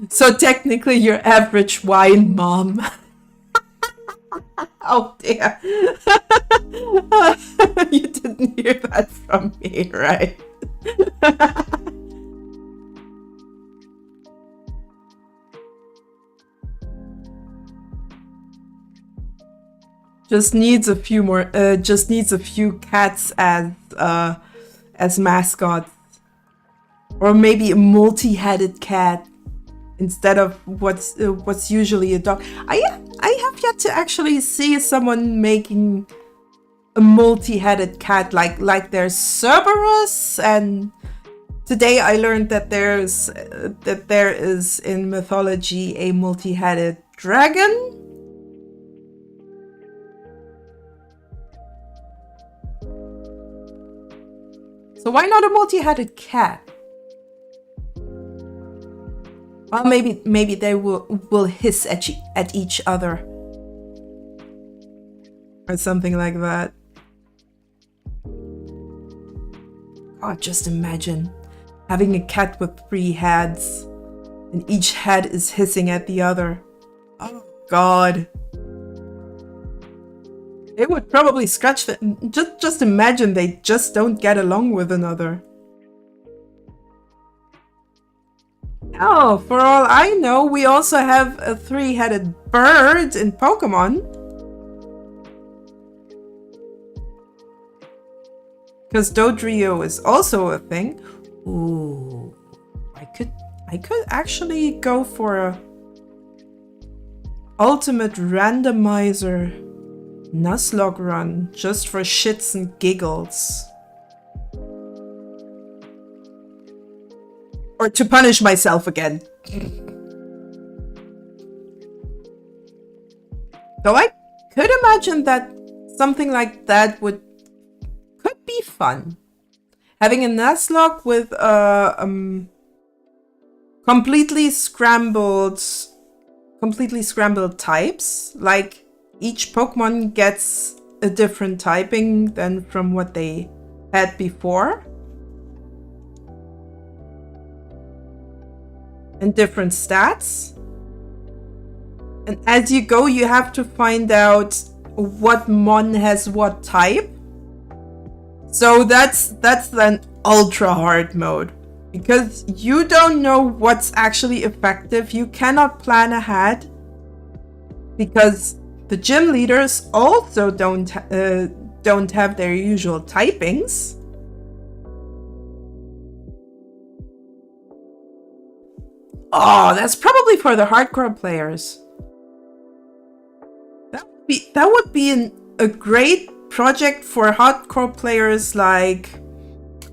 So technically your average wine mom. Oh dear. You didn't hear that from me, right? Just needs a few more. Just needs a few cats as mascots, or maybe a multi-headed cat instead of what's usually a dog. I have yet to actually see someone making a multi-headed cat like there's Cerberus, and today I learned that there is in mythology a multi-headed dragon. So why not a multi-headed cat? Well, maybe they will hiss at each other. Or something like that. God, just imagine having a cat with 3 heads and each head is hissing at the other. Oh God. They would probably scratch just imagine they just don't get along with another. Oh, for all I know, we also have a 3-headed bird in Pokemon. Because Dodrio is also a thing. Ooh, I could actually go for a ultimate randomizer Nuzlocke run just for shits and giggles. Or to punish myself again. Though I could imagine that something like that could be fun. Having a Nuzlocke with completely scrambled types, like each Pokemon gets a different typing than from what they had before. And different stats. And as you go, you have to find out what Mon has what type. So that's then ultra hard mode. Because you don't know what's actually effective. You cannot plan ahead. Because the gym leaders also don't have their usual typings. Oh, that's probably for the hardcore players. That would be a great project for hardcore players like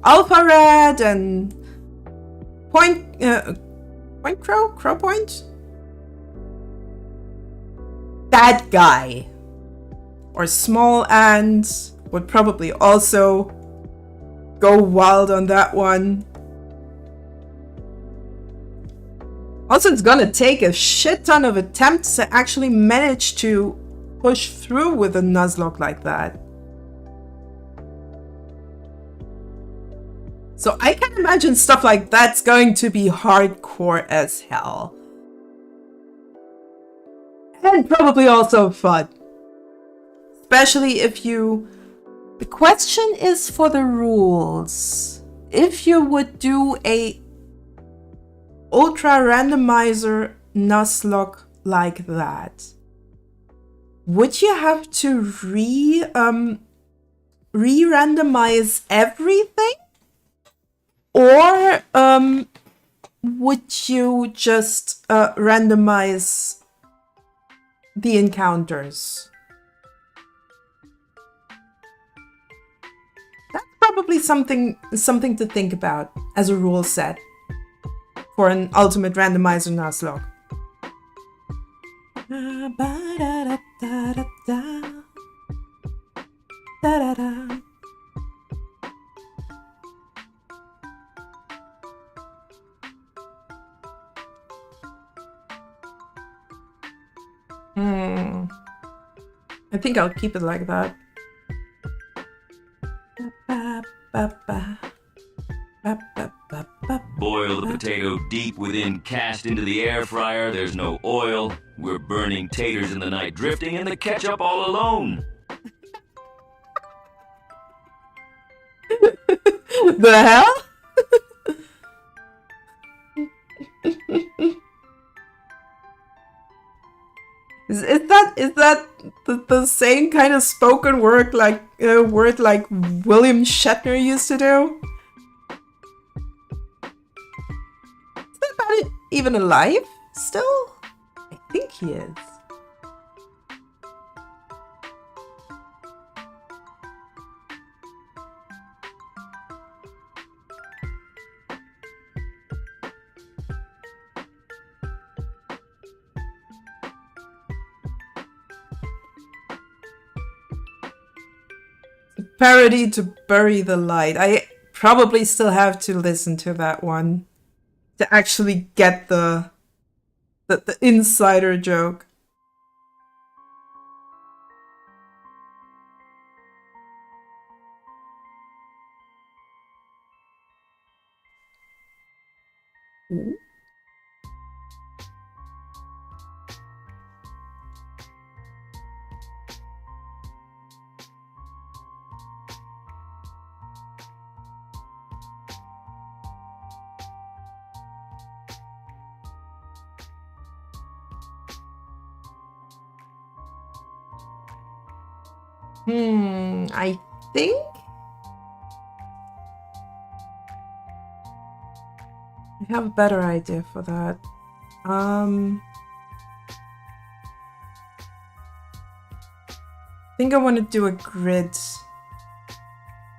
Alpha Red and Point Crow Point? That guy. Or Small Ant would probably also go wild on that one. Also, it's gonna take a shit ton of attempts to actually manage to push through with a Nuzlocke like that. So I can imagine stuff like that's going to be hardcore as hell. And probably also fun. Especially if you... The question is for the rules. If you would do a ultra randomizer Nuzlocke like that, would you have to re-randomize everything? Or would you just randomize the encounters? That's probably something to think about as a rule set for an ultimate randomizer Nuzlocke. I think I'll keep it like that. Boil the potato deep within, cast into the air fryer. There's no oil. We're burning taters in the night, drifting in the ketchup all alone. The hell? Is that the same kind of spoken word like William Shatner used to do? Is that man even alive still? I think he is. Parody to Bury the Light. I probably still have to listen to that one to actually get the insider joke. Ooh. I think I have a better idea for that. I think I want to do a grid.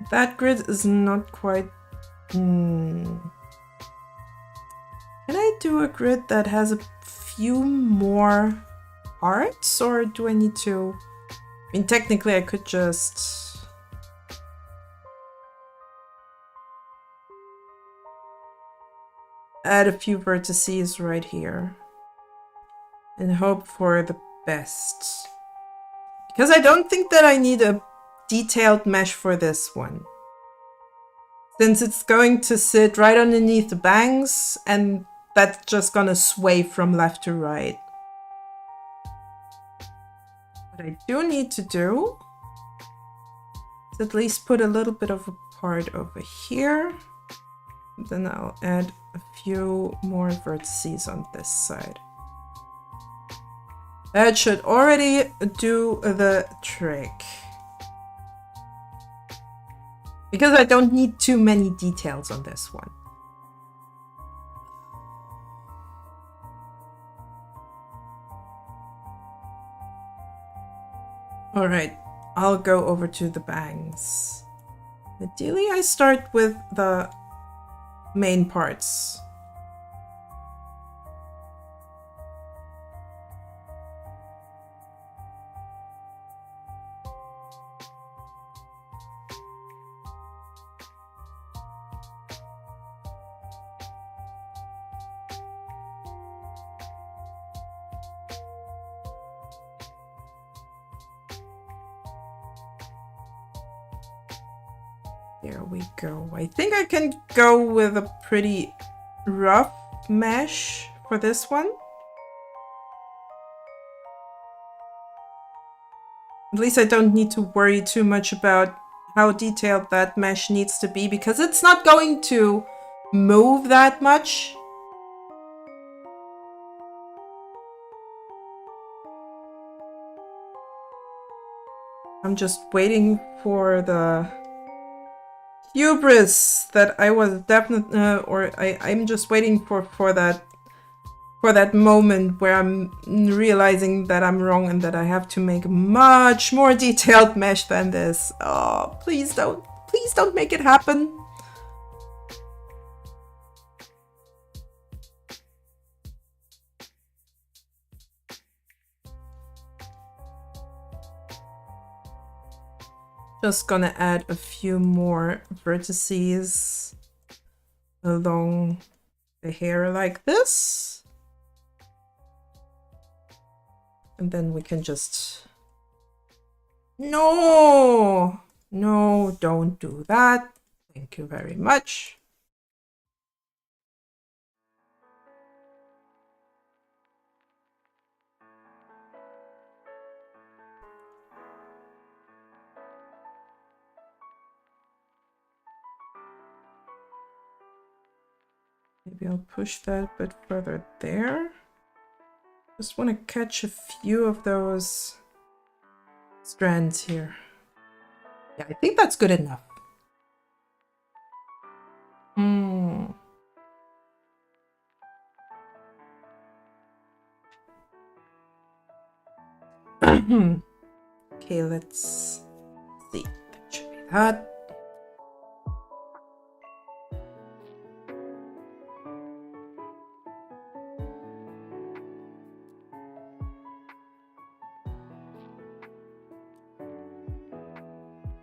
That grid is not quite... Can I do a grid that has a few more parts, or do I need to... I mean, technically I could just... add a few vertices right here and hope for the best. Because I don't think that I need a detailed mesh for this one, since it's going to sit right underneath the bangs and that's just gonna sway from left to right. What I do need to do is at least put a little bit of a part over here. Then I'll add a few more vertices on this side. That should already do the trick. Because I don't need too many details on this one. Alright, I'll go over to the bangs. Ideally, I start with the main parts. There we go. I think I can go with a pretty rough mesh for this one. At least I don't need to worry too much about how detailed that mesh needs to be, because it's not going to move that much. I'm just waiting for the hubris that I was definitely, I'm just waiting for that moment where I'm realizing that I'm wrong and that I have to make a much more detailed mesh than this. Oh, please don't make it happen. Just gonna add a few more vertices along the hair like this. And then we can just... No, don't do that. Thank you very much. Maybe I'll push that a bit further there. Just want to catch a few of those strands here. Yeah, I think that's good enough. Okay, let's see. That should be that.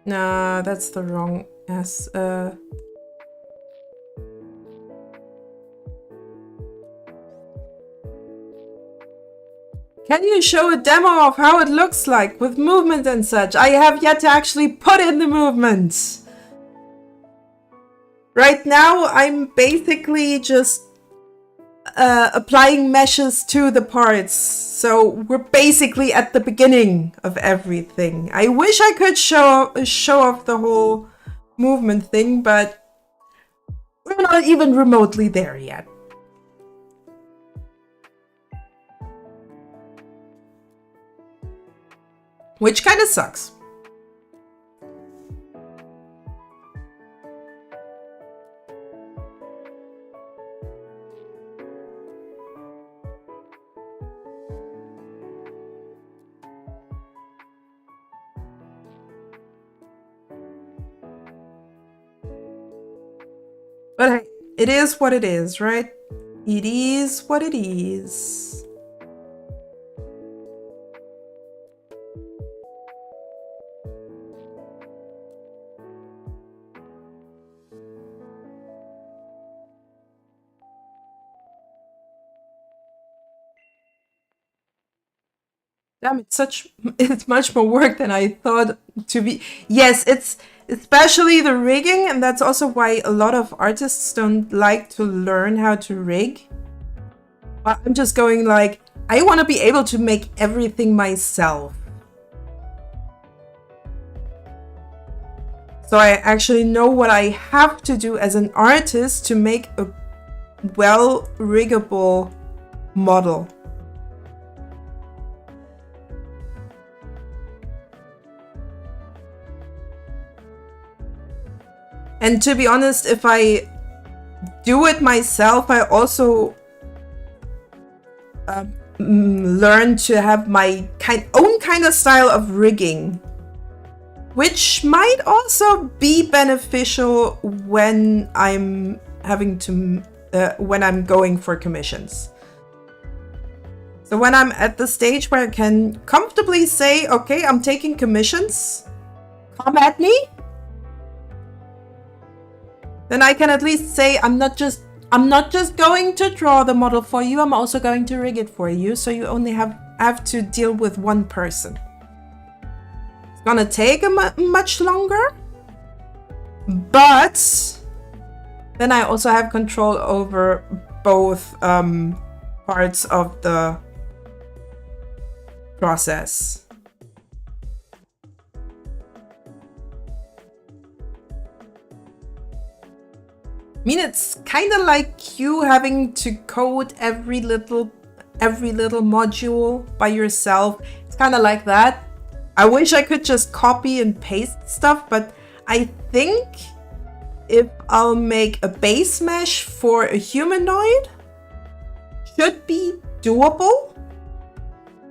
Nah, that's the wrong S. Can you show a demo of how it looks like with movement and such? I have yet to actually put in the movements. Right now, I'm basically just applying meshes to the parts. So we're basically at the beginning of everything. I wish I could show off the whole movement thing, but we're not even remotely there yet. Which kind of sucks. But hey, it is what it is, right? It is what it is. Damn, it's much more work than I thought to be. Yes, it's especially the rigging, and that's also why a lot of artists don't like to learn how to rig. But I'm just going like, I want to be able to make everything myself. So I actually know what I have to do as an artist to make a well-riggable model. And to be honest, if I do it myself, I also learn to have my own kind of style of rigging, which might also be beneficial when I'm having to when I'm going for commissions. So when I'm at the stage where I can comfortably say, okay, I'm taking commissions, come at me, then I can at least say I'm not just going to draw the model for you, I'm also going to rig it for you, so you only have to deal with one person. It's gonna take much longer, but then I also have control over both parts of the process. I mean, it's kind of like you having to code every little module by yourself. It's kind of like that. I wish I could just copy and paste stuff, but I think if I'll make a base mesh for a humanoid, should be doable.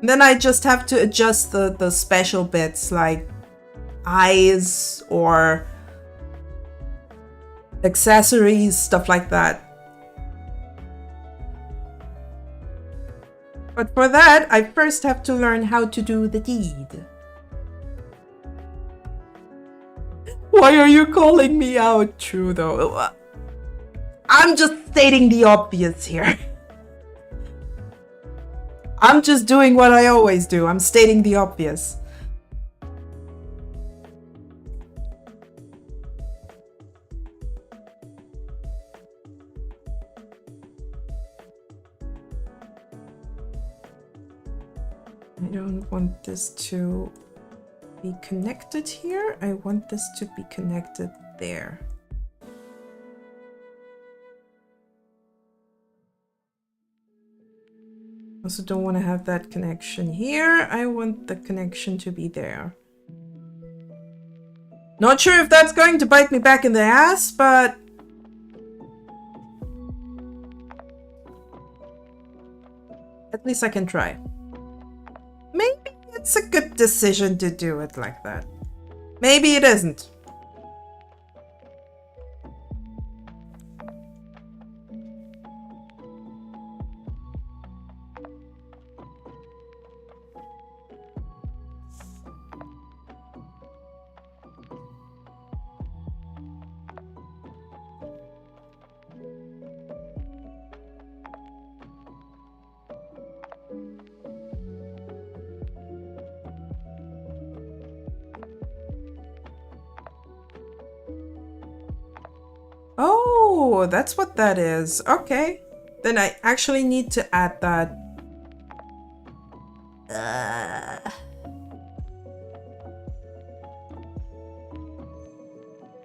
And then I just have to adjust the special bits like eyes or accessories, stuff like that. But for that, I first have to learn how to do the deed. Why are you calling me out, Trudeau? I'm just stating the obvious here. I'm just doing what I always do. I'm stating the obvious. I don't want this to be connected here. I want this to be connected there. Also don't want to have that connection here. I want the connection to be there. Not sure if that's going to bite me back in the ass, but at least I can try. Maybe it's a good decision to do it like that. Maybe it isn't. Oh, that's what that is. Okay. Then I actually need to add that.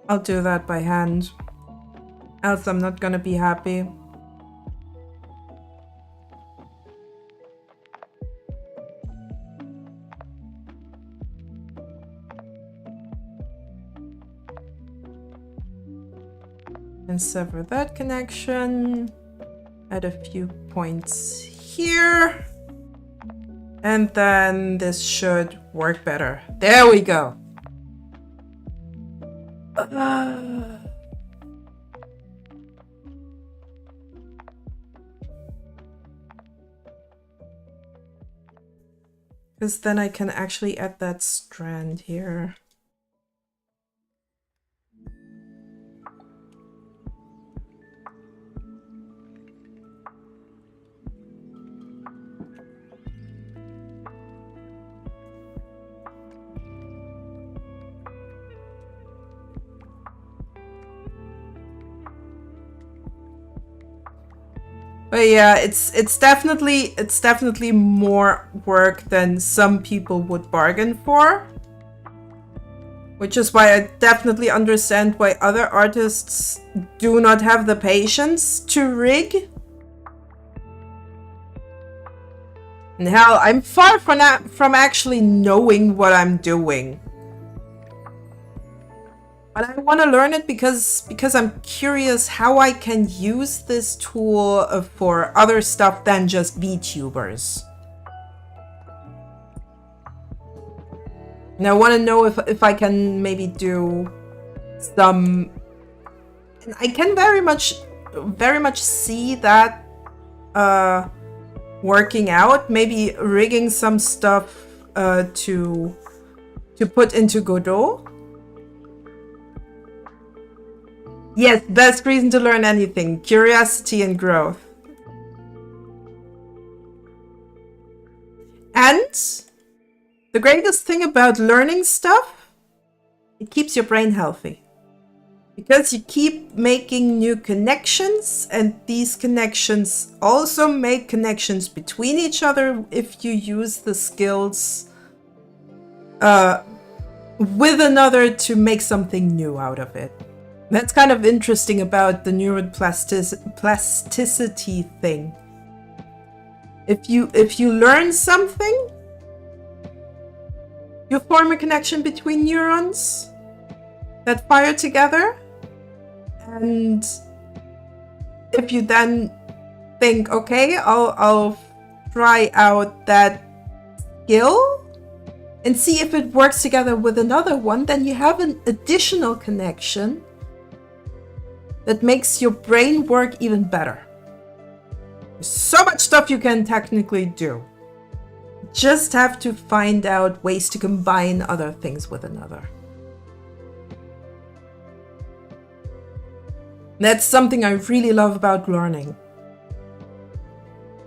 I'll do that by hand. Else I'm not gonna be happy. And sever that connection. Add a few points here. And then this should work better. There we go. Because then I can actually add that strand here. But yeah, it's definitely more work than some people would bargain for. Which is why I definitely understand why other artists do not have the patience to rig. And hell, I'm far from actually knowing what I'm doing. But I want to learn it because I'm curious how I can use this tool for other stuff than just VTubers. And I want to know if I can maybe do some... And I can very much see that working out. Maybe rigging some stuff to put into Godot. Yes, best reason to learn anything. Curiosity and growth. And the greatest thing about learning stuff, it keeps your brain healthy. Because you keep making new connections, and these connections also make connections between each other if you use the skills with another to make something new out of it. That's kind of interesting about the neuroplasticity thing. If you learn something, you form a connection between neurons that fire together. And if you then think, okay, I'll try out that skill and see if it works together with another one, then you have an additional connection that makes your brain work even better. There's so much stuff you can technically do. Just have to find out ways to combine other things with another. That's something I really love about learning.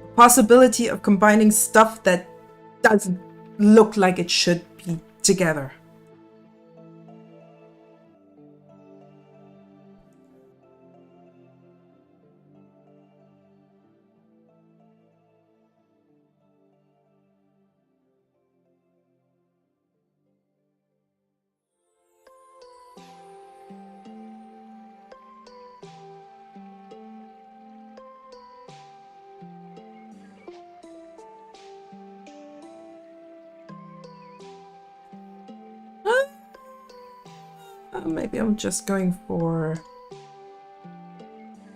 The possibility of combining stuff that doesn't look like it should be together. Maybe I'm just going for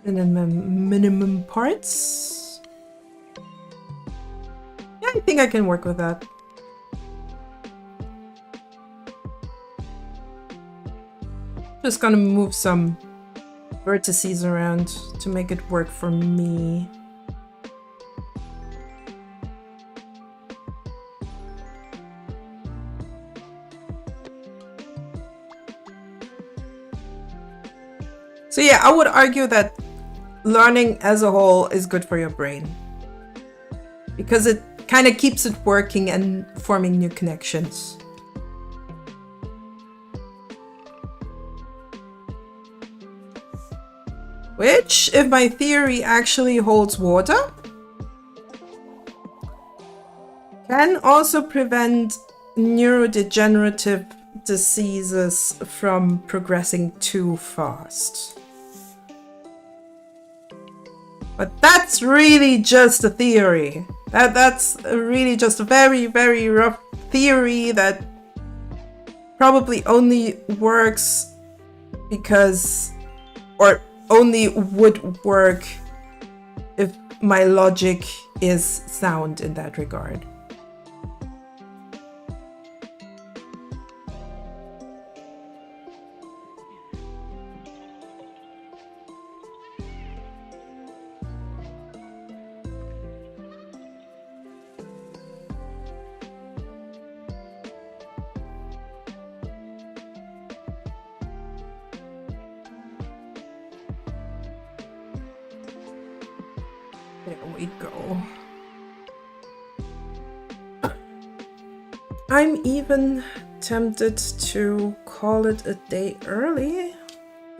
minimum parts. Yeah, I think I can work with that. Just gonna move some vertices around to make it work for me. So yeah, I would argue that learning as a whole is good for your brain. Because it kind of keeps it working and forming new connections. Which, if my theory actually holds water, can also prevent neurodegenerative diseases from progressing too fast. But that's really just a theory. That's really just a very, very rough theory that probably only works because, or only would work if my logic is sound in that regard. There we go. I'm even tempted to call it a day early.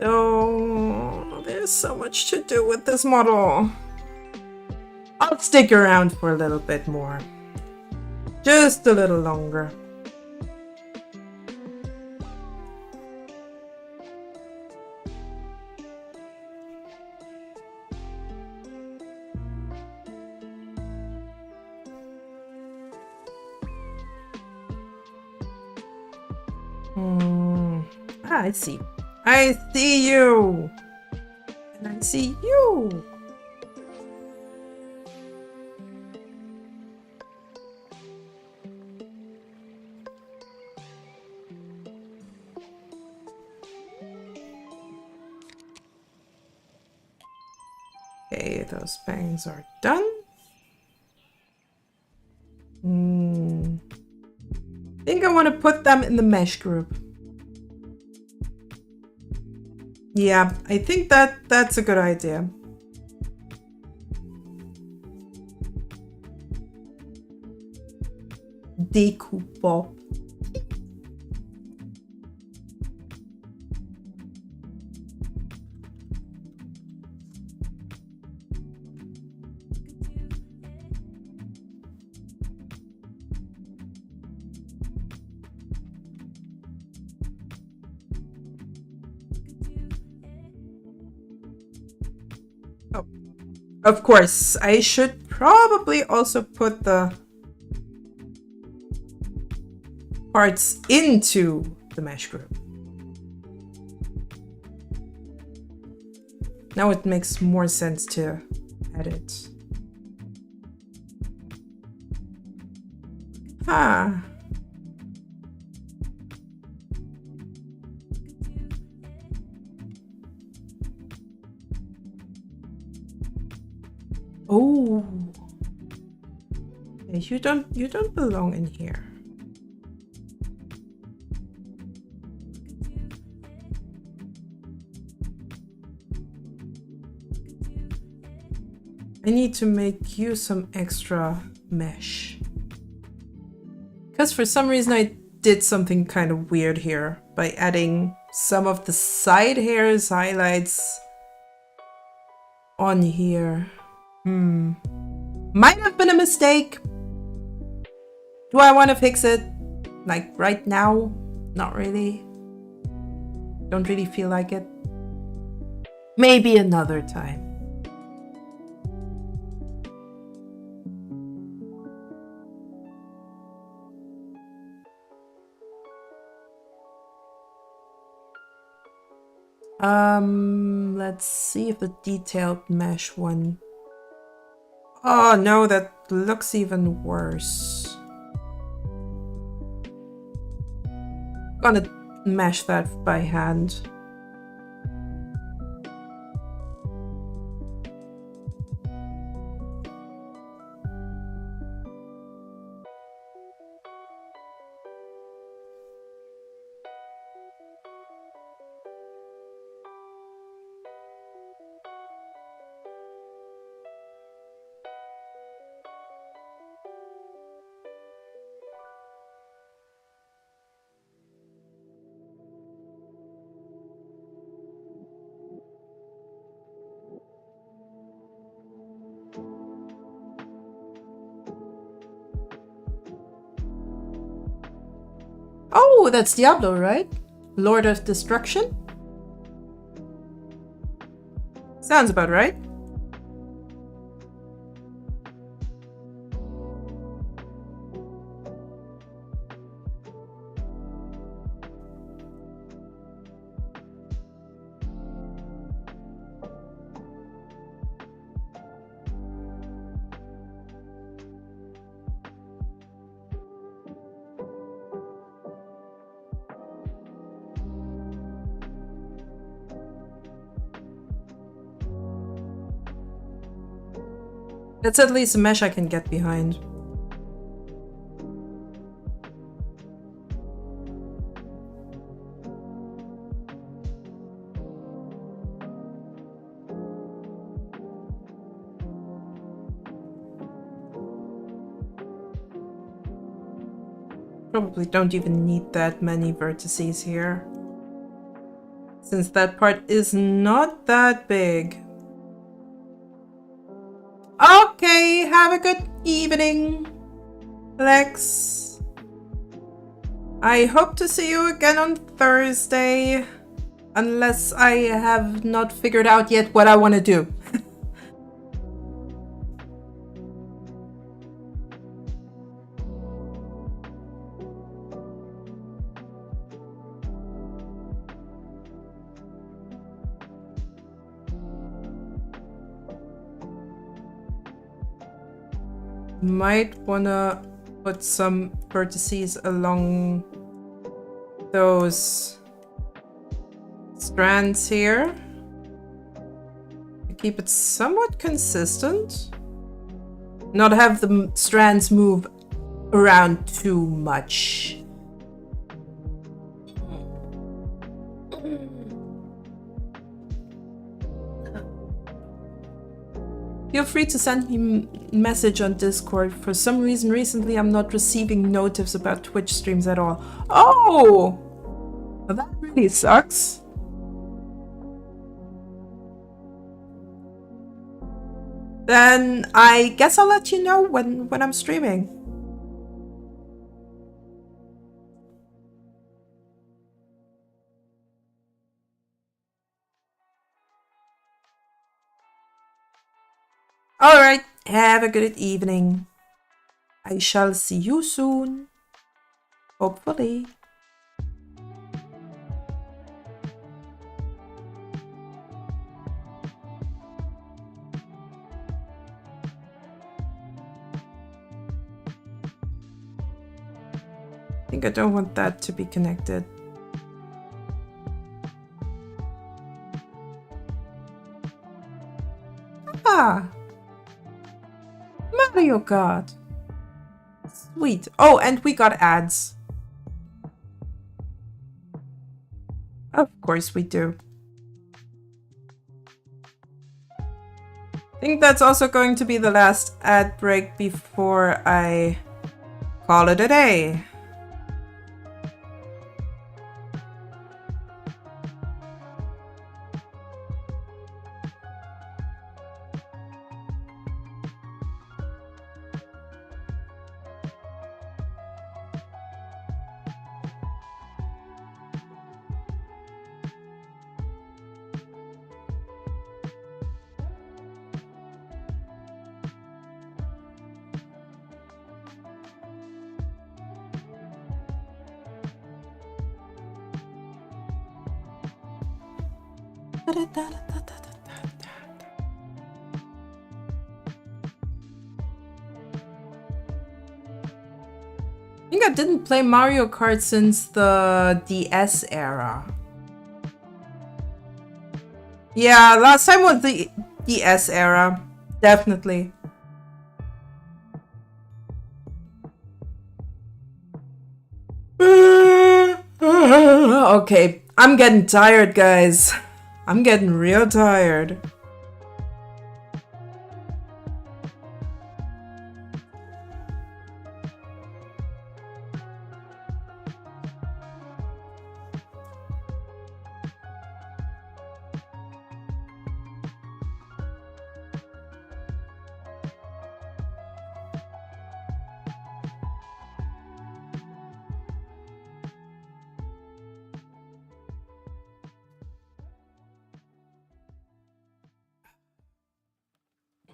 Oh, there's so much to do with this model. I'll stick around for a little bit more. Just a little longer. I see. I see you. And I see you. Okay, those bangs are done. I think I want to put them in the mesh group. Yeah, I think that's a good idea. Découpant. Oh, of course, I should probably also put the parts into the mesh group. Now it makes more sense to edit. Ah. Oh. You don't belong in here. I need to make you some extra mesh. Because for some reason I did something kind of weird here by adding some of the side hairs highlights on here. Might have been a mistake. Do I want to fix it? Like right now? Not really. Don't really feel like it. Maybe another time. Let's see if the detailed mesh one. Oh no, that looks even worse. Gonna mesh that by hand. Oh, that's Diablo, right? Lord of Destruction? Sounds about right. That's at least a mesh I can get behind. Probably don't even need that many vertices here, since that part is not that big. Okay, have a good evening, Lex. I hope to see you again on Thursday, unless I have not figured out yet what I want to do. Might wanna put some vertices along those strands here to keep it somewhat consistent. Not have the strands move around too much. Feel free to send me a message on Discord. For some reason recently I'm not receiving notifs about Twitch streams at all. Oh! Well, that really sucks. Then I guess I'll let you know when I'm streaming. Alright, have a good evening. I shall see you soon. Hopefully. I think I don't want that to be connected. Ah! Mario Kart! Sweet. Oh, and we got ads. Of course we do. I think that's also going to be the last ad break before I call it a day. I think I didn't play Mario Kart since the DS era. Yeah, last time was the DS era. Definitely. Okay, I'm getting tired, guys. I'm getting real tired.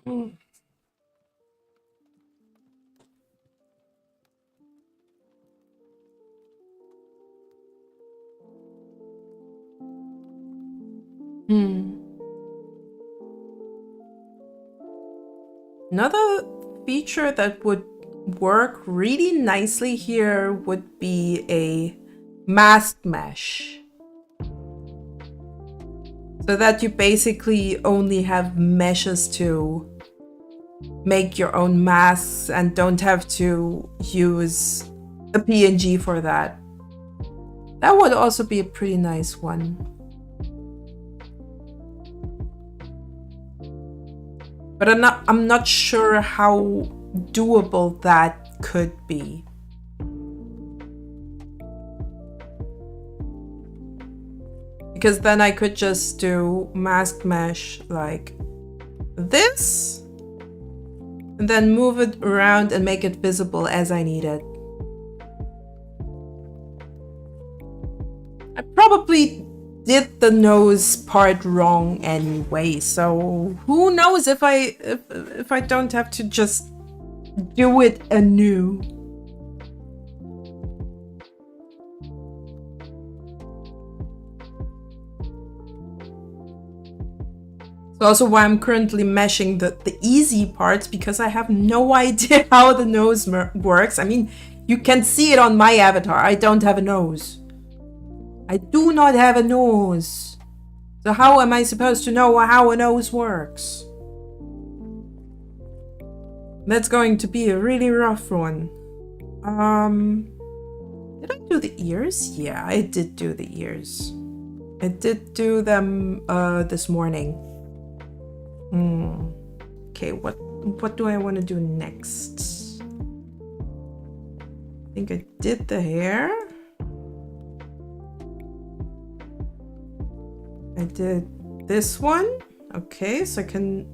Hmm. Another feature that would work really nicely here would be a mask mesh. So that you basically only have meshes to make your own masks and don't have to use a PNG for that. That would also be a pretty nice one. But I'm not sure how doable that could be. Because then I could just do mask mesh like this, and then move it around and make it visible as I need it. I probably did the nose part wrong anyway, so who knows if I don't have to just do it anew. So also why I'm currently meshing the easy parts, because I have no idea how the nose works. I mean, you can see it on my avatar. I don't have a nose. I do not have a nose. So how am I supposed to know how a nose works? That's going to be a really rough one. Did I do the ears? Yeah, I did do the ears. I did do them this morning. Okay, what do I want to do next? I think I did the hair. I did this one. Okay, so I can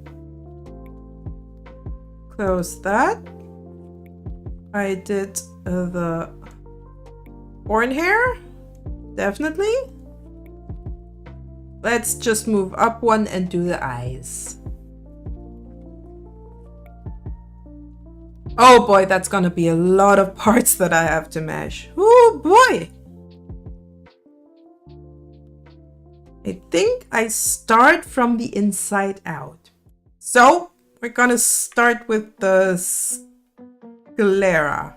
close that. I did the horn hair. Definitely. Let's just move up one and do the eyes. Oh boy, that's gonna be a lot of parts that I have to mesh. Oh boy! I think I start from the inside out. So, we're gonna start with the sclera.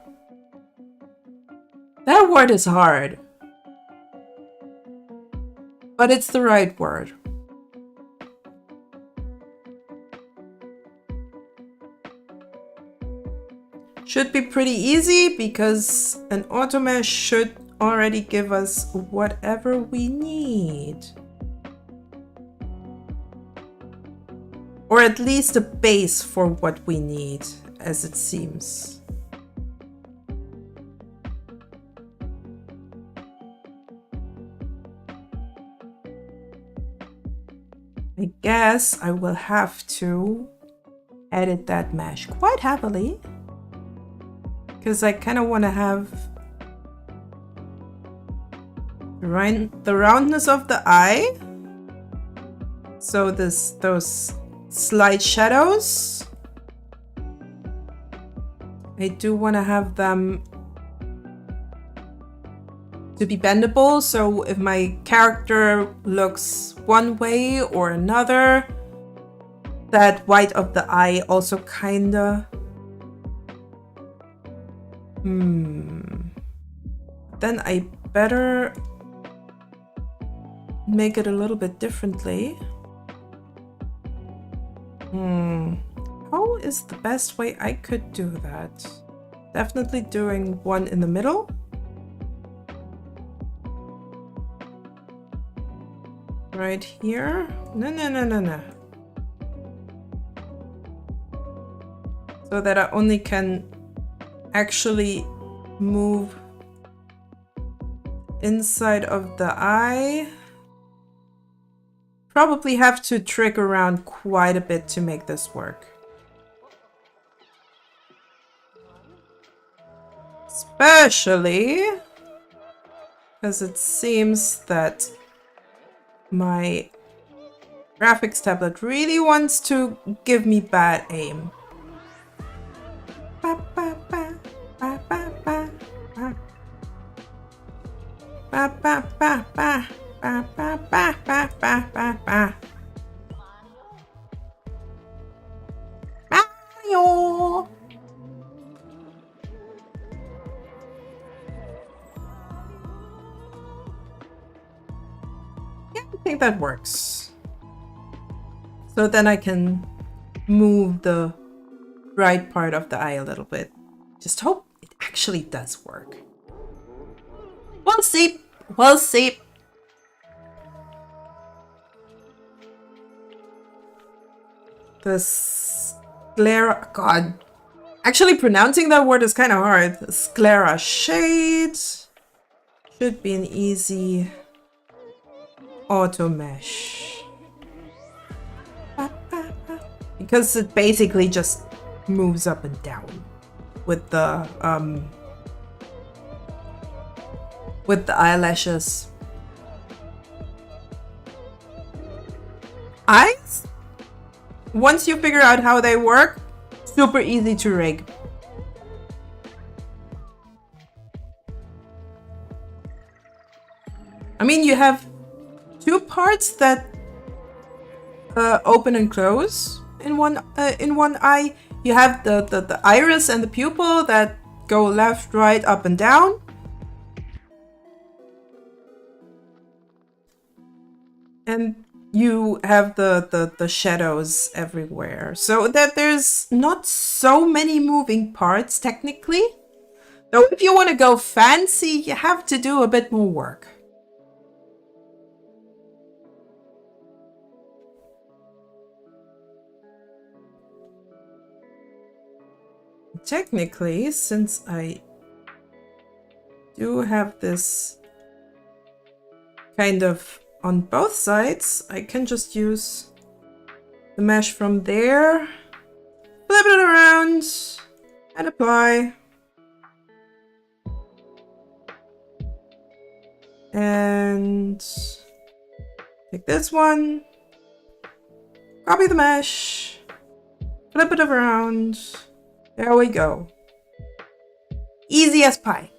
That word is hard. But it's the right word. Should be pretty easy because an auto mesh should already give us whatever we need. Or at least a base for what we need, as it seems. I guess I will have to edit that mesh quite heavily, because I kind of want to have the roundness of the eye. So those slight shadows, I do want to have them to be bendable. So if my character looks one way or another, that white of the eye also kinda then I better make it a little bit differently. How is the best way I could do that? Definitely doing one in the middle. Right here. No. So that I only can actually move inside of the eye. Probably have to trick around quite a bit to make this work. Especially because it seems that my Graphics tablet really wants to give me bad aim. Ba, ba, ba, ba, ba, ba, ba. Ba, ba, ba, ba, ba, ba, ba, ba, ba, ba, ba. Mario! Yeah, I think that works. So then I can move the right part of the eye a little bit. Just hope it actually does work. We'll see. We'll see. The sclera... God. Actually, pronouncing that word is kind of hard. The sclera shade should be an easy auto mesh. Because it basically just moves up and down with the eyelashes. Eyes? Once you figure out how they work, super easy to rig. I mean, you have two parts that open and close in one eye. You have the iris and the pupil that go left, right, up, and down. And you have the shadows everywhere. So that there's not so many moving parts technically. Though if you want to go fancy, you have to do a bit more work. Technically, since I do have this kind of on both sides, I can just use the mesh from there, flip it around, and apply. And take this one, copy the mesh, flip it around. There we go. Easy as pie.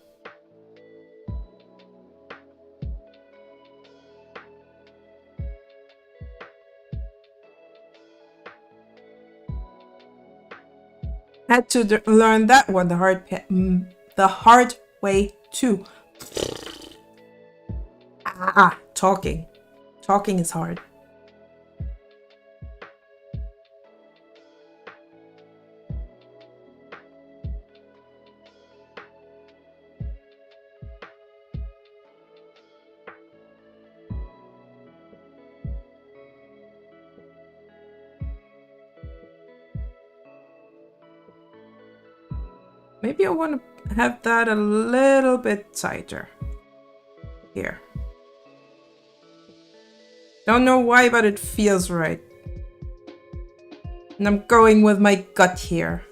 Had to learn that one the hard way too. Talking is hard. Maybe I want to have that a little bit tighter. Here. Don't know why, but it feels right. And I'm going with my gut here.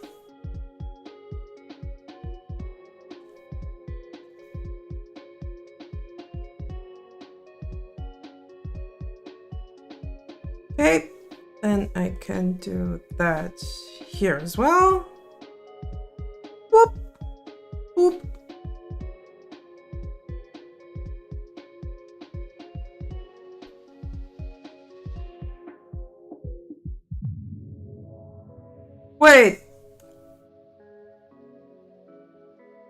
Okay, then I can do that here as well. Whoop, whoop. Wait.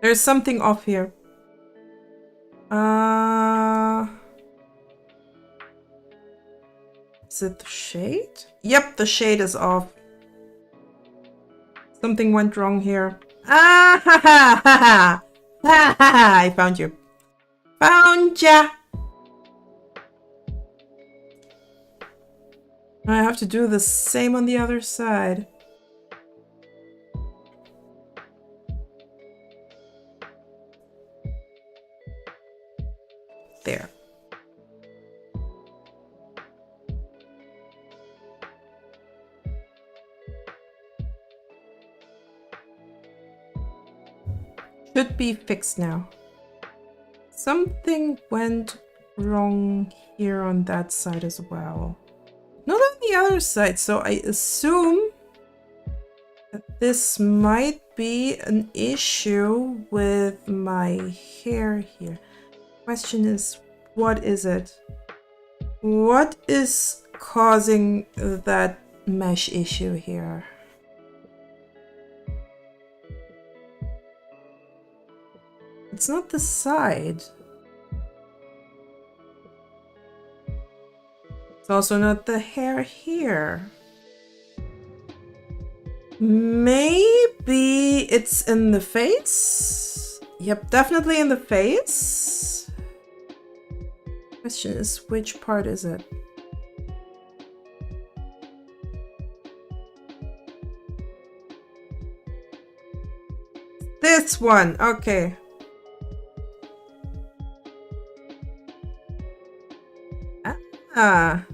There's something off here. Is it the shade? Yep, the shade is off. Something went wrong here. Ah ha ha ha ha! Ha ha ha! I found you. Found ya! I have to do the same on the other side. There. Should be fixed now. Something went wrong here on that side as well. not on the other side, so I assume that this might be an issue with my hair here. Question is, what is it? What is causing that mesh issue here? It's not the side. It's also not the hair here. Maybe it's in the face? Yep, definitely in the face. Question is, which part is it? This one, okay. Ah,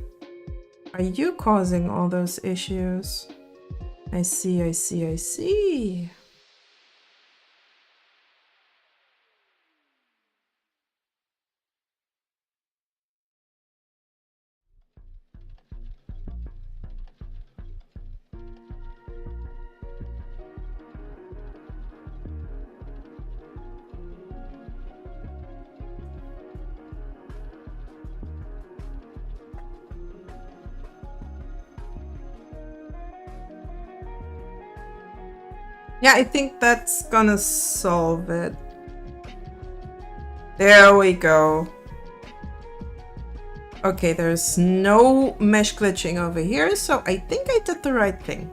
are you causing all those issues? I see, I see, I see. Yeah, I think that's gonna solve it. There we go. Okay, there's no mesh glitching over here, so I think I did the right thing.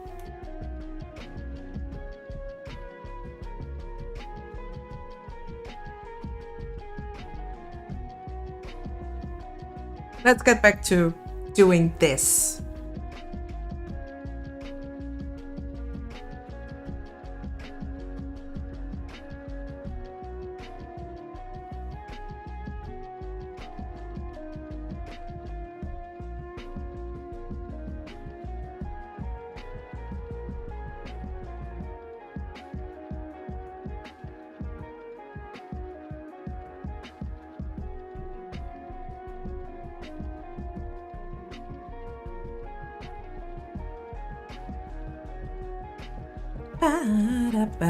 Let's get back to doing this. Ba-da-ba-da-ba-da-ba.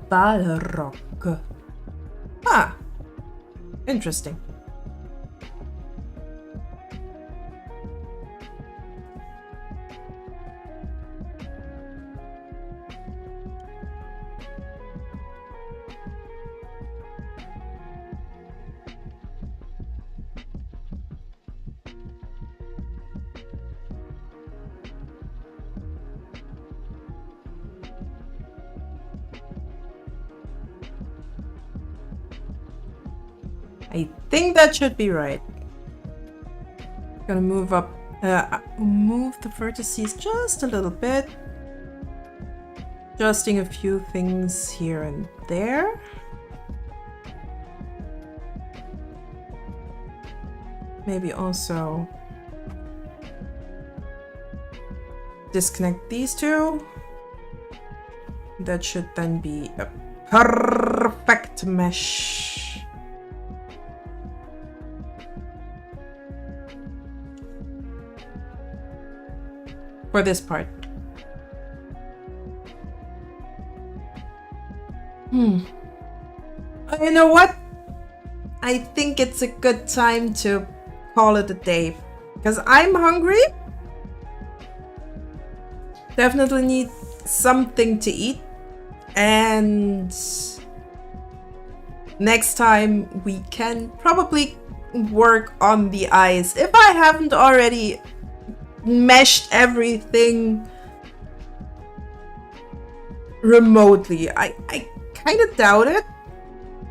Balrog. Ah, interesting. I think that should be right. Gonna move up, move the vertices just a little bit. Adjusting a few things here and there. Maybe also disconnect these two. That should then be a perfect mesh. For this part. You know what? I think it's a good time to call it a day. Because I'm hungry. Definitely need something to eat. And next time we can probably work on the eyes. If I haven't already meshed everything remotely. I kind of doubt it,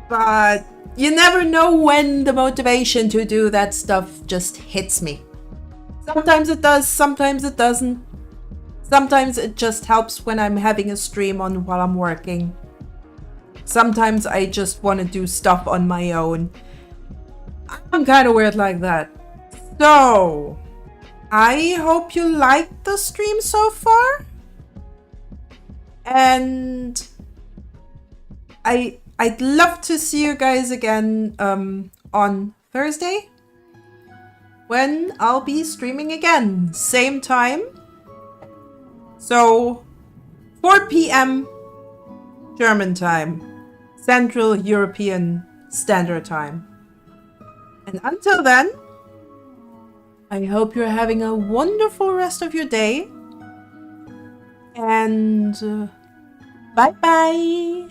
but you never know when the motivation to do that stuff just hits me. Sometimes it does, sometimes it doesn't. Sometimes it just helps when I'm having a stream on while I'm working. Sometimes I just want to do stuff on my own. I'm kind of weird like that. So, I hope you liked the stream so far. And I'd love to see you guys again on Thursday when I'll be streaming again. Same time. So 4 p.m. German time, Central European Standard Time. And until then, I hope you're having a wonderful rest of your day. And bye-bye.